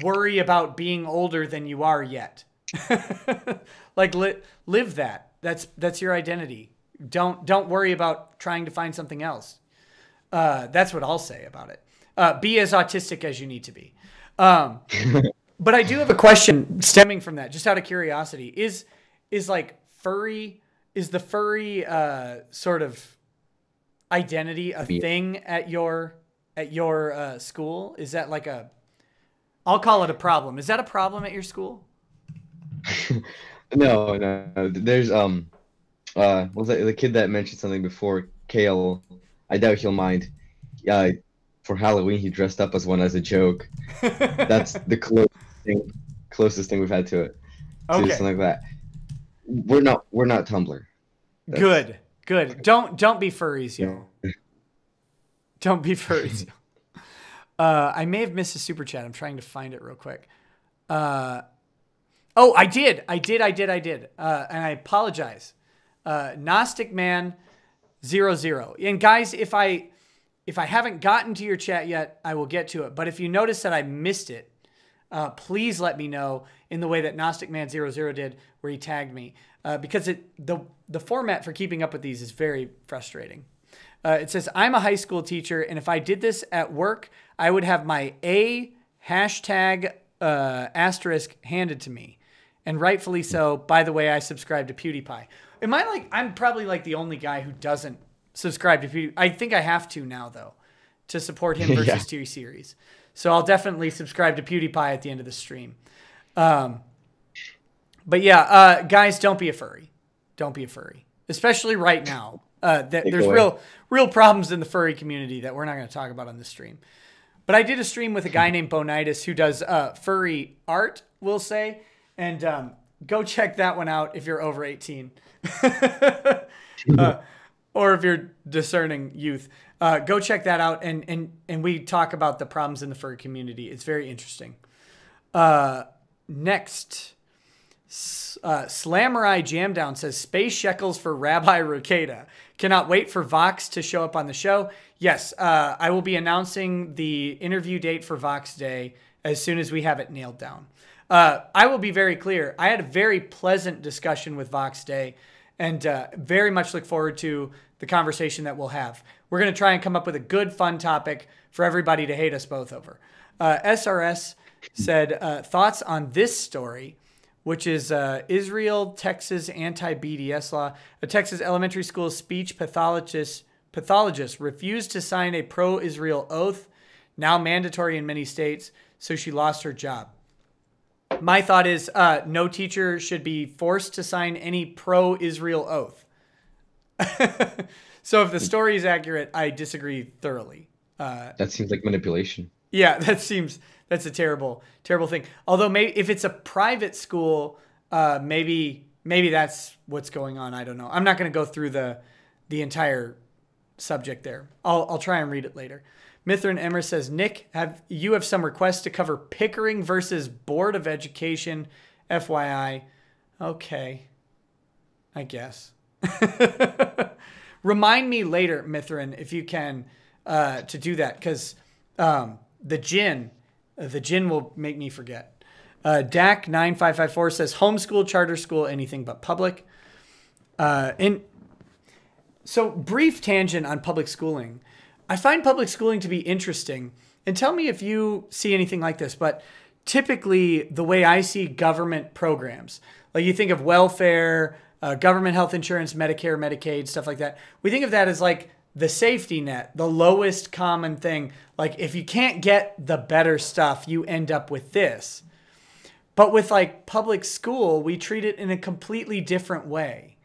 worry about being older than you are yet. Live that. That's your identity. Don't worry about trying to find something else. That's what I'll say about it. Be as autistic as you need to be. But I do have a question stemming from that, just out of curiosity. Is the furry sort of identity a thing at your school? Is that I'll call it a problem. Is that a problem at your school? No, no. There's what was that the kid that mentioned something before? Kale. I doubt he'll mind. For Halloween he dressed up as one as a joke. That's the closest thing we've had to it. To Okay. something like that. We're not Tumblr. Good. Don't be furries, yo. Don't be furries. I may have missed a super chat. I'm trying to find it real quick. Oh, I did. And I apologize. Gnostic Man 00. And guys, if I haven't gotten to your chat yet, I will get to it. But if you notice that I missed it, please let me know in the way that Gnostic Man 00 did, where he tagged me, because the format for keeping up with these is very frustrating. It says, I'm a high school teacher, and if I did this at work, I would have my A hashtag asterisk handed to me. And rightfully so. By the way, I subscribe to Pewdiepie. I'm probably like the only guy who doesn't subscribe to Pewdiepie. I think I have to now, though, to support him versus T-Series. So I'll definitely subscribe to Pewdiepie at the end of the stream. But yeah, guys, don't be a furry. Don't be a furry, especially right now. There's real problems in the furry community that we're not going to talk about on this stream. But I did a stream with a guy named Bonitis who does furry art, we'll say. And go check that one out if you're over 18. Or if you're discerning youth. Go check that out. And we talk about the problems in the furry community. It's very interesting. Next. Slamurai Jamdown says, Space Shekels for Rabbi Rekieta. Cannot wait for Vox to show up on the show. Yes, I will be announcing the interview date for Vox Day as soon as we have it nailed down. I will be very clear. I had a very pleasant discussion with Vox Day and very much look forward to the conversation that we'll have. We're going to try and come up with a good, fun topic for everybody to hate us both over. SRS said, thoughts on this story, which is Israel, Texas anti-BDS law. A Texas elementary school speech pathologist refused to sign a pro-Israel oath, now mandatory in many states, so she lost her job. My thought is no teacher should be forced to sign any pro-Israel oath. So if the story is accurate, I disagree thoroughly. That seems like manipulation. Yeah, that's a terrible thing. Although maybe if it's a private school, maybe that's what's going on. I don't know. I'm not going to go through the entire subject there. I'll try and read it later. Mithrin Emmer says, Nick, have some requests to cover Pickering versus Board of Education, FYI. Okay, I guess. Remind me later, Mithrin, if you can, to do that, because the gin will make me forget. Dak 9554 says, homeschool, charter school, anything but public. So brief tangent on public schooling. I find public schooling to be interesting, and tell me if you see anything like this, but typically the way I see government programs, like you think of welfare, government health insurance, Medicare, Medicaid, stuff like that. We think of that as like the safety net, the lowest common thing. Like if you can't get the better stuff, you end up with this. But with like public school, we treat it in a completely different way.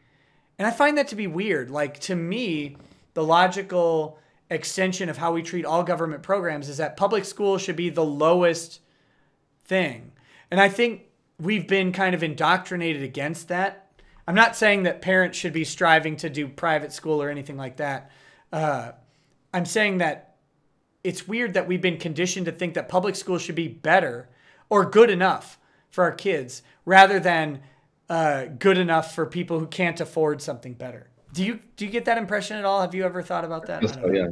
And I find that to be weird. Like to me, the logical extension of how we treat all government programs is that public school should be the lowest thing. And I think we've been kind of indoctrinated against that. I'm not saying that parents should be striving to do private school or anything like that. I'm saying that it's weird that we've been conditioned to think that public school should be better or good enough for our kids rather than good enough for people who can't afford something better. Do you get that impression at all? Have you ever thought about that? Oh, yeah.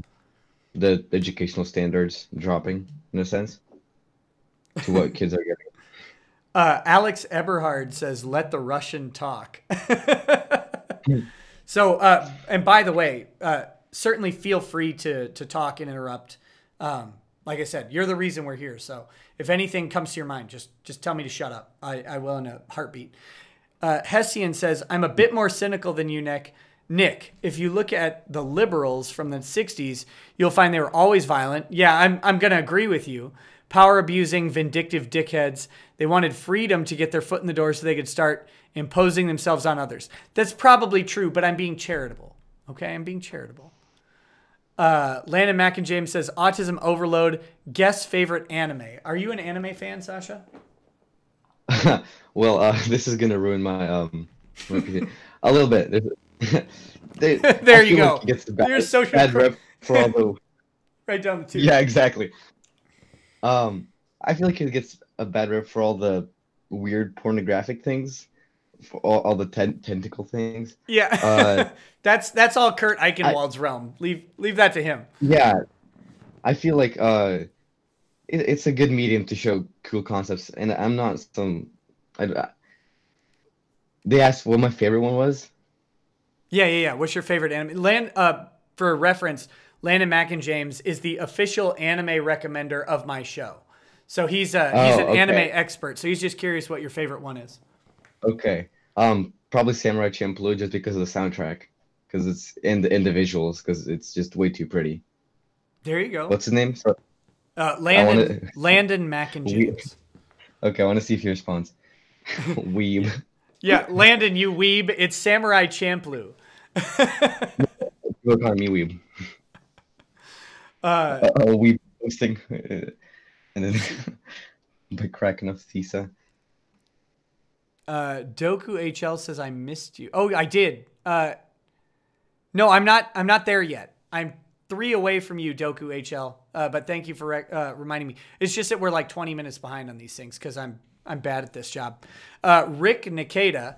The educational standards dropping, in a sense, to what kids are getting. Alex Eberhard says, let the Russian talk. So, and by the way, certainly feel free to talk and interrupt. Like I said, you're the reason we're here. So if anything comes to your mind, just tell me to shut up. I will in a heartbeat. Hessian says, I'm a bit more cynical than you, Nick, if you look at the liberals from the 60s, you'll find they were always violent. Yeah, I'm going to agree with you. Power abusing, vindictive dickheads. They wanted freedom to get their foot in the door so they could start imposing themselves on others. That's probably true, but I'm being charitable. Okay, I'm being charitable. Landon Mack and James says, autism overload, guess favorite anime. Are you an anime fan, Sasha? Well, this is gonna ruin my a little bit. There you go. Like gets the There's social bad rep for all the right down the tube. Yeah, exactly. I feel like it gets a bad rep for all the weird pornographic things, for all the tentacle things. Yeah, that's all Kurt Eichenwald's realm. Leave that to him. Yeah, I feel like it's a good medium to show cool concepts, and I'm not some. They asked what my favorite one was. Yeah. What's your favorite anime? For reference, Landon Mack and James is the official anime recommender of my show. So he's an anime expert. So he's just curious what your favorite one is. Okay. Probably Samurai Champloo, just because of the soundtrack, because it's in the visuals, because it's just way too pretty. There you go. What's his name? Landon Mack and James. Okay, I want to see if he responds. Weeb. Yeah, Landon, you weeb. It's Samurai Champloo. People call me weeb. Weeb posting, and then by cracking up Thesa. Doku HL says I missed you. Oh, I did. No, I'm not there yet. I'm 3 away from you, Doku HL. But thank you for reminding me. It's just that we're like 20 minutes behind on these things because I'm bad at this job. Rekieta,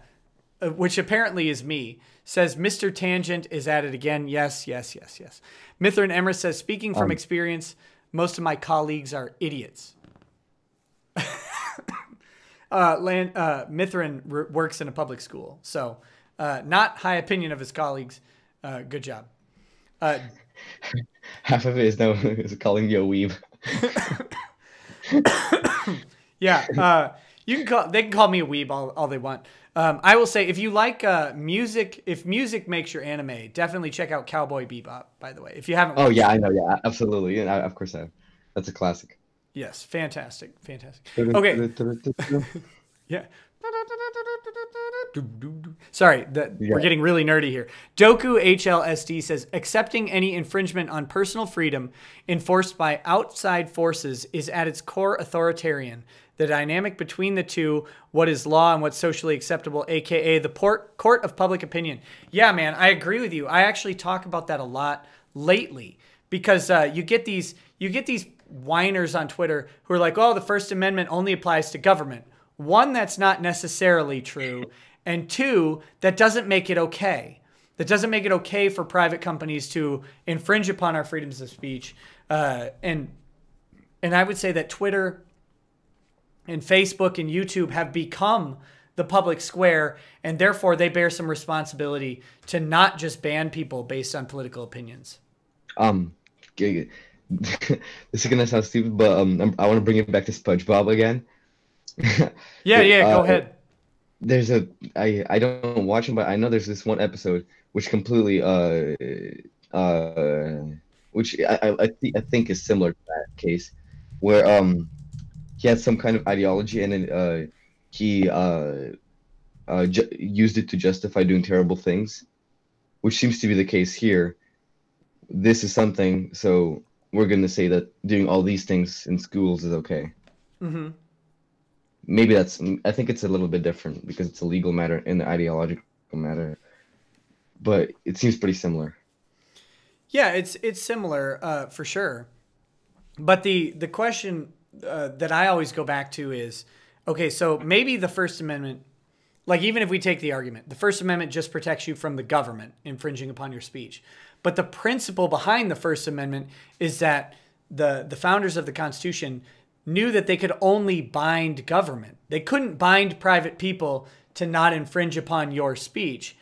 which apparently is me, says Mr. Tangent is at it again. Yes. Mithrin Emrys says, speaking from experience, most of my colleagues are idiots. Mithrin works in a public school, so not high opinion of his colleagues. Good job. Half of it is calling you a weeb. Yeah, they can call me a weeb all they want. I will say, if you like music, if music makes your anime, definitely check out Cowboy Bebop. By the way, if you haven't. Oh yeah, I know. Yeah, absolutely. And of course I have. That's a classic. Yes, fantastic. Okay. Yeah. Sorry, we're getting really nerdy here. Doku HLSD says, accepting any infringement on personal freedom enforced by outside forces is at its core authoritarian. The dynamic between the two, what is law and what's socially acceptable, aka the court of public opinion. Yeah, man, I agree with you. I actually talk about that a lot lately because you get these whiners on Twitter who are like, oh, the First Amendment only applies to government. One, that's not necessarily true. And two, that doesn't make it okay. That doesn't make it okay for private companies to infringe upon our freedoms of speech. And I would say that Twitter and Facebook and YouTube have become the public square, and therefore they bear some responsibility to not just ban people based on political opinions. This is gonna sound stupid, but I want to bring it back to SpongeBob again. Yeah, go ahead. There's I don't watch him, but I know there's this one episode which completely which I think is similar to that case, where he had some kind of ideology and then he used it to justify doing terrible things, which seems to be the case here. This is something, so we're gonna say that doing all these things in schools is okay. Mm-hmm. Maybe I think it's a little bit different because it's a legal matter and an ideological matter, but it seems pretty similar. Yeah, it's similar for sure. But the question that I always go back to is, okay, so maybe the First Amendment, like even if we take the argument, the First Amendment just protects you from the government infringing upon your speech. But the principle behind the First Amendment is that the founders of the Constitution knew that they could only bind government. They couldn't bind private people to not infringe upon your speech.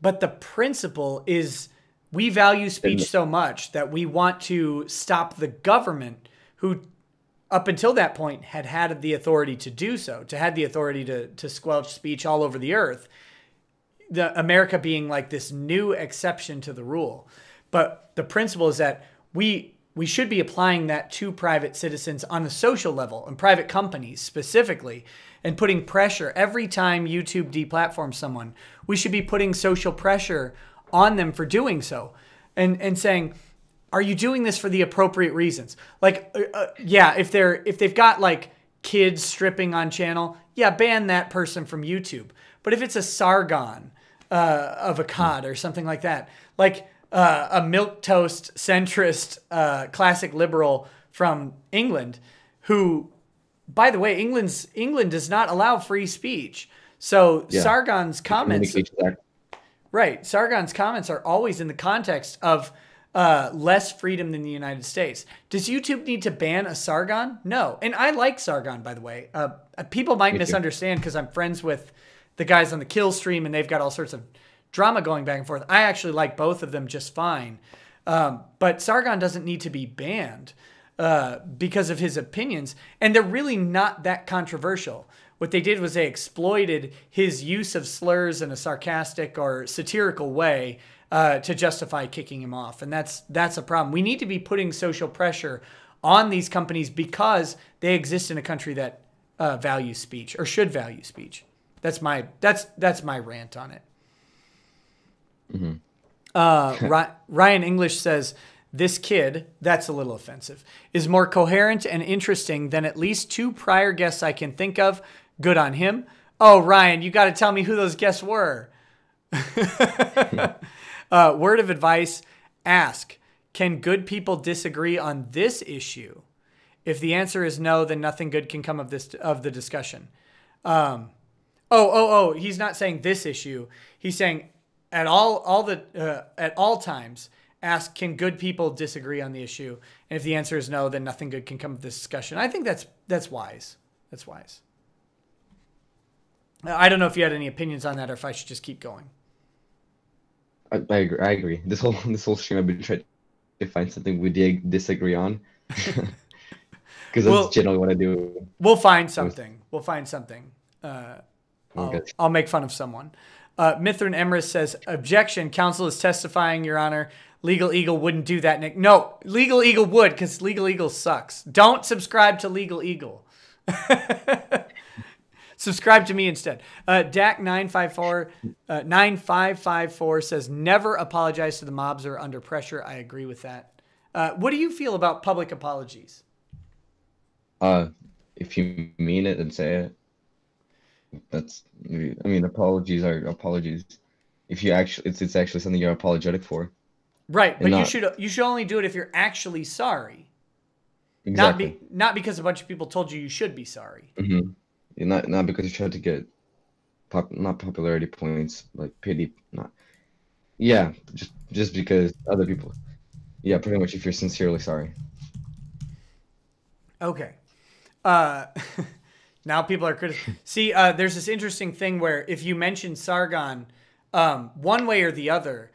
But the principle is we value speech so much that we want to stop the government, who up until that point had the authority to do so, had the authority to squelch speech all over the earth. America being like this new exception to the rule. But the principle is that we should be applying that to private citizens on the social level and private companies specifically. and putting pressure. Every time YouTube deplatforms someone, we should be putting social pressure on them for doing so, and saying, are you doing this for the appropriate reasons? Like, yeah, if they've got like kids stripping on channel, yeah, ban that person from YouTube. But if it's a Sargon of a cod or something like that, like a milquetoast centrist classic liberal from England, who, by the way, England does not allow free speech. So yeah. Sargon's comments, right? Sargon's comments are always in the context of less freedom than the United States. Does YouTube need to ban a Sargon? No. And I like Sargon, by the way. People might misunderstand because I'm friends with the guys on the Kill stream and they've got all sorts of drama going back and forth. I actually like both of them just fine. But Sargon doesn't need to be banned because of his opinions. And they're really not that controversial. What they did was they exploited his use of slurs in a sarcastic or satirical way to justify kicking him off. And that's a problem. We need to be putting social pressure on these companies because they exist in a country that values speech or should value speech. That's my rant on it. Mm-hmm. Ryan English says, this kid, that's a little offensive, is more coherent and interesting than at least 2 prior guests I can think of. Good on him. Oh, Ryan, you got to tell me who those guests were. Word of advice, ask, can good people disagree on this issue? If the answer is no, then nothing good can come of the discussion. He's not saying this issue. He's saying at all times, ask, can good people disagree on the issue? And if the answer is no, then nothing good can come of this discussion. I think that's wise. That's wise. I don't know if you had any opinions on that or if I should just keep going. I agree. This whole stream I've been trying to find something we disagree on. Because that's generally what I do. We'll find something. We'll find something. I'll make fun of someone. Mithrin Emrys says, objection, counsel is testifying, Your Honor. Legal Eagle wouldn't do that, Nick. No, Legal Eagle would, because Legal Eagle sucks. Don't subscribe to Legal Eagle. Subscribe to me instead. Dak9554 says, never apologize to the mobs or under pressure. I agree with that. What do you feel about public apologies? If you mean it, then say it. Apologies are apologies. If you actually, it's actually something you're apologetic for. Right, but you should only do it if you're actually sorry. Exactly. Not because a bunch of people told you should be sorry. Mm-hmm. Not because you tried to get not popularity points, like pity. Just because other people. Yeah, pretty much if you're sincerely sorry. Okay. Now people are criticizing. See, there's this interesting thing where if you mention Sargon, one way or the other,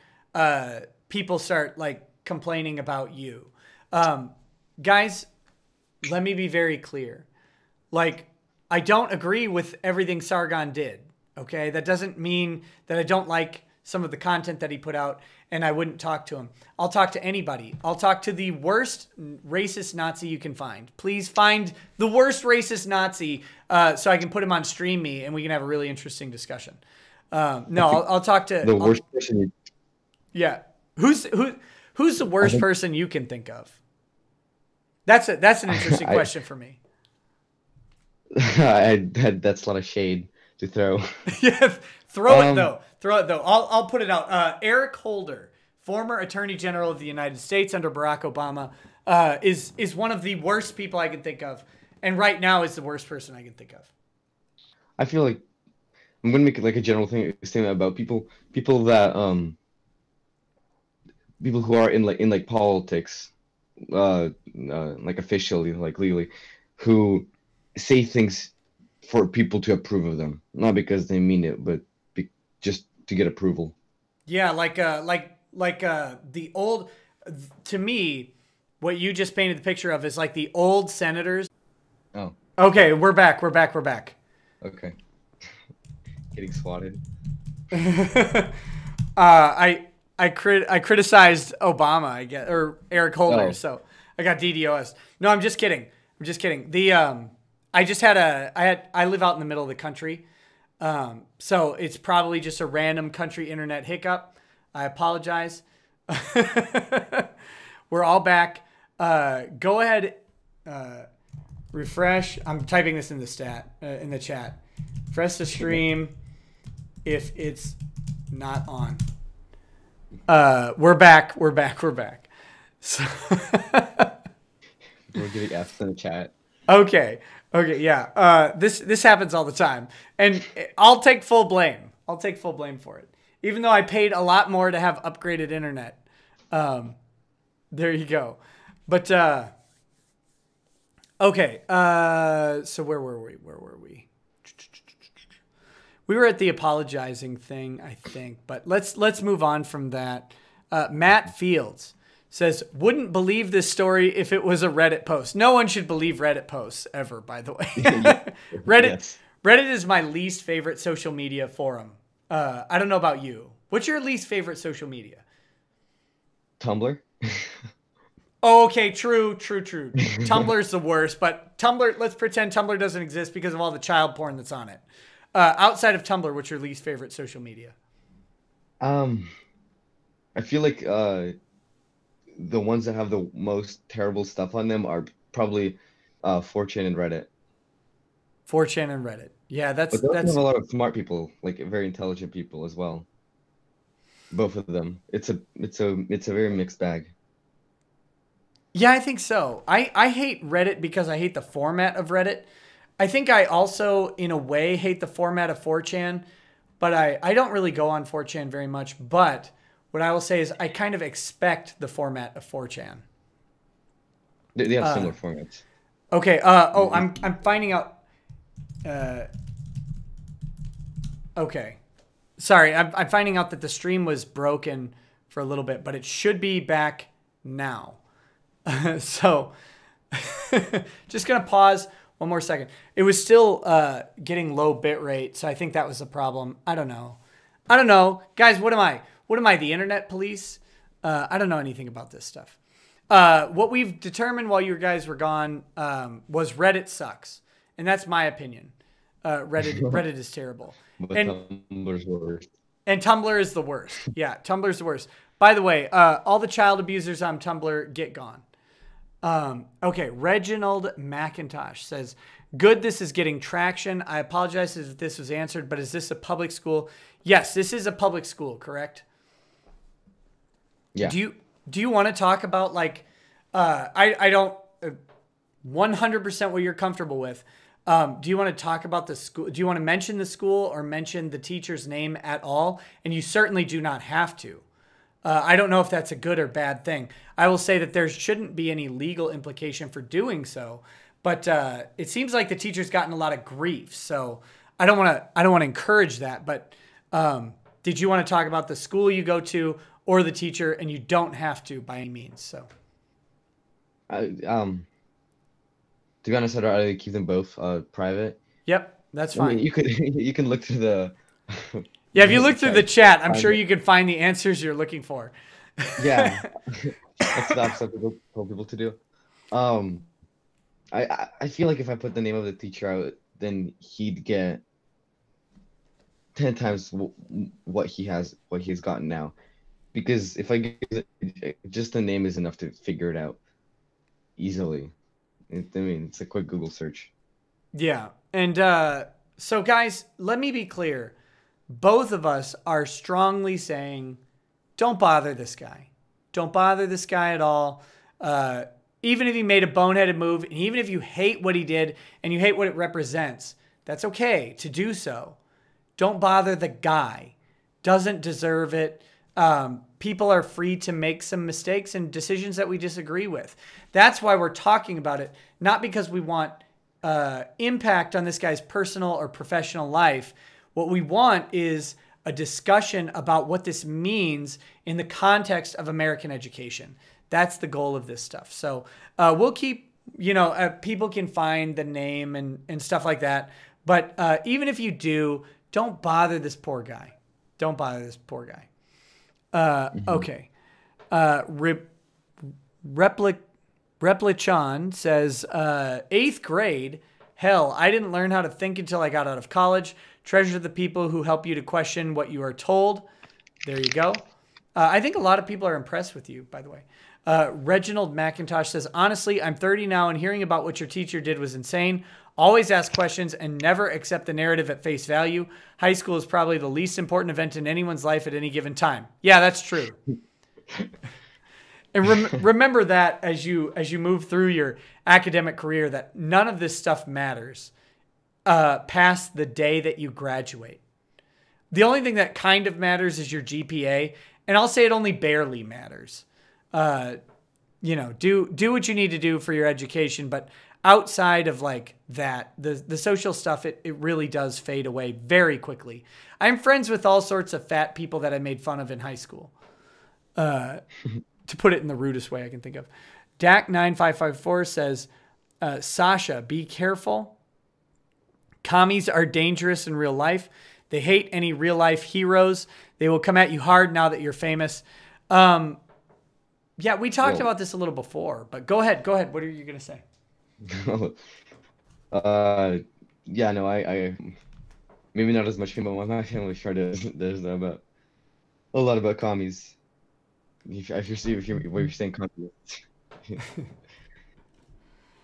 people start like complaining about you. Guys, let me be very clear. Like, I don't agree with everything Sargon did. Okay, that doesn't mean that I don't like some of the content that he put out and I wouldn't talk to him. I'll talk to anybody. I'll talk to the worst racist Nazi you can find. Please find the worst racist Nazi so I can put him on Stream Me and we can have a really interesting discussion. I'll talk to the worst person. Yeah, who's the worst person you can think of? That's an interesting question for me. That's a lot of shade to throw. Yeah, throw it though. I'll put it out. Eric Holder, former Attorney General of the United States under Barack Obama, is one of the worst people I can think of, and right now is the worst person I can think of. I feel like I'm gonna make like a general statement about people that people who are in politics, like officially, like legally, who say things for people to approve of them, not because they mean it, but just to get approval. Yeah, like the old. To me, what you just painted the picture of is like the old senators. Oh. Okay, we're back. Okay. Getting swatted. I criticized Obama, I guess, or Eric Holder, so I got DDoS. No, I'm just kidding. I just had I live out in the middle of the country. So it's probably just a random country internet hiccup. I apologize. We're all back. Go ahead, refresh. I'm typing this in the chat. Refresh the stream if it's not on. We're back. So we're getting F's in the chat. Okay, yeah. This happens all the time, and I'll take full blame. I'll take full blame for it, even though I paid a lot more to have upgraded internet. There you go. But okay. So where were we? We were at the apologizing thing, I think. But let's move on from that. Matt Fields says, wouldn't believe this story if it was a Reddit post. No one should believe Reddit posts ever, by the way. Reddit is my least favorite social media forum. I don't know about you. What's your least favorite social media? Tumblr. Oh, okay, true. Tumblr's the worst, but Tumblr, let's pretend Tumblr doesn't exist because of all the child porn that's on it. Outside of Tumblr, what's your least favorite social media? I feel like the ones that have the most terrible stuff on them are probably 4chan and Reddit. 4chan and Reddit. Yeah, that's have a lot of smart people, like very intelligent people as well. Both of them. It's a very mixed bag. Yeah, I think so. I hate Reddit because I hate the format of Reddit. I think I also, in a way, hate the format of 4chan, but I don't really go on 4chan very much. But what I will say is I kind of expect the format of 4chan. They have similar formats. Okay. I'm finding out. Okay. Sorry, I'm finding out that the stream was broken for a little bit, but it should be back now. So just going to pause one more second. It was still getting low bit rate, so I think that was the problem. I don't know. Guys, what am I? The internet police? I don't know anything about this stuff. What we've determined while you guys were gone was Reddit sucks. And that's my opinion. Reddit is terrible. But Tumblr's worst. And Tumblr is the worst. Yeah, Tumblr's the worst. By the way, all the child abusers on Tumblr, get gone. Okay, Reginald McIntosh says, good, this is getting traction. I apologize if this was answered, but is this a public school? Yes, this is a public school, correct? Yeah. Do you want to talk about, like, I don't 100% what you're comfortable with. Do you want to talk about the school? Do you want to mention the school or mention the teacher's name at all? And you certainly do not have to. I don't know if that's a good or bad thing. I will say that there shouldn't be any legal implication for doing so, but it seems like the teacher's gotten a lot of grief. So I don't want to encourage that. But did you want to talk about the school you go to or the teacher? And you don't have to by any means. So to be honest, I'd rather keep them both private. Yep, that's fine. I mean, you can look through the. Yeah, if you look through the chat, I'm sure you can find the answers you're looking for. Yeah, that's what I've told people to do. I feel like if I put the name of the teacher out, then he'd get 10 times what he's gotten now. Because if I give just the name is enough to figure it out easily. I mean, it's a quick Google search. Yeah, and so guys, let me be clear. Both of us are strongly saying, don't bother this guy. Don't bother this guy at all. Even if he made a boneheaded move, and even if you hate what he did and you hate what it represents, that's okay to do so. Don't bother the guy. Doesn't deserve it. People are free to make some mistakes and decisions that we disagree with. That's why we're talking about it, not because we want impact on this guy's personal or professional life. What we want is a discussion about what this means in the context of American education. That's the goal of this stuff. So we'll keep, people can find the name and stuff like that. But even if you do, don't bother this poor guy. Don't bother this poor guy. Okay. Replichan says, 8th grade, Hell, I didn't learn how to think until I got out of college. Treasure the people who help you to question what you are told. There you go. I think a lot of people are impressed with you, by the way. Reginald McIntosh says, honestly, I'm 30 now and hearing about what your teacher did was insane. Always ask questions and never accept the narrative at face value. High school is probably the least important event in anyone's life at any given time. Yeah, that's true. And remember that as you move through your academic career, that none of this stuff matters past the day that you graduate. The only thing that kind of matters is your GPA, and I'll say it only barely matters. You know, do what you need to do for your education, but outside of like that, the social stuff, it really does fade away very quickly. I'm friends with all sorts of fat people that I made fun of in high school. To put it in the rudest way I can think of. Dak9554 says, Sasha, be careful. Commies are dangerous in real life. They hate any real life heroes. They will come at you hard now that you're famous. Yeah, we talked about this a little before, but go ahead. What are you going to say? Yeah, no, I maybe not as much people in my family sure does about a lot about commies. If you're saying commies,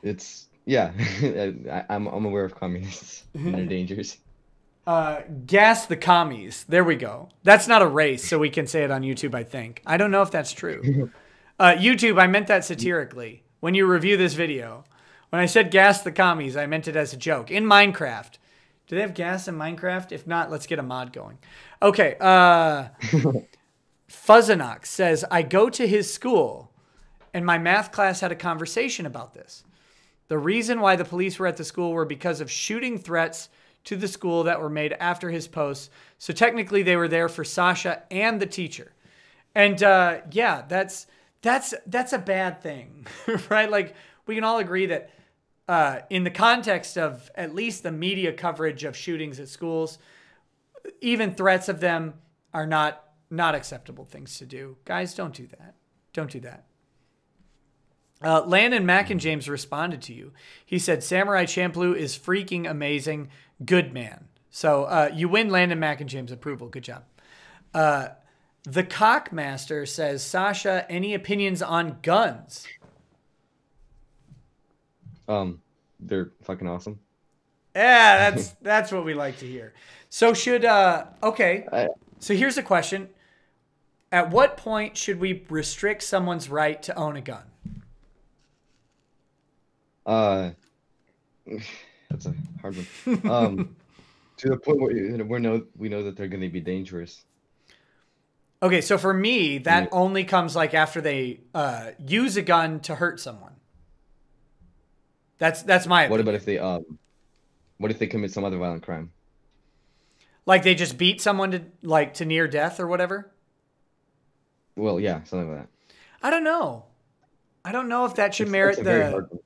it's yeah. I'm aware of communists and their dangers. Gas the commies. There we go. That's not a race, so we can say it on YouTube, I think. I don't know if that's true. YouTube, I meant that satirically. When you review this video, when I said gas the commies, I meant it as a joke. In Minecraft. Do they have gas in Minecraft? If not, let's get a mod going. Okay. Fuzzanox says, I go to his school, and my math class had a conversation about this. The reason why the police were at the school were because of shooting threats to the school that were made after his posts. So technically they were there for Sasha and the teacher. And yeah, that's a bad thing, right? Like we can all agree that in the context of at least the media coverage of shootings at schools, even threats of them are not acceptable things to do. Guys, don't do that. Don't do that. Landon Mack and James responded to you. He said, Samurai Champloo is freaking amazing. Good man. So you win Landon Mack and James approval. Good job. The Cockmaster says, Sasha, any opinions on guns? They're fucking awesome. Yeah, that's what we like to hear. So should, okay. So here's a question. At what point should we restrict someone's right to own a gun? That's a hard one. To the point where we know that they're going to be dangerous. Okay, so for me, that only comes like after they use a gun to hurt someone. That's my opinion. What if they commit some other violent crime? Like they just beat someone to near death or whatever? Well, yeah, something like that. I don't know. I don't know if that should merit the... Very hard one.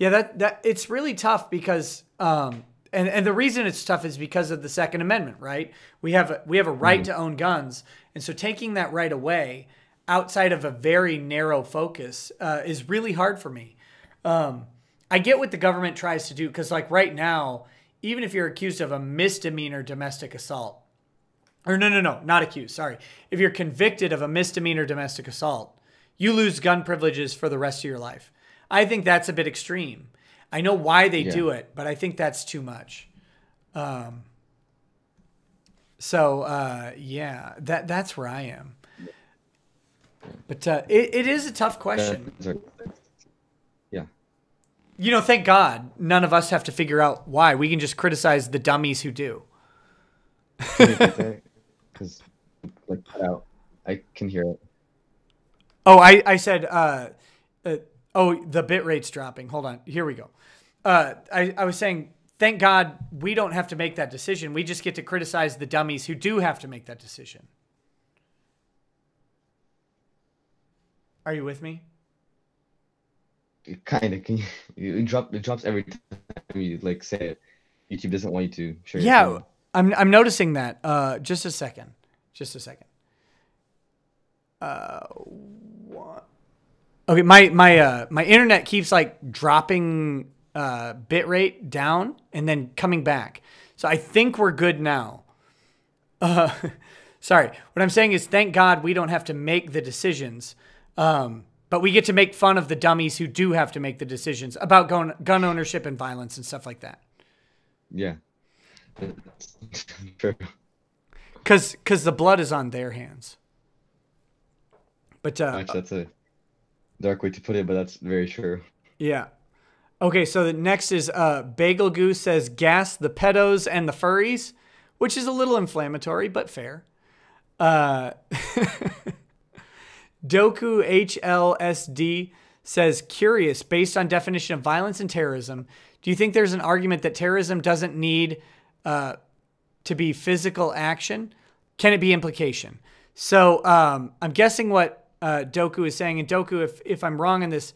Yeah, that it's really tough because and the reason it's tough is because of the Second Amendment, right? We have a right to own guns, and so taking that right away outside of a very narrow focus is really hard for me. I get what the government tries to do because, like right now, even if you're accused of a misdemeanor domestic assault, or no, not accused, sorry. If you're convicted of a misdemeanor domestic assault, you lose gun privileges for the rest of your life. I think that's a bit extreme. I know why they do it, but I think that's too much. Yeah, that's where I am. But it is a tough question. Yeah. You know, thank God none of us have to figure out why. We can just criticize the dummies who do. Because like cut out, I can hear it. Oh, I said, oh, the bit rate's dropping. Hold on. Here we go. I was saying, thank God we don't have to make that decision. We just get to criticize the dummies who do have to make that decision. Are you with me? Kind of. It drops every time you like say it. YouTube doesn't want you to share your Yeah, opinion. I'm noticing that. Just a second. What? Okay, my internet keeps like dropping bit rate down and then coming back. So I think we're good now. Sorry. What I'm saying is, thank God we don't have to make the decisions. But we get to make fun of the dummies who do have to make the decisions about gun ownership and violence and stuff like that. Yeah. True. Because the blood is on their hands. But actually, that's a dark way to put it, but that's very true. Yeah. Okay, so the next is Bagel Goose says gas the pedos and the furries, which is a little inflammatory, but fair. Doku HLSD says, curious, based on definition of violence and terrorism, do you think there's an argument that terrorism doesn't need to be physical action? Can it be implication? So I'm guessing what Doku is saying, and Doku, if I'm wrong on this,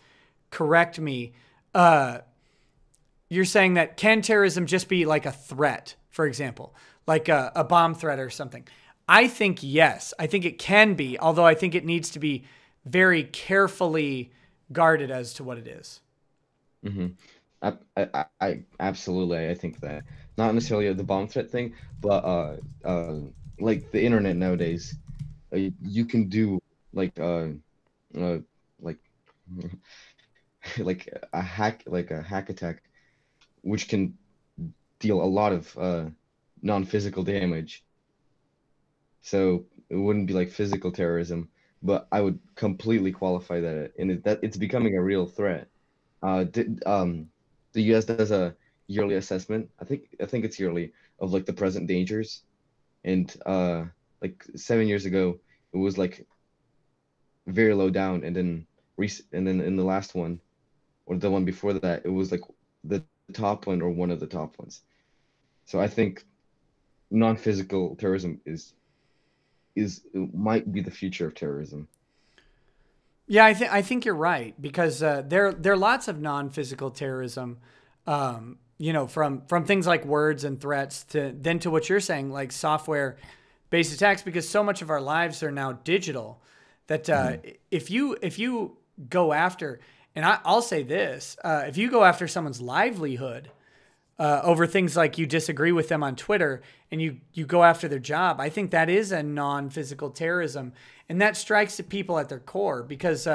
correct me. You're saying that can terrorism just be like a threat, for example, like a bomb threat or something? I think yes. I think it can be, although I think it needs to be very carefully guarded as to what it is. Mm-hmm. I absolutely, I think that. Not necessarily the bomb threat thing, but like the internet nowadays, you can do like like a hack attack, which can deal a lot of non-physical damage. So it wouldn't be like physical terrorism, but I would completely qualify that, and that it's becoming a real threat. The U.S. does a yearly assessment. I think it's yearly, of like the present dangers, and like 7 years ago it was like very low down, and then in the last one, or the one before that, it was like the top one or one of the top ones. So I think non-physical terrorism might be the future of terrorism. Yeah, I think you're right, because there are lots of non-physical terrorism, you know, from things like words and threats to what you're saying, like software-based attacks, because so much of our lives are now digital that if you go after, and I'll say this, if you go after someone's livelihood over things like you disagree with them on Twitter and you go after their job, I think that is a non-physical terrorism. And that strikes at people at their core, because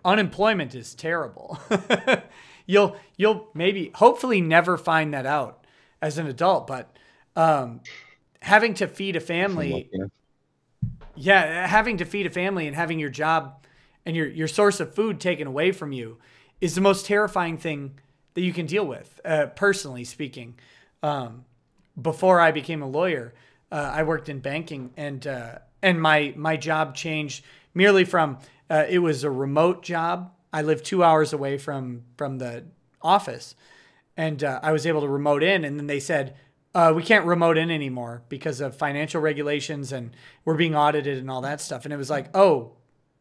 unemployment is terrible. You'll maybe, hopefully never find that out as an adult, but having to feed a family, having to feed a family and having your job and your source of food taken away from you is the most terrifying thing that you can deal with, personally speaking. Before I became a lawyer, I worked in banking, and my job changed merely from it was a remote job. I lived 2 hours away from the office, and I was able to remote in, and then they said, we can't remote in anymore because of financial regulations, and we're being audited and all that stuff. And it was like, oh,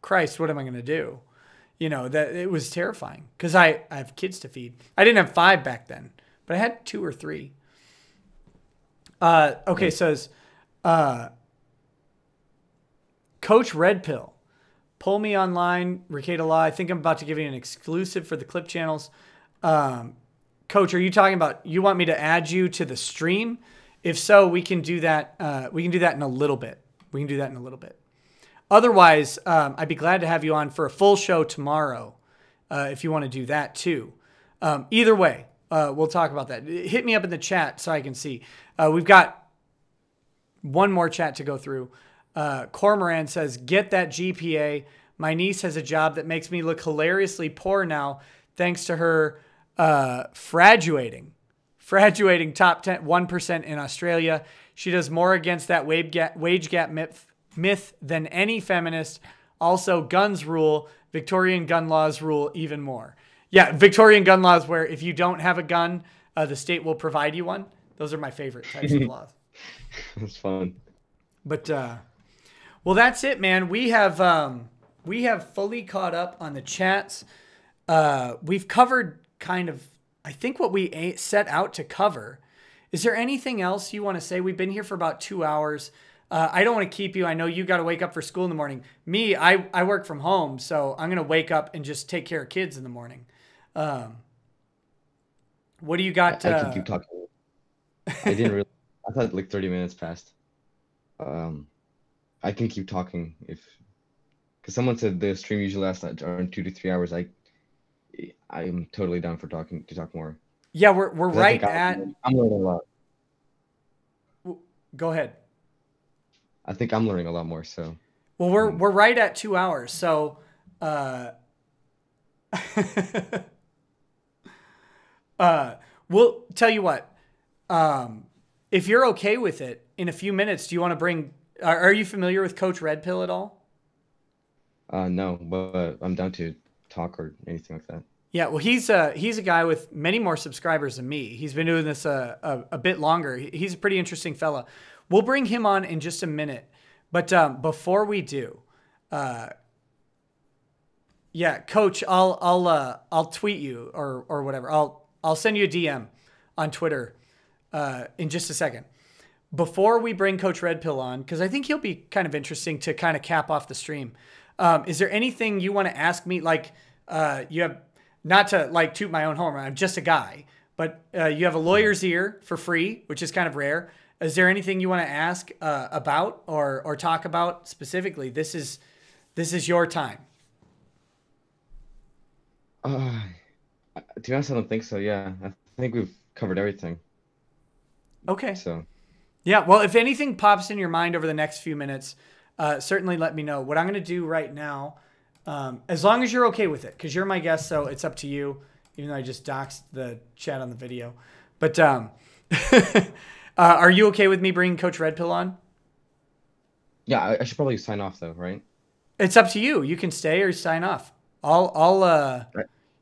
Christ, what am I going to do? You know, that it was terrifying, because I have kids to feed. I didn't have 5 back then, but I had 2 or 3. Okay, says Coach Red Pill, pull me online, Rekieta Law. I think I'm about to give you an exclusive for the clip channels. Coach, are you talking about, you want me to add you to the stream? If so, we can do that. We can do that in a little bit. Otherwise, I'd be glad to have you on for a full show tomorrow, if you want to do that too. Either way, we'll talk about that. Hit me up in the chat so I can see. We've got one more chat to go through. Cormoran says, get that GPA. My niece has a job that makes me look hilariously poor now, thanks to her fraduating top 1% in Australia. She does more against that wage gap myth than any feminist. Also, guns rule. Victorian gun laws rule even more. Yeah, Victorian gun laws where if you don't have a gun, the state will provide you one. Those are my favorite types of laws. That's fun. But well, that's it, man. We have fully caught up on the chats. We've covered kind of, I think, what we set out to cover. Is there anything else you want to say? We've been here for about 2 hours. I don't want to keep you. I know you got to wake up for school in the morning. Me, I work from home, so I'm going to wake up and just take care of kids in the morning. What do you got? I can keep talking. I didn't really. I thought like 30 minutes passed. I can keep talking because someone said the stream usually lasts around 2 to 3 hours. I'm totally down for talk more. Yeah, we're right at. I'm learning a lot. Go ahead. I think I'm learning a lot more. So. Well, we're right at 2 hours. So, we'll tell you what. If you're okay with it, in a few minutes, do you want to bring? Are you familiar with Coach Red Pill at all? No, but I'm down to talk or anything like that. Yeah, well, he's a guy with many more subscribers than me. He's been doing this a bit longer. He's a pretty interesting fella. We'll bring him on in just a minute. But before we do, yeah, Coach, I'll tweet you or whatever. I'll send you a DM on Twitter in just a second. Before we bring Coach Red Pill on, because I think he'll be kind of interesting to kind of cap off the stream. Is there anything you want to ask me? Like you have, not to like toot my own horn, I'm just a guy, but you have a lawyer's ear for free, which is kind of rare. Is there anything you want to ask about or talk about specifically? This is your time. To be honest, I don't think so. Yeah, I think we've covered everything. Okay. So. Yeah, well, if anything pops in your mind over the next few minutes, certainly let me know. What I'm going to do right now, as long as you're okay with it, because you're my guest, so it's up to you, even though I just doxed the chat on the video. But are you okay with me bringing Coach Red Pill on? Yeah, I should probably sign off, though, right? It's up to you. You can stay or sign off.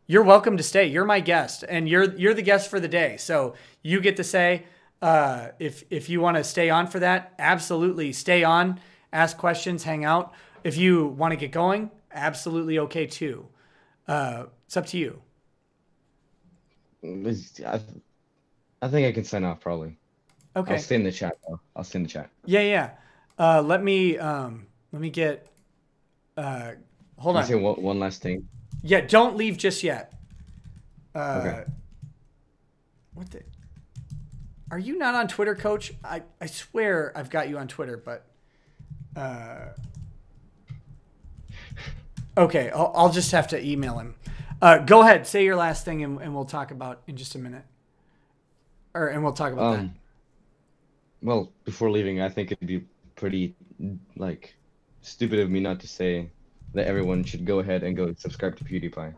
You're welcome to stay. You're my guest, and you're the guest for the day. So you get to say, if you want to stay on for that, absolutely stay on, ask questions, hang out. If you want to get going, absolutely okay too. It's up to you. I think I can sign off probably. Okay. I'll stay in the chat though. I'll stay in the chat. Yeah. Let me get. Hold on. Say one last thing. Yeah, don't leave just yet. Okay. What the? Are you not on Twitter, Coach? I swear I've got you on Twitter, but. Okay, I'll just have to email him. Go ahead, say your last thing, and we'll talk about in just a minute. And we'll talk about that. Well, before leaving, I think it'd be pretty stupid of me not to say that everyone should go ahead and go subscribe to Pewdiepie.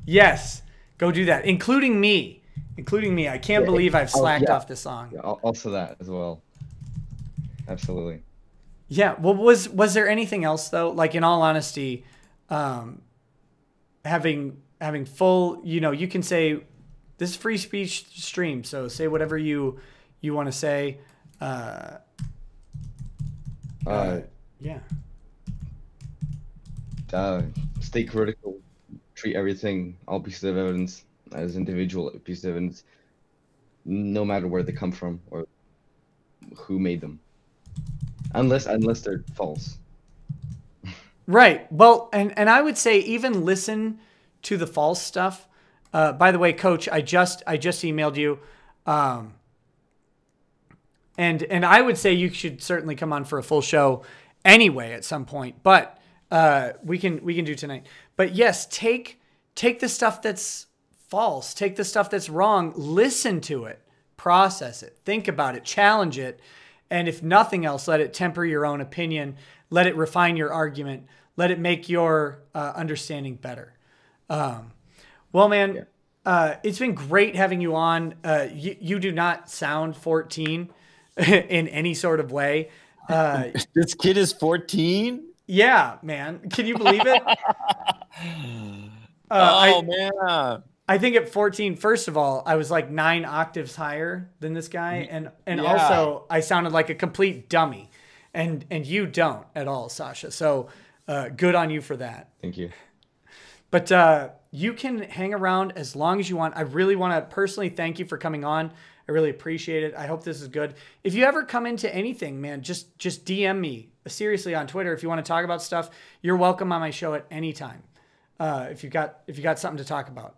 Yes, go do that, including me. I can't believe I've slacked off this song. Yeah, also that as well. Absolutely. Yeah. Well, was there anything else though? Like, in all honesty, having full, you can say this is free speech stream, so say whatever you want to say. Yeah. Stay critical. Treat everything, all pieces of evidence, as individual pieces of evidence, no matter where they come from or who made them, unless they're false. Right. Well, and I would say even listen to the false stuff. By the way, Coach, I just emailed you, and I would say you should certainly come on for a full show anyway at some point. But we can do tonight. But yes, take the stuff that's false, take the stuff that's wrong, listen to it, process it, think about it, challenge it, and if nothing else, let it temper your own opinion, let it refine your argument, let it make your understanding better. Well, man, it's been great having you on. You do not sound 14 in any sort of way. This kid is 14? Yeah, man. Can you believe it? Man. I think at 14, first of all, I was like 9 octaves higher than this guy. And also I sounded like a complete dummy. And you don't at all, Sasha. So good on you for that. Thank you. But you can hang around as long as you want. I really want to personally thank you for coming on. I really appreciate it. I hope this is good. If you ever come into anything, man, just DM me seriously on Twitter. If you want to talk about stuff, you're welcome on my show at any time. If you got something to talk about.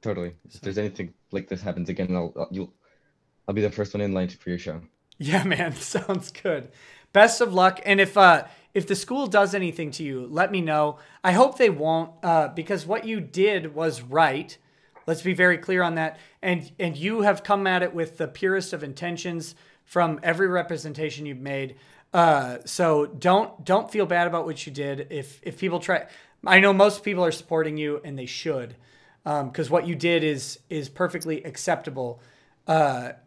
Totally. If there's anything like this happens again, I'll be the first one in line for your show. Yeah, man. Sounds good. Best of luck. And if the school does anything to you, let me know. I hope they won't, because what you did was right. Let's be very clear on that. And you have come at it with the purest of intentions from every representation you've made. So don't feel bad about what you did. If people try, I know most people are supporting you, and they should, because what you did is perfectly acceptable.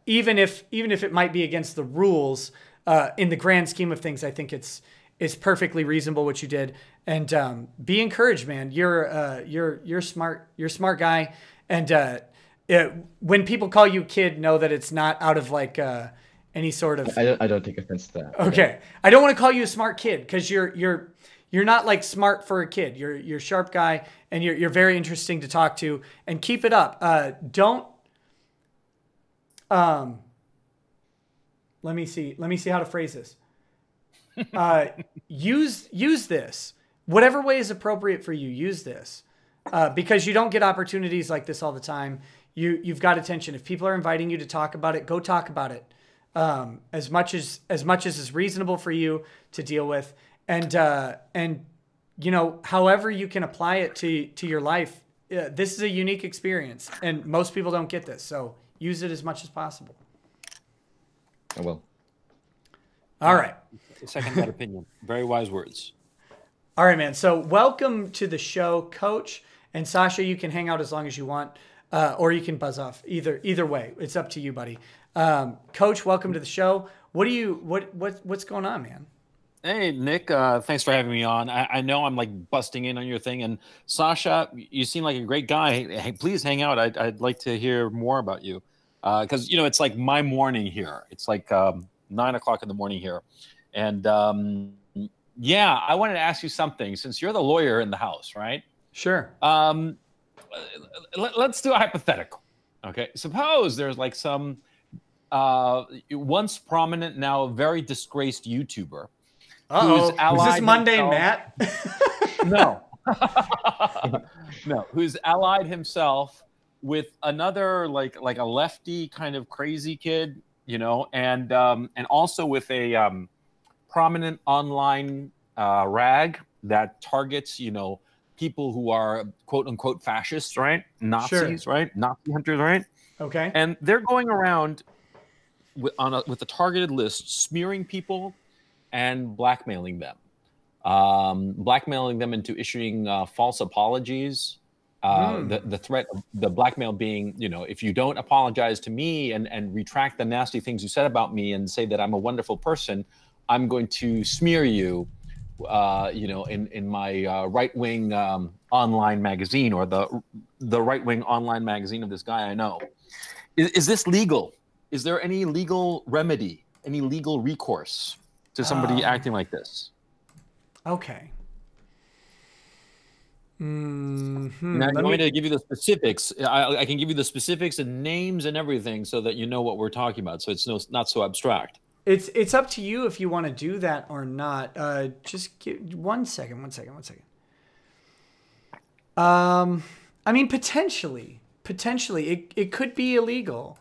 Even if it might be against the rules, in the grand scheme of things, I think it's perfectly reasonable what you did. And be encouraged, man. You're smart. You're a smart guy. And when people call you kid, know that it's not out of like any sort of. I don't take offense to that. Okay, I don't want to call you a smart kid, because you're not like smart for a kid. You're a sharp guy, and you're very interesting to talk to. And keep it up. Don't. Let me see how to phrase this. Use this, whatever way is appropriate for you. Use this, because you don't get opportunities like this all the time. You've got attention. If people are inviting you to talk about it, go talk about it. As much as is reasonable for you to deal with, and you know, however you can apply it to your life. This is a unique experience, and most people don't get this. So use it as much as possible. I will. All right. Second that opinion. Very wise words. All right, man. So welcome to the show, Coach. And Sasha, you can hang out as long as you want, or you can buzz off. Either way, it's up to you, buddy. Coach, welcome to the show. What's going on, man? Hey, Nick. Thanks for having me on. I know I'm like busting in on your thing. And Sasha, you seem like a great guy. Hey, please hang out. I'd like to hear more about you. Because, you know, it's like my morning here. It's like 9 o'clock in the morning here. And yeah, I wanted to ask you something, since you're the lawyer in the house, right? Sure. Let's do a hypothetical. Okay. Suppose there's like some once prominent, now very disgraced YouTuber. Uh-oh. Is this Mundane Matt? No. No. Who's allied himself with another like a lefty kind of crazy kid, you know, and also with a prominent online rag that targets, you know, people who are quote unquote fascists, right? Nazis, sure. Right? Nazi hunters, right? Okay. And they're going around with a targeted list, smearing people and blackmailing them into issuing false apologies. The threat of the blackmail being, you know, if you don't apologize to me and retract the nasty things you said about me and say that I'm a wonderful person, I'm going to smear you, you know, in my right-wing online magazine, or the right-wing online magazine of this guy I know. Is this legal? Is there any legal remedy, any legal recourse to somebody acting like this? Okay. Mm-hmm. Now, I'm going to give you the specifics. I can give you the specifics and names and everything, so that you know what we're talking about. So it's not so abstract. It's up to you if you want to do that or not. Just give one second. I mean, potentially, it could be illegal.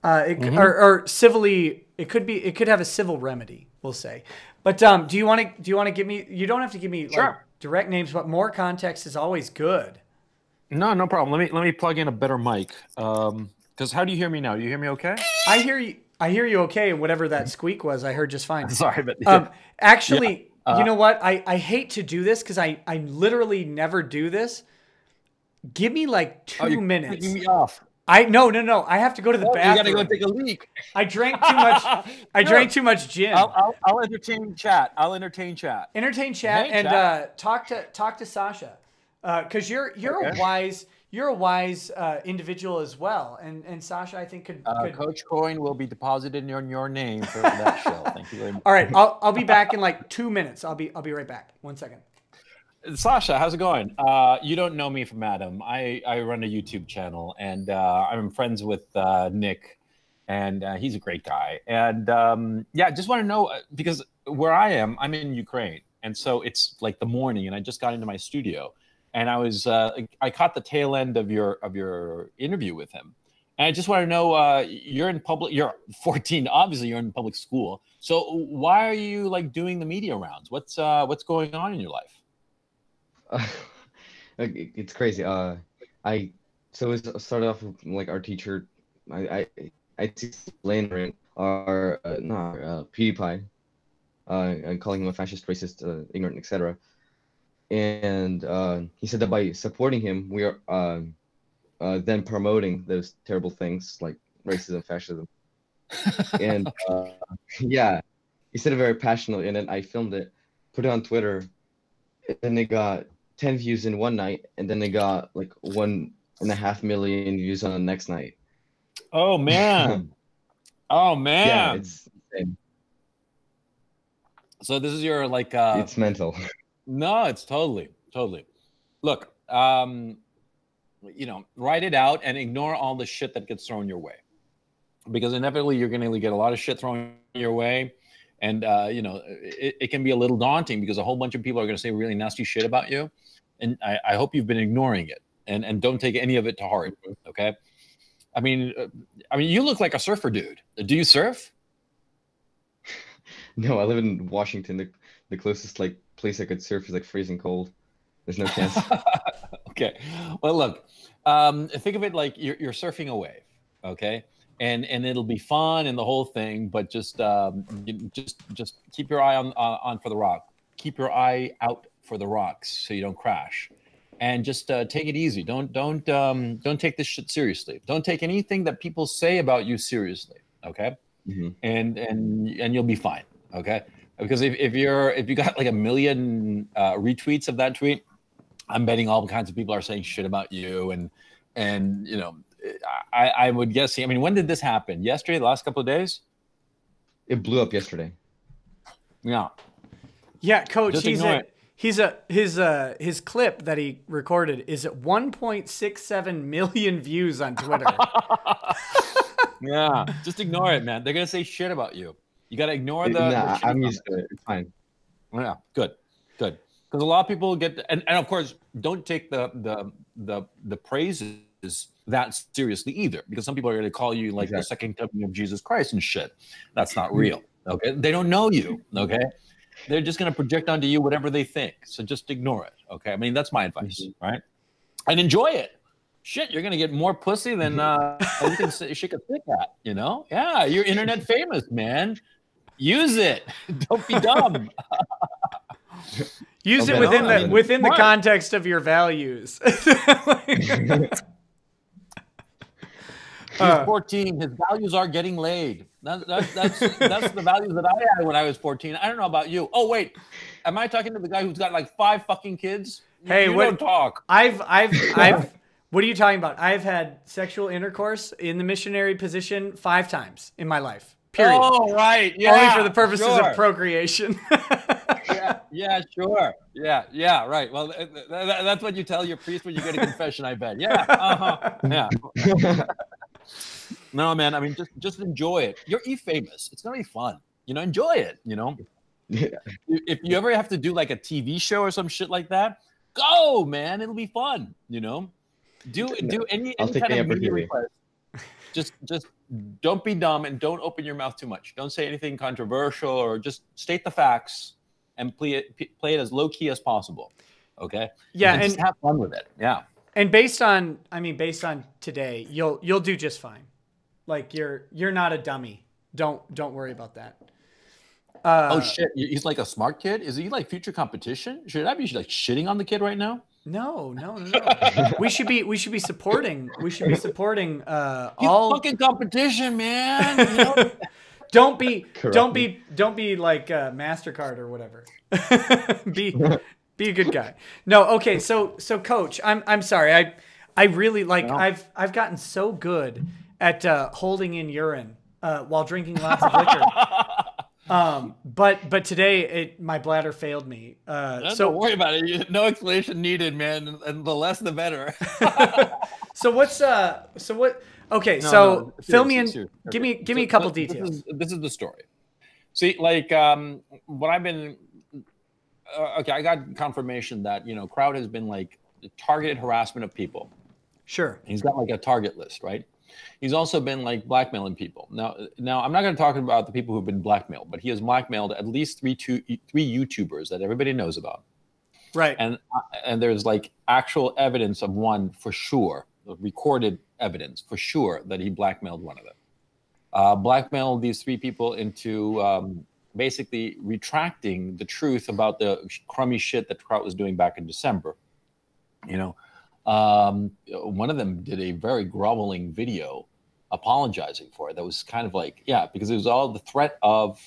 Or civilly, it could have a civil remedy, we'll say. But do you want to give me? You don't have to give me sure. Like, direct names, but more context is always good. No problem. Let me plug in a better mic. Because how do you hear me now? Do you hear me okay? I hear you okay. And whatever that squeak was, I heard just fine. Sorry, but actually, you know what? I hate to do this because I literally never do this. Give me like 2 minutes. Taking me off. No. I have to go to the bathroom. You gotta go take a leak. I drank too much. I drank too much gin. I'll entertain chat. Entertain chat and talk to Sasha, because you're a wise individual as well. And Sasha, I think could Coach Coin will be deposited in your name for that show. Thank you very much. All right, I'll be back in like 2 minutes. I'll be right back. 1 second. Sasha, how's it going? You don't know me from Adam. I run a YouTube channel, and I'm friends with Nick, and he's a great guy. And yeah, just want to know, because where I am, I'm in Ukraine, and so it's like the morning, and I just got into my studio, and I caught the tail end of your interview with him, and I just want to know, you're 14, obviously you're in public school, so why are you like doing the media rounds? What's going on in your life? It's crazy. So it started off with like our teacher, I explained our Pewdiepie, and calling him a fascist, racist, ignorant, etc. And he said that by supporting him, we are then promoting those terrible things like racism, fascism, and yeah, he said it very passionately. And then I filmed it, put it on Twitter, and then it got 10 views in one night, and then it got like 1.5 million views on the next night. Oh man. Oh man. Yeah, it's insane. So this is your like it's mental. No, it's totally. Look, you know, write it out and ignore all the shit that gets thrown your way. Because inevitably you're going to get a lot of shit thrown your way. And, you know, it can be a little daunting because a whole bunch of people are going to say really nasty shit about you. And I hope you've been ignoring it and don't take any of it to heart. Okay. I mean, you look like a surfer dude. Do you surf? No, I live in Washington. The closest like place I could surf is like freezing cold. There's no chance. Okay. Well, look, think of it like you're surfing a wave. Okay. And it'll be fun and the whole thing, but just keep your eye on for the rock. Keep your eye out for the rocks so you don't crash, and just take it easy. Don't take this shit seriously. Don't take anything that people say about you seriously. Okay, and you'll be fine. Okay, because if you got like 1 million retweets of that tweet, I'm betting all kinds of people are saying shit about you, and you know. I would guess. I mean, when did this happen? Yesterday, the last couple of days? It blew up yesterday. Yeah. Yeah, Coach. His clip that he recorded is at 1.67 million views on Twitter. Yeah, just ignore it, man. They're gonna say shit about you. You gotta ignore the. Nah, I'm used to it. It's fine. Yeah, good. Because a lot of people get, and of course, don't take the praises that seriously either, because some people are going to call you like the second coming of Jesus Christ and shit. That's not real. Okay, they don't know you. Okay, they're just going to project onto you whatever they think. So just ignore it. Okay, I mean that's my advice, right? And enjoy it. Shit, you're going to get more pussy than you can shake a stick at. You know? Yeah, you're internet famous, man. Use it. Don't be dumb. Use it within the context of your values. He's 14. His values are getting laid. That's the values that I had when I was 14. I don't know about you. Oh wait, am I talking to the guy who's got like 5 fucking kids? Hey, you don't talk. I've what are you talking about? I've had sexual intercourse in the missionary position 5 times in my life. Period. Oh right, yeah. Only for the purposes of procreation. Yeah, sure. Yeah, right. Well, that's what you tell your priest when you get a confession, I bet. Yeah, yeah. No, man. I mean, just enjoy it. You're famous. It's gonna be fun. You know, enjoy it. You know, if you ever have to do like a TV show or some shit like that, go, man. It'll be fun. You know, do any kind of media request. Just don't be dumb and don't open your mouth too much. Don't say anything controversial, or just state the facts and play it as low key as possible. Okay. Yeah, and just have fun with it. Yeah. And based on today, you'll do just fine. Like you're not a dummy. Don't worry about that. Oh shit! He's like a smart kid. Is he like future competition? Should I be like shitting on the kid right now? No. We should be supporting. We should be supporting all fucking competition, man. You know? Don't be like MasterCard or whatever. Be a good guy. No, okay. So Coach, I'm sorry. I really like. No. I've gotten so good at holding in urine while drinking lots of liquor. But today my bladder failed me. So don't worry about it. No explanation needed, man. And the less, the better. So what? Okay, so fill me in. Seriously. Give me a couple details. This is the story. See, like what I've been. Okay, I got confirmation that Crowd has been like targeted harassment of people. Sure. He's got like a target list, right? He's also been like blackmailing people. Now I'm not going to talk about the people who've been blackmailed, but he has blackmailed at least three YouTubers that everybody knows about. Right. And there's like actual evidence of one for sure, recorded evidence for sure that he blackmailed one of them. Blackmailed these three people into basically retracting the truth about the crummy shit that Kraut was doing back in December. You know, one of them did a very groveling video apologizing for it. That was kind of like, yeah, because it was all the threat of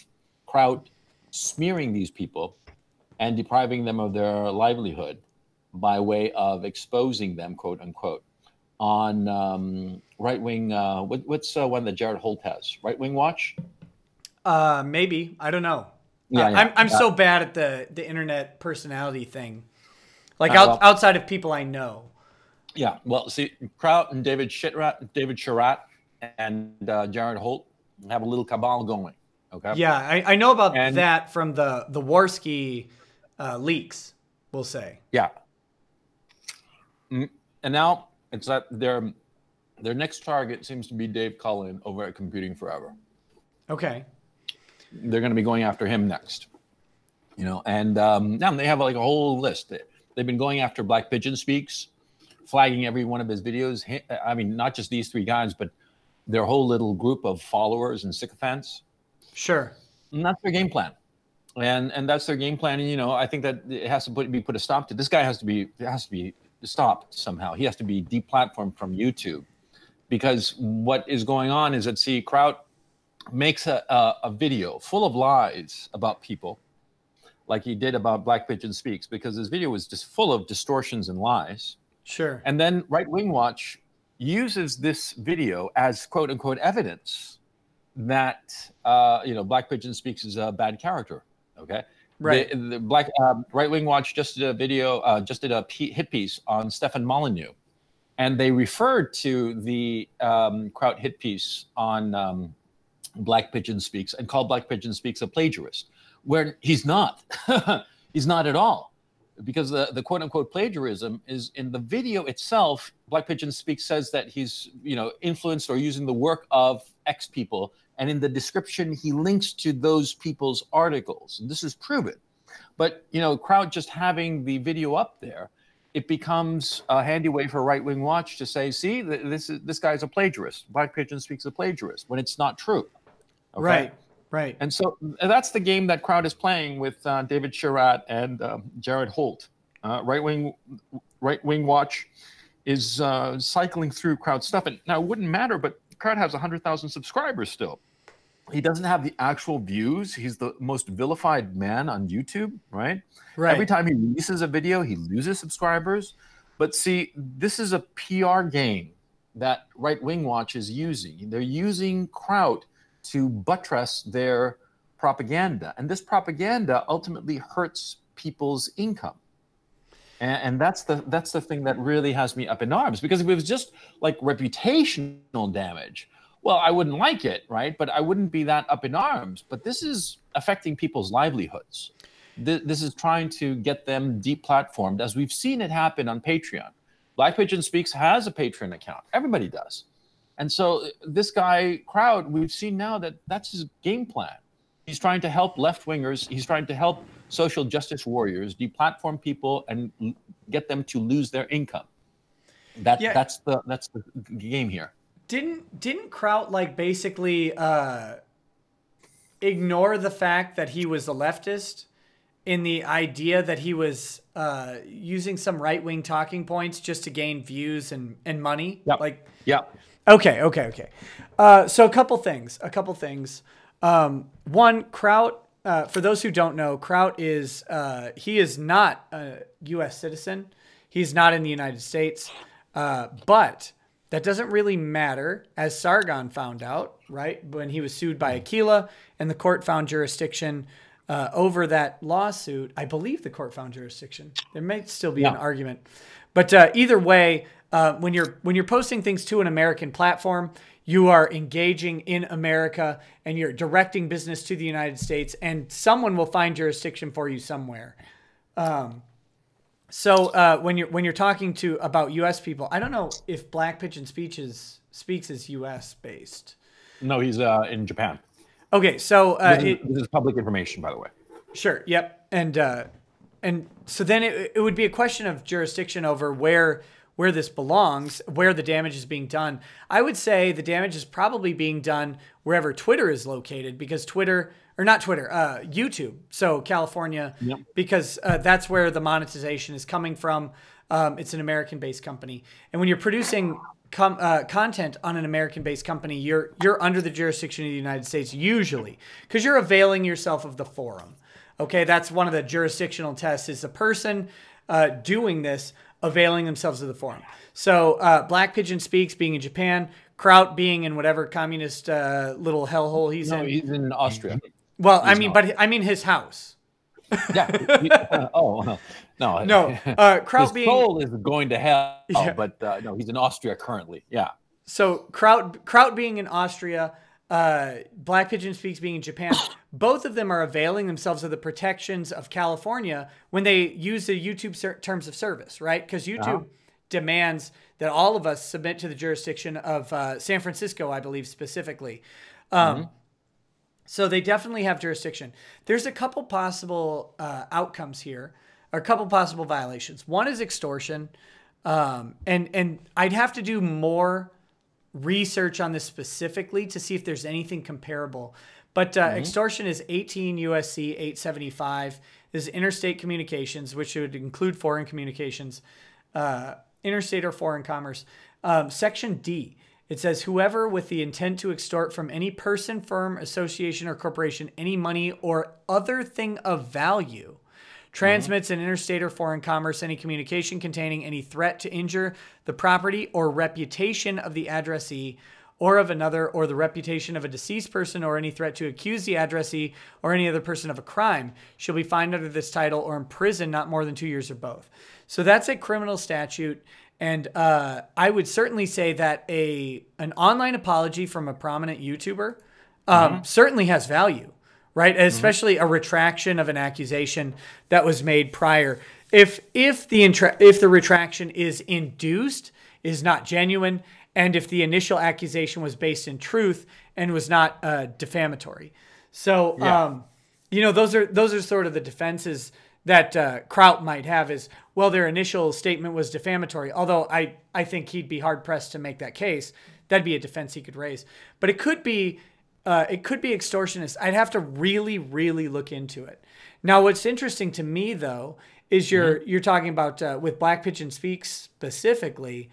Kraut smearing these people and depriving them of their livelihood by way of exposing them, quote unquote, on right-wing, what's one that Jared Holt has? Right-wing Watch? Maybe. I don't know. Yeah, I'm so bad at the internet personality thing. Like outside of people I know. Yeah, well, see, Kraut and David Sharat and Jared Holt have a little cabal going. Okay. Yeah, I know about that from the Warski leaks, we'll say. Yeah. And now it's that their next target seems to be Dave Cullen over at Computing Forever. Okay. They're going to be going after him next. You know, and now they have like a whole list. They've been going after Black Pigeon Speaks, flagging every one of his videos. I mean, not just these three guys, but their whole little group of followers and sycophants. Sure. And that's their game plan. And that's their game plan. And, you know, I think that it has to be put a stop to. This guy has to be stopped somehow. He has to be deplatformed from YouTube, because what is going on is that, see, Kraut makes a video full of lies about people, like he did about Black Pigeon Speaks, because his video was just full of distortions and lies. Sure. And then Right Wing Watch uses this video as quote unquote evidence that you know, Black Pigeon Speaks is a bad character. Okay. Right. The Black Right Wing Watch just did a video, just did a hit piece on Stefan Molyneux, and they referred to the Kraut hit piece on Black Pigeon Speaks and called Black Pigeon Speaks a plagiarist, where he's not. He's not at all. Because the quote-unquote plagiarism is in the video itself. Black Pigeon Speaks says that he's, you know, influenced or using the work of X people, and in the description he links to those people's articles, and this is proven. But, you know, Kraut just having the video up there, it becomes a handy way for Right Wing Watch to say, see, this guy's a plagiarist. Black Pigeon Speaks a plagiarist, when it's not true. Okay? Right. Right. And so that's the game that Kraut is playing with David Sharat and Jared Holt. Right Wing Watch is cycling through Kraut's stuff. And now it wouldn't matter, but Kraut has 100,000 subscribers still. He doesn't have the actual views. He's the most vilified man on YouTube, right? Right. Every time he releases a video, he loses subscribers. But see, this is a PR game that Right Wing Watch is using. They're using Kraut to buttress their propaganda. And this propaganda ultimately hurts people's income. And that's the thing that really has me up in arms, because if it was just like reputational damage, well, I wouldn't like it, right? But I wouldn't be that up in arms. But this is affecting people's livelihoods. This is trying to get them deplatformed, as we've seen it happen on Patreon. Black Pigeon Speaks has a Patreon account. Everybody does. And so this guy, Kraut, we've seen now that that's his game plan. He's trying to help left-wingers. He's trying to help social justice warriors deplatform people and get them to lose their income. That's the game here. Didn't Kraut like basically ignore the fact that he was a leftist in the idea that he was using some right-wing talking points just to gain views and money? Yep. Like, yeah. Okay. So a couple things. One, Kraut, for those who don't know, Kraut is, he is not a U.S. citizen. He's not in the United States. But that doesn't really matter, as Sargon found out, right? When he was sued by Aquila and the court found jurisdiction over that lawsuit. I believe the court found jurisdiction. There may still be an argument. But either way, when you're posting things to an American platform, you are engaging in America and you're directing business to the United States, and someone will find jurisdiction for you somewhere. So when you're talking to about U.S. people, I don't know if Black Pigeon Speaks is U.S. based. No, he's in Japan. Okay, so this is public information, by the way. Sure. Yep. And so then it would be a question of jurisdiction over where this belongs, where the damage is being done. I would say the damage is probably being done wherever Twitter is located, because YouTube. So California, yep. Because that's where the monetization is coming from. It's an American-based company. And when you're producing content on an American-based company, you're under the jurisdiction of the United States usually, because you're availing yourself of the forum. Okay, that's one of the jurisdictional tests, is the person doing this availing themselves of the forum. So Black Pigeon Speaks being in Japan, Kraut being in whatever communist little hellhole he's in. No, he's in Austria. Well, I mean his house. Yeah. No. Kraut his soul is going to hell, yeah. But no, he's in Austria currently. Yeah. So Kraut being in Austria, Black Pigeon Speaks being in Japan, both of them are availing themselves of the protections of California when they use the YouTube terms of service, right? Because YouTube demands that all of us submit to the jurisdiction of San Francisco, I believe specifically. So they definitely have jurisdiction. There's a couple possible outcomes here, or a couple possible violations. One is extortion, and I'd have to do more research on this specifically to see if there's anything comparable. But extortion is 18 USC 875. This is interstate communications, which would include foreign communications, interstate or foreign commerce. Section D. It says, whoever with the intent to extort from any person, firm, association, or corporation any money or other thing of value transmits in interstate or foreign commerce any communication containing any threat to injure the property or reputation of the addressee or of another, or the reputation of a deceased person, or any threat to accuse the addressee or any other person of a crime, shall be fined under this title or imprisoned not more than 2 years or both. So that's a criminal statute. And I would certainly say that an online apology from a prominent YouTuber certainly has value, right? Especially a retraction of an accusation that was made prior. If the retraction is induced, is not genuine, and if the initial accusation was based in truth and was not defamatory. So those are sort of the defenses that Kraut might have, is, well, their initial statement was defamatory. Although I think he'd be hard pressed to make that case. That'd be a defense he could raise. But it could be extortionist. I'd have to really, really look into it. Now, what's interesting to me though is you're talking about with Black Pigeon Speaks specifically,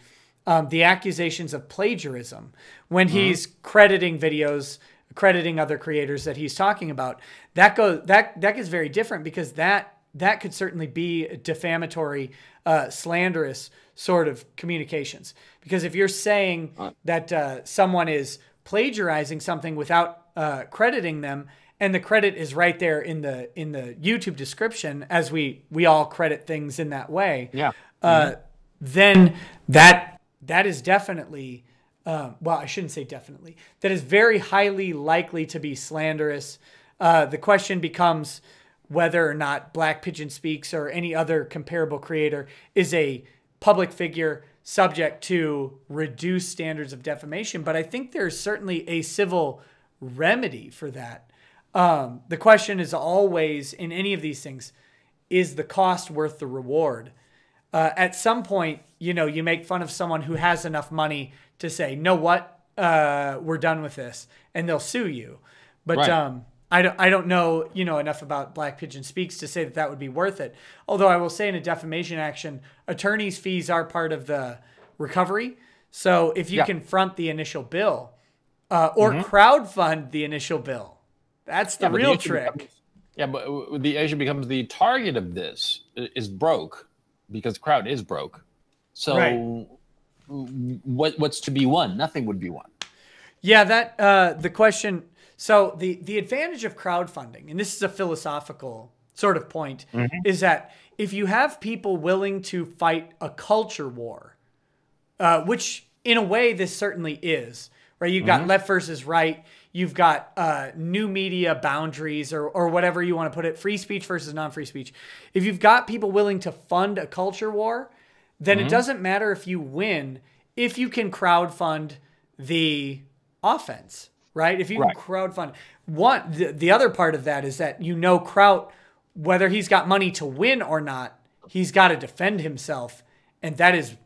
the accusations of plagiarism when he's crediting videos, crediting other creators that he's talking about. That gets very different, because that could certainly be defamatory, slanderous sort of communications. Because if you're saying that someone is plagiarizing something without crediting them, and the credit is right there in the YouTube description, as we all credit things in that way, then that is definitely, well, I shouldn't say definitely, that is very highly likely to be slanderous. The question becomes whether or not Black Pigeon Speaks or any other comparable creator is a public figure subject to reduced standards of defamation. But I think there's certainly a civil remedy for that. The question is always, in any of these things, is the cost worth the reward? At some point, you make fun of someone who has enough money to say, know what, we're done with this, and they'll sue you. But I don't know, enough about Black Pigeon Speaks to say that would be worth it. Although I will say, in a defamation action, attorney's fees are part of the recovery. So if you can front the initial bill or crowdfund the initial bill, that's the real trick. But the issue becomes the target of this is broke, because Kraut is broke. So what's to be won? Nothing would be won. Yeah, that the question. So the advantage of crowdfunding, and this is a philosophical sort of point, is that if you have people willing to fight a culture war, which in a way this certainly is, right? You've got left versus right. You've got new media boundaries or whatever you want to put it, free speech versus non-free speech. If you've got people willing to fund a culture war, then it doesn't matter if you win, if you can crowdfund the offense, right? If you can crowdfund. The other part of that is that Kraut, whether he's got money to win or not, he's got to defend himself. And that is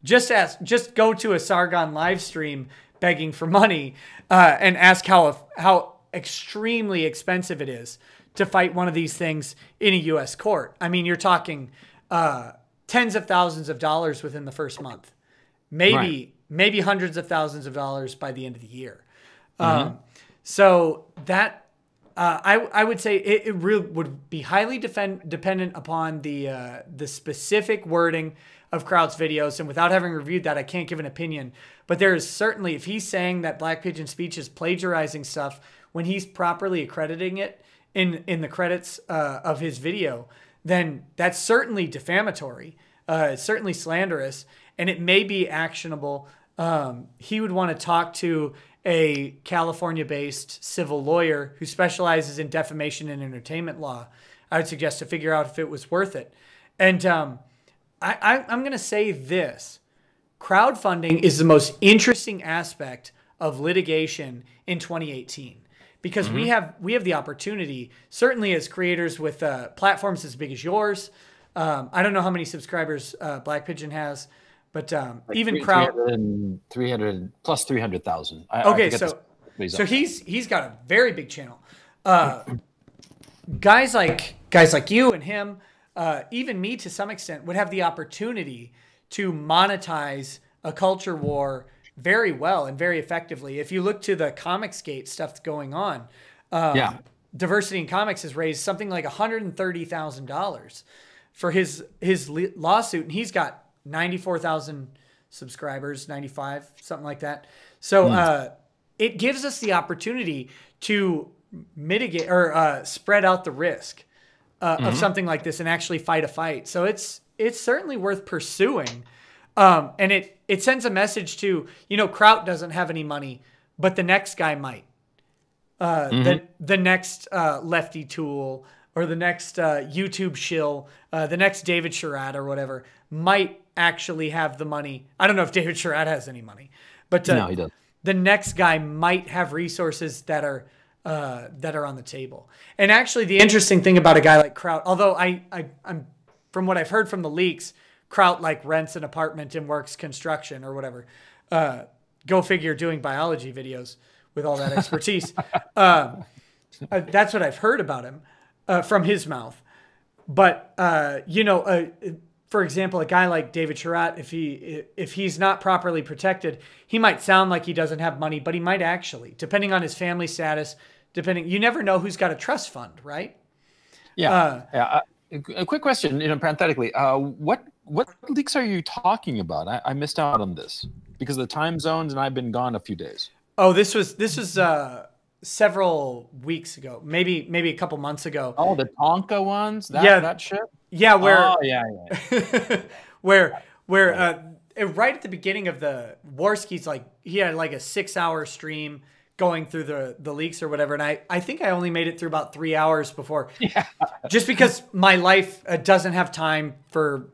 just go to a Sargon live stream begging for money and ask how extremely expensive it is to fight one of these things in a U.S. court. I mean, you're talking tens of thousands of dollars within the first month, maybe hundreds of thousands of dollars by the end of the year. So that I would say it really would be highly dependent upon the specific wording of Kraut's videos. And without having reviewed that, I can't give an opinion. But there is certainly, if he's saying that Black Pigeon speech is plagiarizing stuff when he's properly accrediting it in the credits of his video, then that's certainly defamatory. It's certainly slanderous, and it may be actionable. He would want to talk to a California-based civil lawyer who specializes in defamation and entertainment law. I would suggest to figure out if it was worth it. And I'm going to say this. Crowdfunding is the most interesting aspect of litigation in 2018 because we have the opportunity, certainly as creators with platforms as big as yours. I don't know how many subscribers Black Pigeon has, but like even Kraut 300 plus 300,000. Okay, so he's got a very big channel. Guys like you and him, even me to some extent, would have the opportunity to monetize a culture war very well and very effectively. If you look to the Comicsgate stuff that's going on, Diversity in Comics has raised something like $130,000 for his lawsuit, and he's got 94,000 subscribers, 95, something like that. So it gives us the opportunity to mitigate or spread out the risk of something like this and actually fight a fight. So it's certainly worth pursuing. And it sends a message to, Kraut doesn't have any money, but the next guy might. The next Lefty Tool or the next YouTube shill, the next David Sherratt or whatever might actually have the money. I don't know if David Sherratt has any money, but no, he doesn't. The next guy might have resources that are on the table. And actually, the interesting thing about a guy like Kraut, although I'm from what I've heard from the leaks, Kraut like rents an apartment and works construction or whatever. Go figure, doing biology videos with all that expertise. That's what I've heard about him from his mouth. But for example, a guy like David Sherratt, if he's not properly protected, he might sound like he doesn't have money, but he might actually, depending on his family status. You never know who's got a trust fund, right? Yeah. A quick question, parenthetically, what leaks are you talking about? I missed out on this because of the time zones, and I've been gone a few days. Oh, this was several weeks ago, maybe a couple months ago. Oh, the Tonka ones? That shit? Yeah, where right at the beginning of the Warski's, he had like a 6-hour stream going through the leaks or whatever, and I think I only made it through about 3 hours before, just because my life doesn't have time for.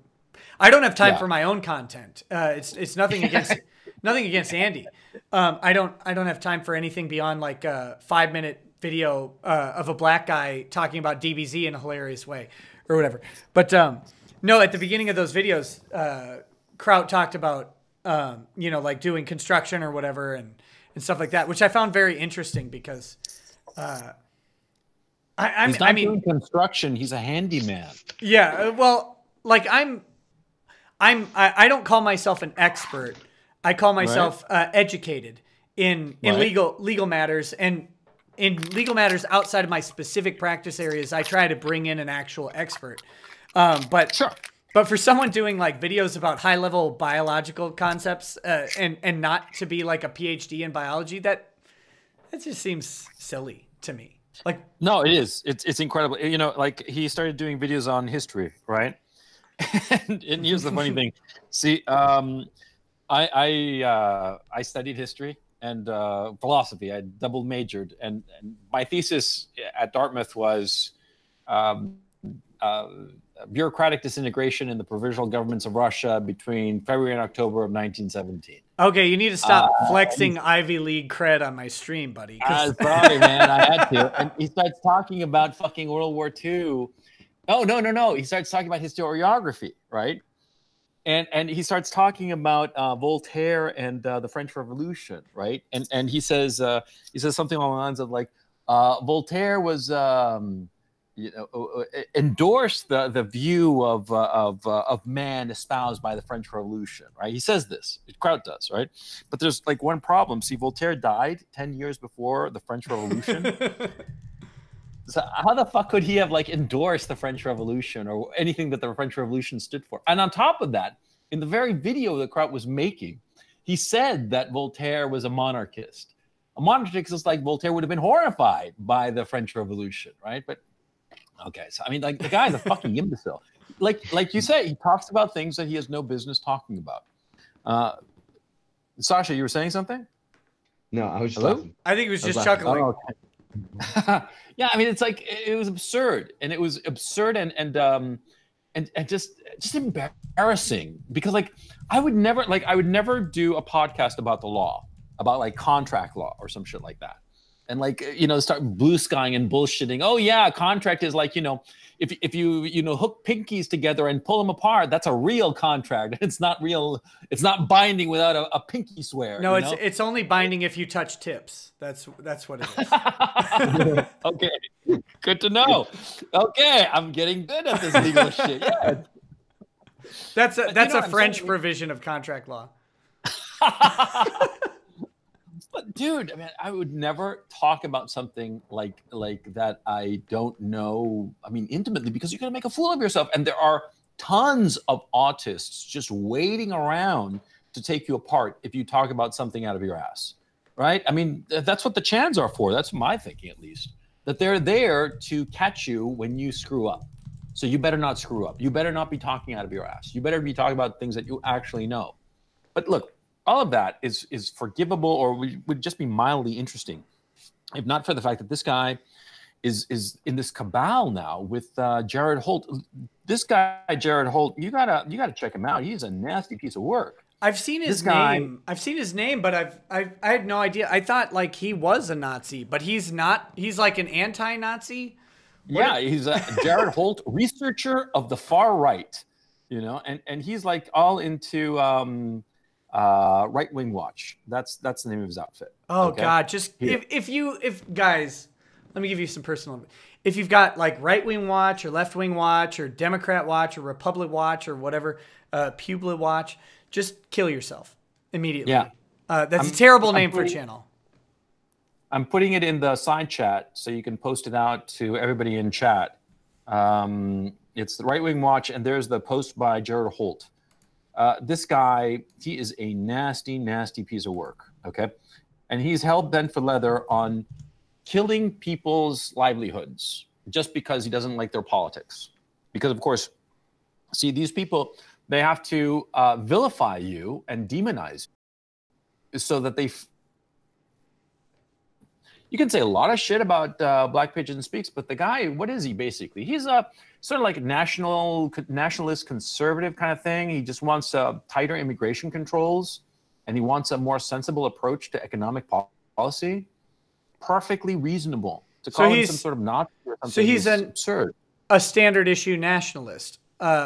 I don't have time for my own content. It's nothing against Andy. I don't have time for anything beyond like a 5-minute video of a black guy talking about DBZ in a hilarious way or whatever. But no, at the beginning of those videos, Kraut talked about like doing construction or whatever and stuff like that, which I found very interesting because he's not doing construction. He's a handyman. Yeah, well, like I don't call myself an expert. I call myself educated in legal matters, and in legal matters outside of my specific practice areas, I try to bring in an actual expert. But for someone doing like videos about high level biological concepts and not to be like a PhD in biology, that just seems silly to me. Like, no, it is. It's incredible. Like he started doing videos on history, right? and here's the funny thing. See, I studied history and philosophy. I double majored, and my thesis at Dartmouth was bureaucratic disintegration in the provisional governments of Russia between February and October of 1917. Okay, you need to stop flexing Ivy League cred on my stream, buddy. Sorry, man, I had to. And he starts talking about fucking World War II. Oh, no. He starts talking about historiography, right? And he starts talking about Voltaire and the French Revolution, right? And he says something along the lines of like Voltaire was endorsed the view of man espoused by the French Revolution, right? He says this. Kraut does, right? But there's like one problem. See, Voltaire died 10 years before the French Revolution. So how the fuck could he have like endorsed the French Revolution or anything that the French Revolution stood for? And on top of that, in the very video that Kraut was making, he said that Voltaire was a monarchist. A monarchist like Voltaire would have been horrified by the French Revolution, right? But okay, so I mean, like the guy's a fucking imbecile. Like you say, he talks about things that he has no business talking about. Sasha, you were saying something? No, I was just Hello? laughing. I think he was just chuckling. Oh, okay. Yeah, I mean, it's like it was absurd, and it was absurd and just embarrassing because like I would never do a podcast about the law, about like contract law or some shit like that. And like, you know, start blue skying and bullshitting. Oh yeah, contract is like, you know, if you hook pinkies together and pull them apart, that's a real contract. It's not real. It's not binding without a pinky swear. No, you know? it's only binding if you touch tips. That's what it is. Okay, good to know. Okay, I'm getting good at this legal shit. Yeah. That's a French saying? provision of contract law. But dude, I mean, I would never talk about something like that I don't know, I mean, intimately, because you're going to make a fool of yourself. And there are tons of autists just waiting around to take you apart if you talk about something out of your ass, right? I mean, that's what the chans are for. That's my thinking, at least, that they're there to catch you when you screw up. So you better not screw up. You better not be talking out of your ass. You better be talking about things that you actually know. But look, all of that is forgivable, or would just be mildly interesting, if not for the fact that this guy is in this cabal now with Jared Holt. This guy, Jared Holt, you gotta check him out. He's a nasty piece of work. I've seen his name. I've seen his name, but I had no idea. I thought like he was a Nazi, but he's not. He's like an anti-Nazi. Yeah, he's a Jared Holt, researcher of the far right, you know, and he's like all into Right Wing Watch. That's the name of his outfit. Oh okay? God, just if guys, let me give you some personal. If you've got like Right Wing Watch or Left Wing Watch or Democrat Watch or Republic Watch or whatever, Pewdiepie Watch, just kill yourself immediately. Yeah, that's a terrible name for a channel. I'm putting it in the side chat so you can post it out to everybody in chat. It's the Right Wing Watch, and there's the post by Jared Holt. This guy, he is a nasty, nasty piece of work, okay? And he's hell-bent for leather on killing people's livelihoods just because he doesn't like their politics. Because, of course, see, these people, they have to vilify you and demonize you so that they... You can say a lot of shit about Black Pigeon Speaks, but the guy, what is he basically? He's a sort of like nationalist conservative kind of thing. He just wants tighter immigration controls, and he wants a more sensible approach to economic policy. Perfectly reasonable. To call him some sort of Nazi or something. So he's absurd. A standard issue nationalist,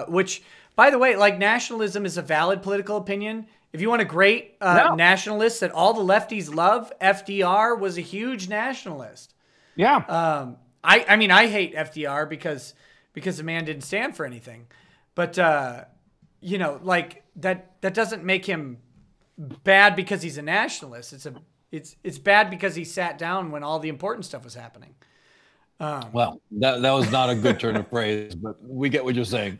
which, by the way, like nationalism is a valid political opinion. If you want a great nationalist that all the lefties love, FDR was a huge nationalist. Yeah. I mean, I hate FDR because the man didn't stand for anything. But, you know, like that doesn't make him bad because he's a nationalist. It's bad because he sat down when all the important stuff was happening. Well, that was not a good turn of phrase, but we get what you're saying.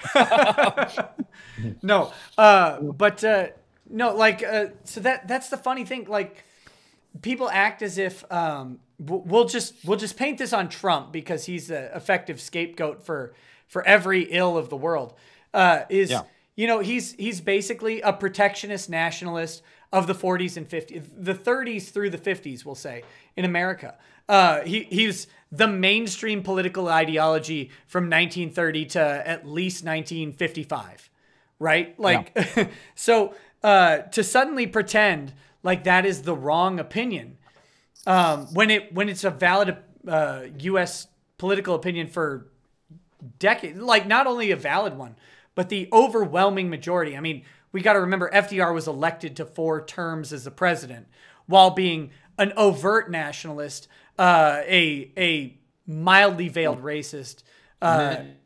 No, no, like, so that's the funny thing. Like, people act as if we'll just paint this on Trump because he's an effective scapegoat for every ill of the world. You know, he's basically a protectionist nationalist, of the 40s and 50s, the 30s through the 50s, we'll say, in America. He's the mainstream political ideology from 1930 to at least 1955, right? Like, yeah. So to suddenly pretend like that is the wrong opinion, when it's a valid U.S. political opinion for decades, like not only a valid one, but the overwhelming majority. I mean, we got to remember FDR was elected to 4 terms as the president while being an overt nationalist, a mildly veiled racist.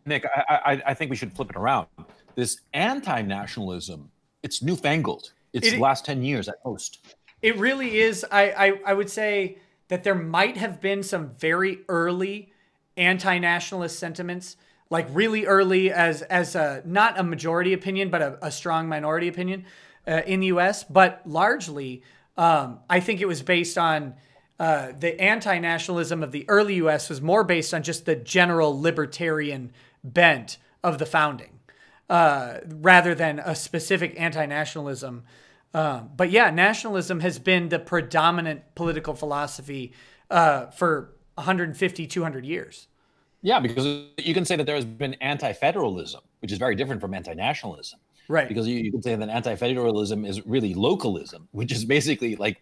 Nick, I think we should flip it around. This anti-nationalism, it's newfangled. It's the last 10 years at most. It really is. I would say that there might have been some very early anti-nationalist sentiments, like really early as not a majority opinion, but a strong minority opinion in the U.S. But largely, I think it was based on the anti-nationalism of the early U.S. was more based on just the general libertarian bent of the founding, rather than a specific anti-nationalism. But yeah, nationalism has been the predominant political philosophy for 150, 200 years. Yeah, because you can say that there has been anti-federalism, which is very different from anti-nationalism. Right. Because you can say that anti-federalism is really localism, which is basically like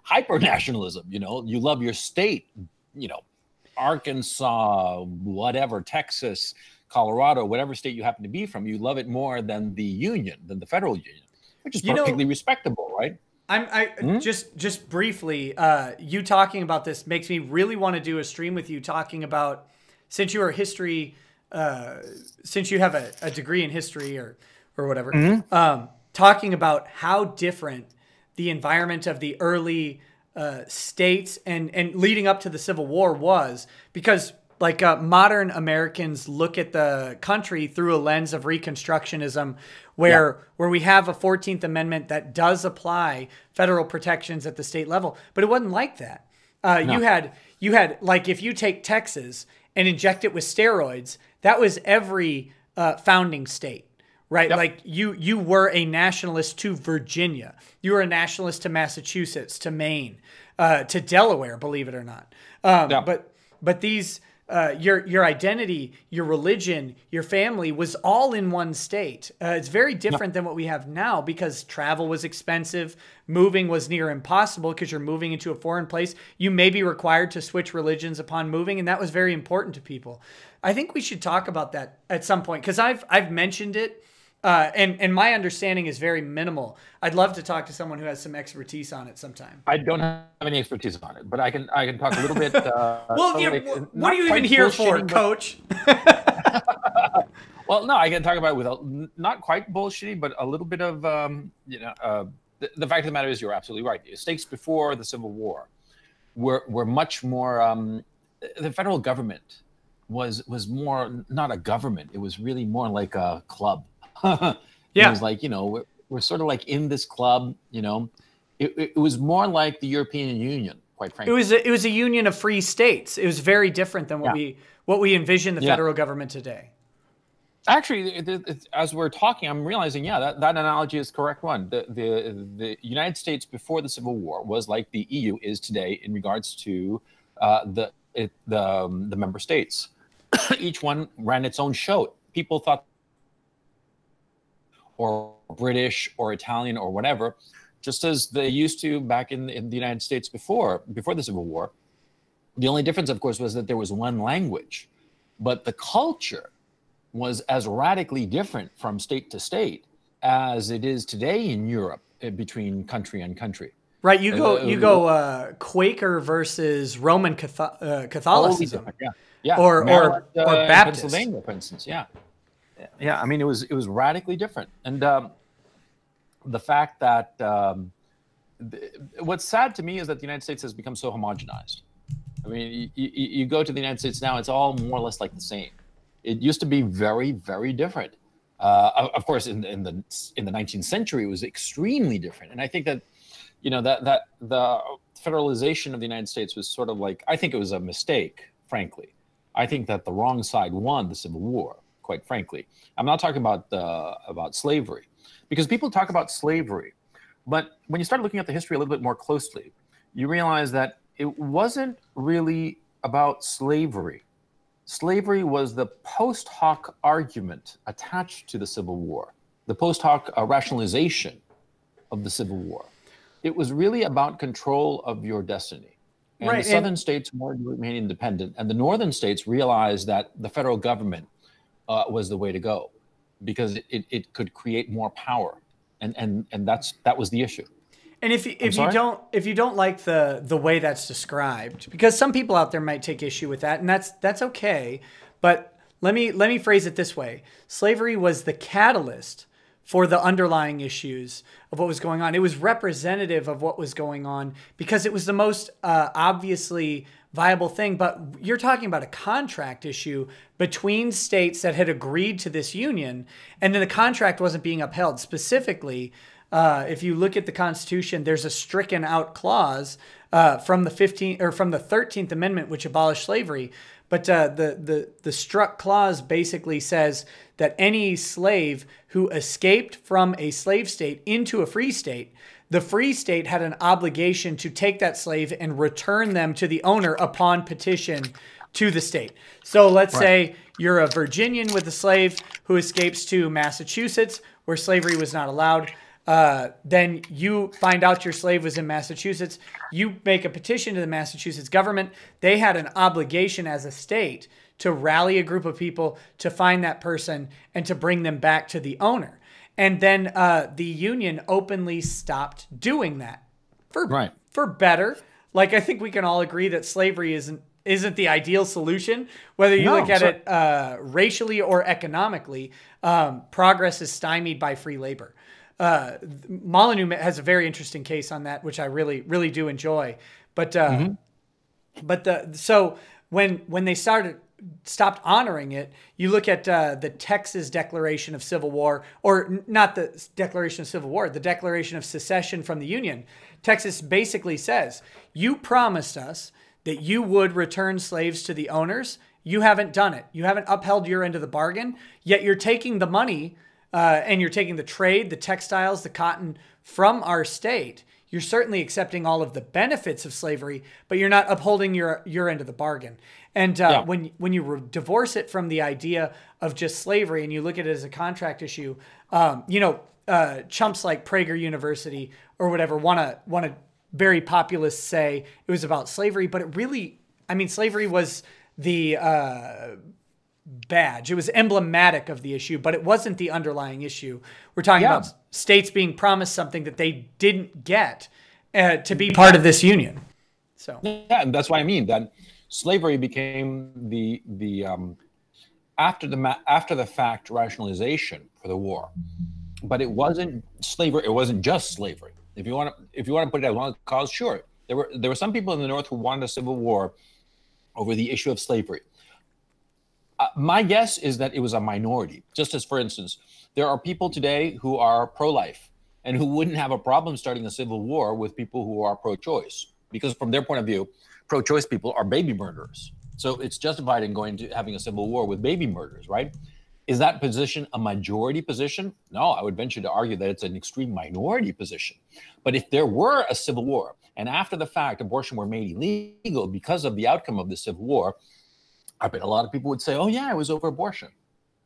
hyper-nationalism. You know, you love your state, you know, Arkansas, whatever, Texas, Colorado, whatever state you happen to be from, you love it more than the union, than the federal union, which is perfectly respectable, right? Just briefly, you talking about this makes me really want to do a stream with you talking about, since you are history, since you have a degree in history or whatever, talking about how different the environment of the early states and leading up to the Civil War was, because like modern Americans look at the country through a lens of Reconstructionism, where we have a 14th Amendment that does apply federal protections at the state level, but it wasn't like that. No. You had like, if you take Texas and inject it with steroids, that was every founding state, right? Yep. Like you were a nationalist to Virginia, you were a nationalist to Massachusetts, to Maine, to Delaware, believe it or not. But these. Your identity, your religion, your family was all in one state. It's very different than what we have now, because travel was expensive. Moving was near impossible because you're moving into a foreign place. You may be required to switch religions upon moving, and that was very important to people. I think we should talk about that at some point, because I've mentioned it, and my understanding is very minimal. I'd love to talk to someone who has some expertise on it sometime. I don't have any expertise on it, but I can talk a little bit. Well, yeah, what are you even here for, Coach? Well, no, I can talk about it with not quite bullshitty, but a little bit of the fact of the matter is, you're absolutely right. The states before the Civil War were much more. The federal government was more not a government. It was really more like a club. It was like, we're sort of like in this club, it was more like the European Union, quite frankly. It was a union of free states. It was very different than what we envision the federal government today. Actually, as we're talking, I'm realizing, that analogy is the correct one. The United States before the Civil War was like the EU is today in regards to the member states. Each one ran its own show. People thought, or British or Italian or whatever, just as they used to back in the United States before the Civil War. The only difference, of course, was that there was one language, but the culture was as radically different from state to state as it is today in Europe between country and country. Right, you go Quaker versus Roman Catholicism, or Baptist, Pennsylvania, for instance, I mean, it was radically different, and the fact that what's sad to me is that the United States has become so homogenized. I mean, you go to the United States now; it's all more or less like the same. It used to be very, very different. Of course, in the 19th century, it was extremely different, and I think that that the federalization of the United States was sort of like, I think it was a mistake, frankly. I think that the wrong side won the Civil War. Quite frankly, I'm not talking about slavery, because people talk about slavery But when you start looking at the history a little bit more closely, you realize that it wasn't really about slavery. Slavery was the post hoc argument attached to the Civil War, the post hoc rationalization of the Civil War. It was really about control of your destiny. And right, the southern states wanted to remain independent, and the northern states realized that the federal government was the way to go because it could create more power, and that was the issue. And if you don't like the way that's described, because some people out there might take issue with that, and that's okay. But let me phrase it this way: slavery was the catalyst for the underlying issues of what was going on. It was representative of what was going on because it was the most obviously viable thing. But you're talking about a contract issue between states that had agreed to this union, and then the contract wasn't being upheld. Specifically, if you look at the Constitution, there's a stricken out clause from the 13th Amendment, which abolished slavery. But the struck clause basically says that any slave who escaped from a slave state into a free state, the free state had an obligation to take that slave and return them to the owner upon petition to the state. So let's say you're a Virginian with a slave who escapes to Massachusetts, where slavery was not allowed. Then you find out your slave was in Massachusetts. You make a petition to the Massachusetts government. They had an obligation as a state to rally a group of people to find that person and to bring them back to the owner. And then the union openly stopped doing that for better. Like, I think we can all agree that slavery isn't the ideal solution, whether you look at it racially or economically. Progress is stymied by free labor. Molyneux has a very interesting case on that, which I really, really do enjoy. But so when they stopped honoring it, you look at the Texas Declaration of Civil War, or not the Declaration of Civil War, the Declaration of Secession from the Union. Texas basically says, you promised us that you would return slaves to the owners. You haven't done it. You haven't upheld your end of the bargain, yet you're taking the money and you're taking the trade, the textiles, the cotton from our state. You're certainly accepting all of the benefits of slavery, but you're not upholding your end of the bargain. And when you divorce it from the idea of just slavery and you look at it as a contract issue, chumps like Prager University or whatever want to very populist say it was about slavery, but it really, slavery was the badge. It was emblematic of the issue, but it wasn't the underlying issue. We're talking about states being promised something that they didn't get to be part of this union. So and that's why I mean that slavery became the after the fact rationalization for the war, but it wasn't slavery. It wasn't just slavery. If you want to put it as one cause, sure. There were some people in the North who wanted a civil war over the issue of slavery. My guess is that it was a minority. Just as, for instance, there are people today who are pro-life and who wouldn't have a problem starting a civil war with people who are pro-choice, because from their point of view, pro-choice people are baby murderers. So it's justified in having a civil war with baby murderers, right? Is that position a majority position? No, I would venture to argue that it's an extreme minority position. But if there were a civil war, and after the fact, abortion were made illegal because of the outcome of the Civil War, I bet a lot of people would say, oh, yeah, it was over abortion,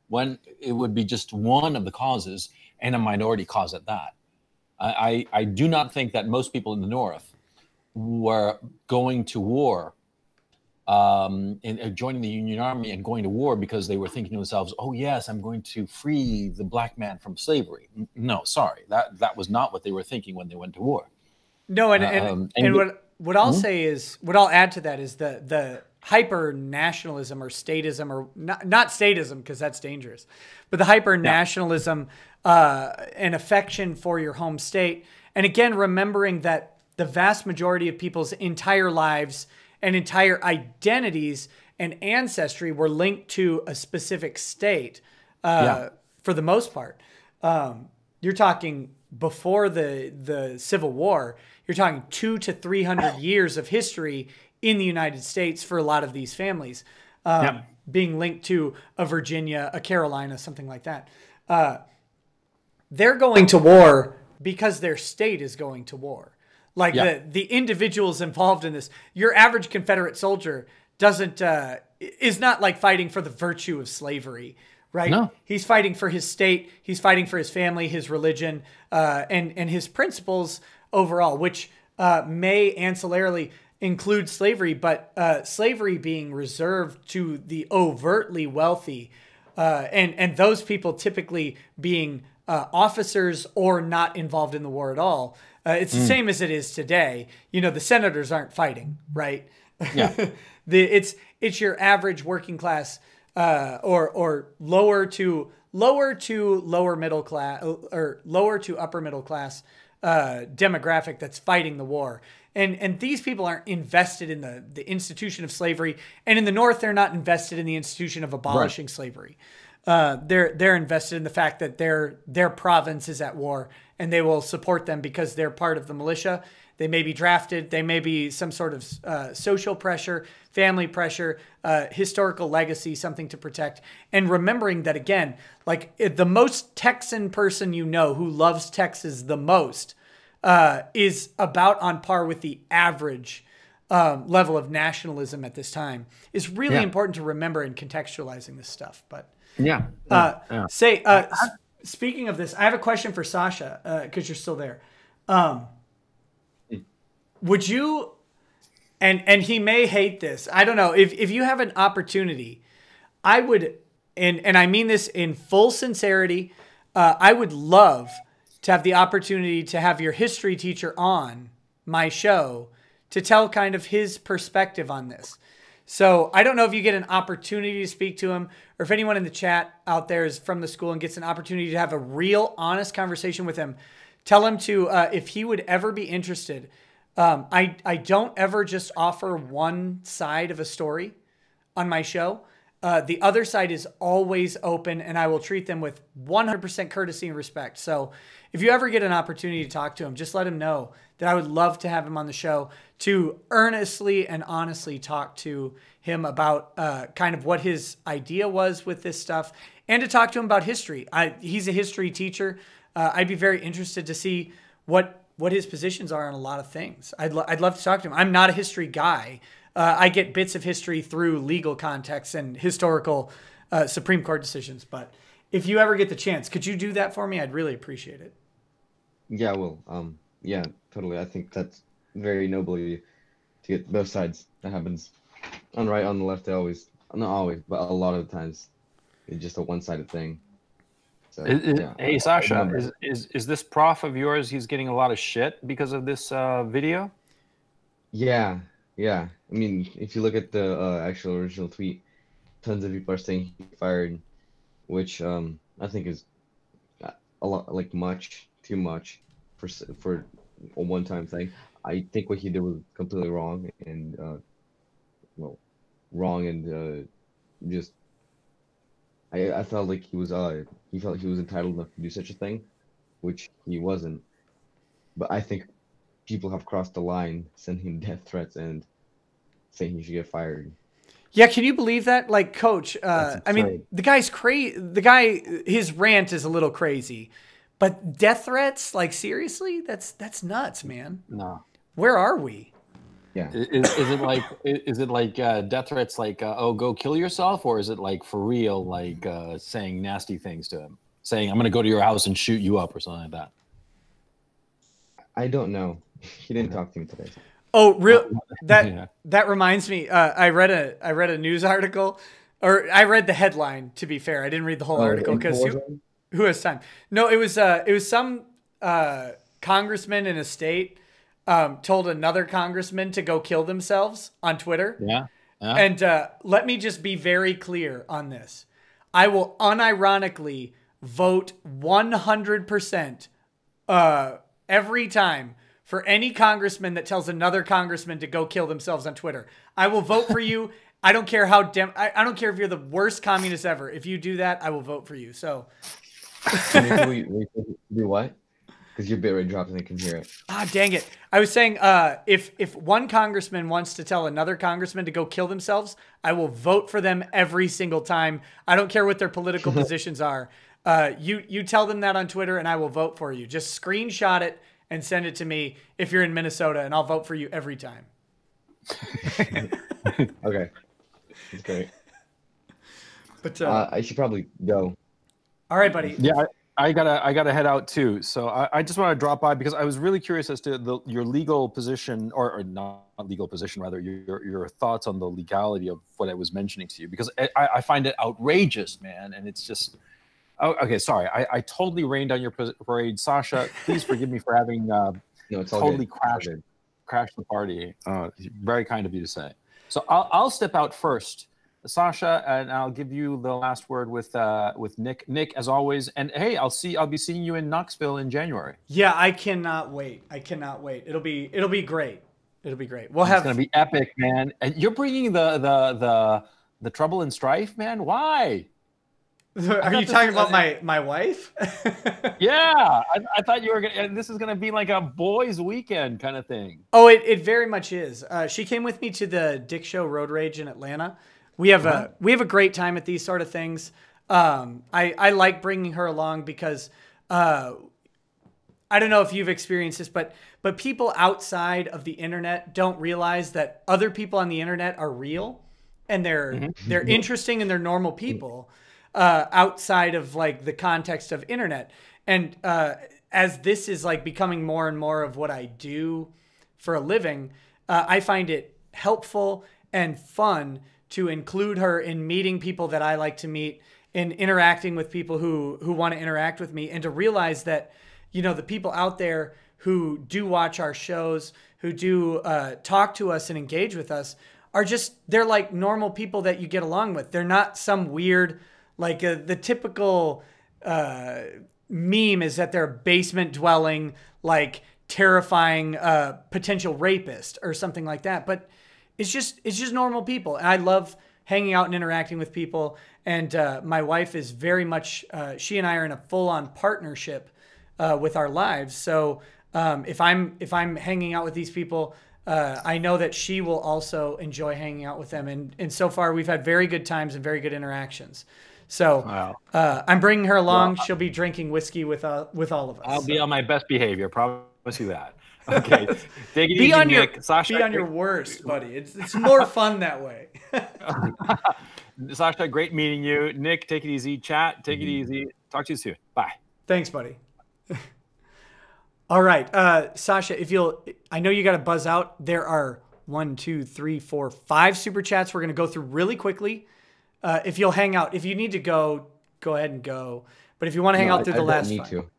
when it would be just one of the causes and a minority cause at that. I do not think that most people in the North were going to war and joining the Union Army and going to war because they were thinking to themselves, oh, yes, I'm going to free the black man from slavery. No, sorry, that was not what they were thinking when they went to war. No, and what I'll say is, what I'll add to that is the hyper-nationalism or statism, or not statism because that's dangerous, but the hyper-nationalism and affection for your home state. And again, remembering that the vast majority of people's entire lives and entire identities and ancestry were linked to a specific state for the most part. You're talking before the Civil War, you're talking 200 to 300 years of history in the United States for a lot of these families, being linked to a Virginia, a Carolina, something like that. They're going to war because their state is going to war. Like the individuals involved in this, your average Confederate soldier is not like fighting for the virtue of slavery, right? No. He's fighting for his state. He's fighting for his family, his religion, and his principles overall, which may ancillarily include slavery, but slavery being reserved to the overtly wealthy, and those people typically being officers or not involved in the war at all. It's the same as it is today. You know, the senators aren't fighting, right? Yeah. It's your average working class or lower to lower middle class or lower to upper middle class demographic that's fighting the war. And these people aren't invested in the institution of slavery. And in the North, they're not invested in the institution of abolishing slavery. They're invested in the fact that their province is at war, and they will support them because they're part of the militia. They may be drafted. They may be some sort of social pressure, family pressure, historical legacy, something to protect. And remembering that, again, like the most Texan person you know who loves Texas the most is about on par with the average level of nationalism at this time, is really important to remember in contextualizing this stuff. But speaking of this, I have a question for Sasha, because you're still there. Would you, and he may hate this, I don't know, if you have an opportunity, I would, and I mean this in full sincerity, I would love to have the opportunity to have your history teacher on my show to tell kind of his perspective on this. So I don't know if you get an opportunity to speak to him, or if anyone in the chat out there is from the school and gets an opportunity to have a real honest conversation with him. Tell him to, if he would ever be interested. I don't ever just offer one side of a story on my show. The other side is always open, and I will treat them with 100% courtesy and respect. So if you ever get an opportunity to talk to him, just let him know that I would love to have him on the show to earnestly and honestly talk to him about kind of what his idea was with this stuff, and to talk to him about history. He's a history teacher. I'd be very interested to see what his positions are on a lot of things. I'd love to talk to him. I'm not a history guy. I get bits of history through legal context and historical Supreme Court decisions. But if you ever get the chance, could you do that for me? I'd really appreciate it. Yeah, I will. Yeah, totally. I think that's very noble of you to get both sides. That happens on the right, on the left. Not always, but a lot of the times, it's just a one-sided thing. So, Hey, Sasha, is this prof of yours, he's getting a lot of shit because of this video? Yeah. I mean, if you look at the actual original tweet, tons of people are saying he fired, which I think is a lot, like too much for a one-time thing. I think what he did was completely wrong, and just I felt like he felt he was entitled enough to do such a thing, which he wasn't. But I think people have crossed the line, sending him death threats and saying he should get fired. Yeah, can you believe that? Like, Coach, I mean, the guy's crazy. His rant is a little crazy, but death threats, like, seriously, that's nuts, man. No. Where are we? Yeah. Is it like death threats, like oh, go kill yourself, or is it like for real, like saying nasty things to him, saying I'm gonna go to your house and shoot you up or something like that? I don't know. He didn't talk to me today. Oh, real? That reminds me. I read a news article, or I read the headline. To be fair, I didn't read the whole article because who has time? No, it was some congressman in a state told another congressman to go kill themselves on Twitter. Yeah. And let me just be very clear on this. I will unironically vote 100% every time for any congressman that tells another congressman to go kill themselves on Twitter. I will vote for you. I don't care how I don't care if you're the worst communist ever. If you do that, I will vote for you. So do what? Because your bitrate dropped and they can hear it. Ah, dang it. I was saying if one congressman wants to tell another congressman to go kill themselves, I will vote for them every single time. I don't care what their political positions are. You tell them that on Twitter, and I will vote for you. Just screenshot it and send it to me if you're in Minnesota, and I'll vote for you every time. Okay, that's great. But I should probably go. All right, buddy. Yeah, I gotta head out too. So I just want to drop by because I was really curious as to your legal position, or not legal position, rather your thoughts on the legality of what I was mentioning to you, because I find it outrageous, man, and it's just. Oh, okay, sorry. I totally rained on your parade, Sasha. Please forgive me for having It's all totally good. crashed the party. Very kind of you to say. So I'll step out first, Sasha, and I'll give you the last word with Nick. Nick, as always, and hey, I'll be seeing you in Knoxville in January. Yeah, I cannot wait. I cannot wait. It'll be great. It'll be great. It's gonna be epic, man. And you're bringing the trouble and strife, man. Why? Are you talking about my wife? Yeah, I thought you were gonna. This is gonna be like a boys' weekend kind of thing. Oh, it very much is. She came with me to the Dick Show Road Rage in Atlanta. We have a great time at these sort of things. I like bringing her along because I don't know if you've experienced this, but people outside of the internet don't realize that other people on the internet are real and they're interesting and they're normal people. Outside of like the context of internet. And as this is like becoming more and more of what I do for a living, I find it helpful and fun to include her in meeting people that I like to meet, in interacting with people who want to interact with me, and to realize that, you know, the people out there who do watch our shows, who do talk to us and engage with us, they're like normal people that you get along with. They're not some weird, like the typical meme is that they're basement dwelling, like terrifying potential rapist or something like that. But it's just normal people. And I love hanging out and interacting with people. And my wife is very much, she and I are in a full-on partnership with our lives. So if I'm hanging out with these people, I know that she will also enjoy hanging out with them. And so far we've had very good times and very good interactions. So wow. I'm bringing her along. Well, she'll be drinking whiskey with all of us. I'll be on my best behavior. Promise you that. Okay. Take it easy, Nick. Sasha, be on your worst, buddy. It's more fun that way. Sasha, great meeting you. Nick, take it easy. Chat, take it easy. Talk to you soon. Bye. Thanks, buddy. All right. Sasha, I know you got to buzz out. There are 1, 2, 3, 4, 5 super chats we're going to go through really quickly. If you'll hang out, if you need to go ahead and go. But if you want to hang out through the last 5. To.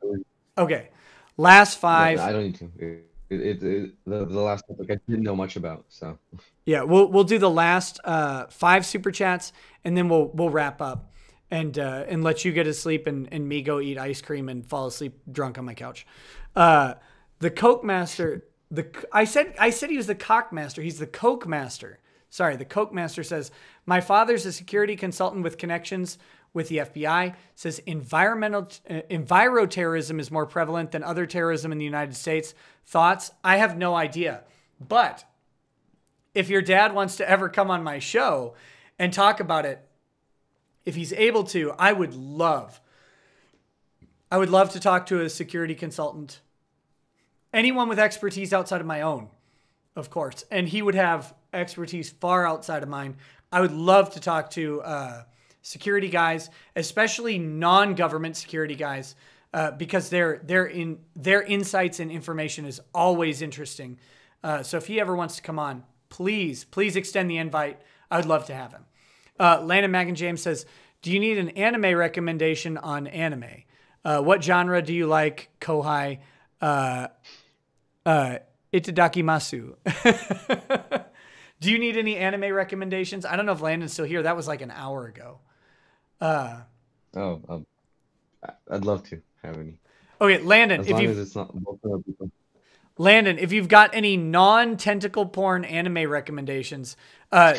Okay. Last 5. No, I don't need to. The last topic I didn't know much about. So yeah, we'll do the last 5 super chats, and then we'll wrap up and let you get to sleep and me go eat ice cream and fall asleep drunk on my couch. The Coke Master. I said he was the Cock Master. He's the Coke Master. Sorry, the Coke Master says, my father's a security consultant with connections with the FBI. Says enviroterrorism is more prevalent than other terrorism in the United States. Thoughts? I have no idea. But if your dad wants to ever come on my show and talk about it, if he's able to, I would love to talk to a security consultant. Anyone with expertise outside of my own, of course. And he would have expertise far outside of mine. I would love to talk to security guys, especially non-government security guys, because their insights and information is always interesting. So if he ever wants to come on, please extend the invite. I would love to have him. Landon Mackin-James says, do you need an anime recommendation on anime? What genre do you like, Kohai? Itadakimasu. Do you need any anime recommendations? I don't know if Landon's still here. That was like an hour ago. I'd love to have any. Okay, Landon. As long as it's not Landon, if you've got any non-tentacle porn anime recommendations,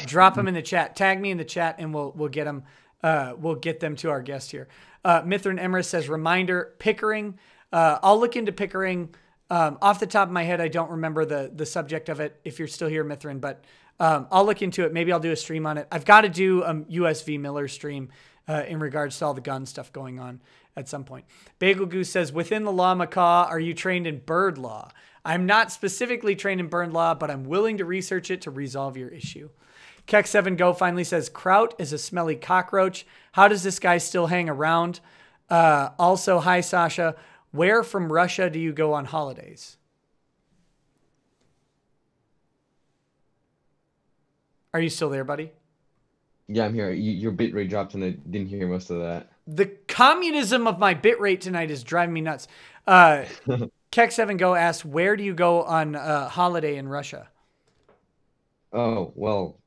drop them in the chat. Tag me in the chat, and we'll get them. We'll get them to our guest here. Mithran Emrys says, reminder, Pickering. I'll look into Pickering. Off the top of my head, I don't remember the subject of it, if you're still here, Mithran, but I'll look into it. Maybe I'll do a stream on it. I've got to do a USV Miller stream in regards to all the gun stuff going on. at some point. Bagel Goose says, within the law macaw, are you trained in bird law? I'm not specifically trained in bird law, but I'm willing to research it to resolve your issue. Keck7Go finally says, kraut is a smelly cockroach. How does this guy still hang around? Also, hi, Sasha. Where from Russia do you go on holidays? Are you still there, buddy? Yeah, I'm here. Your bitrate dropped and I didn't hear most of that. The communism of my bitrate tonight is driving me nuts. Keck7Go asks, where do you go on holiday in Russia? Oh, well,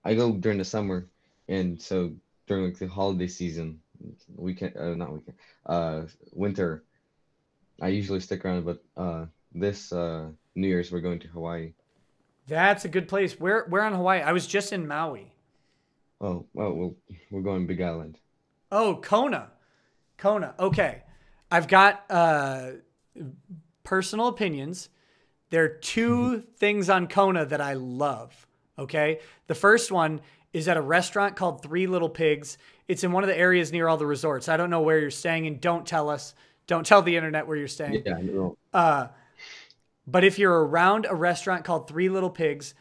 I go during the summer. And so during like the holiday season, not weekend, winter, I usually stick around. But this New Year's, we're going to Hawaii. That's a good place. Where on Hawaii? I was just in Maui. Oh, well, we're going Big Island. Oh, Kona. Kona. Okay. I've got personal opinions. There are two things on Kona that I love. Okay. The first one is at a restaurant called Three Little Pigs. It's in one of the areas near all the resorts. I don't know where you're staying, and don't tell us. Don't tell the internet where you're staying. Yeah, no. But if you're around a restaurant called Three Little Pigs,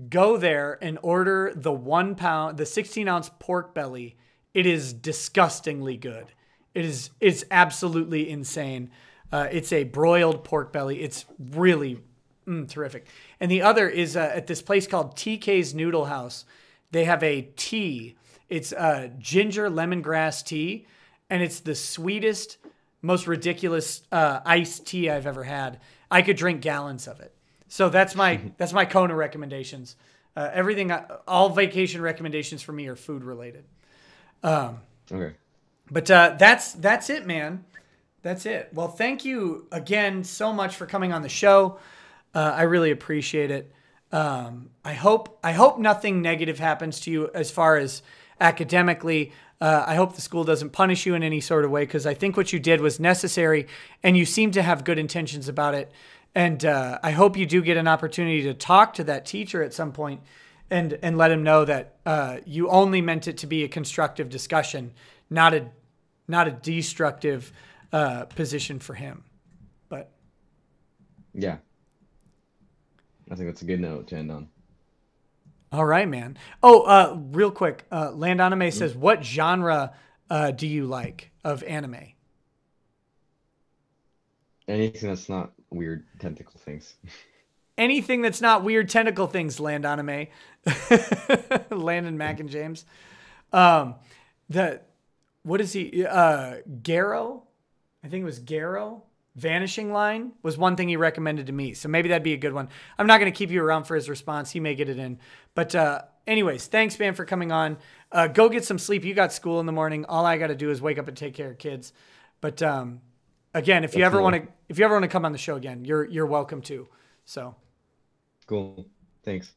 go there and order the 1 pound, the 16-ounce pork belly. It is disgustingly good. It's absolutely insane. It's a broiled pork belly. It's really terrific. And the other is at this place called TK's Noodle House. They have a tea. It's ginger lemongrass tea, and it's the sweetest, most ridiculous iced tea I've ever had. I could drink gallons of it. So that's my Kona recommendations. Everything, all vacation recommendations for me are food related. Okay. But that's it, man. That's it. Well, thank you again so much for coming on the show. I really appreciate it. I hope nothing negative happens to you as far as academically. I hope the school doesn't punish you in any sort of way, because I think what you did was necessary, and you seem to have good intentions about it. And I hope you do get an opportunity to talk to that teacher at some point and let him know that you only meant it to be a constructive discussion, not a destructive position for him. But yeah, I think that's a good note to end on. All right, man. Oh, real quick, Land Anime says, what genre do you like of anime? Anything that's not weird tentacle things. Anything that's not weird tentacle things, Land Anime. Landon Mac and James. What is he? Garrow? I think it was Garrow. Vanishing Line was one thing he recommended to me. So maybe that'd be a good one. I'm not going to keep you around for his response. He may get it in. But anyways, thanks, man, for coming on. Go get some sleep. You got school in the morning. All I got to do is wake up and take care of kids. But again, if you ever want to come on the show again, you're welcome to. So cool. Thanks,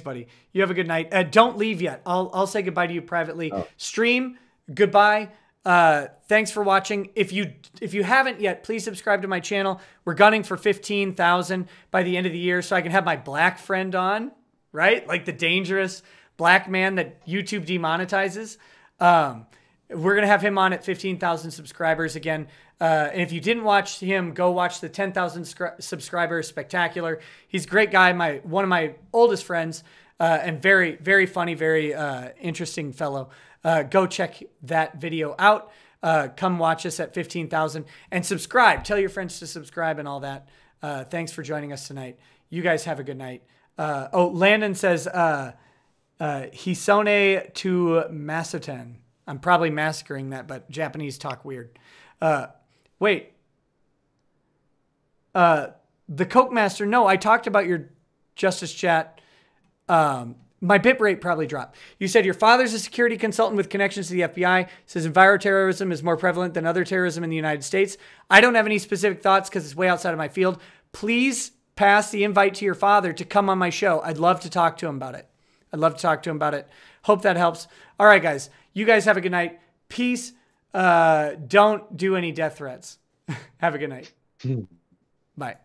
buddy. You have a good night. Don't leave yet. I'll say goodbye to you privately. Oh. Stream, goodbye. Thanks for watching. If you haven't yet, please subscribe to my channel. We're gunning for 15,000 by the end of the year, so I can have my black friend on, right? Like the dangerous black man that YouTube demonetizes. We're going to have him on at 15,000 subscribers again. And if you didn't watch him, go watch the 10,000 subscriber spectacular. He's a great guy, one of my oldest friends, and very, very funny, very interesting fellow. Go check that video out. Come watch us at 15,000 and subscribe. Tell your friends to subscribe and all that. Thanks for joining us tonight. You guys have a good night. Landon says, Hisone to Masoten. I'm probably massacring that, but Japanese talk weird. Wait. The Coke Master. No, I talked about your Justice Chat. My bit rate probably dropped. You said your father's a security consultant with connections to the FBI. Says enviroterrorism is more prevalent than other terrorism in the United States. I don't have any specific thoughts because it's way outside of my field. Please pass the invite to your father to come on my show. I'd love to talk to him about it. Hope that helps. All right, guys. You guys have a good night. Peace. Don't do any death threats. Have a good night. Bye.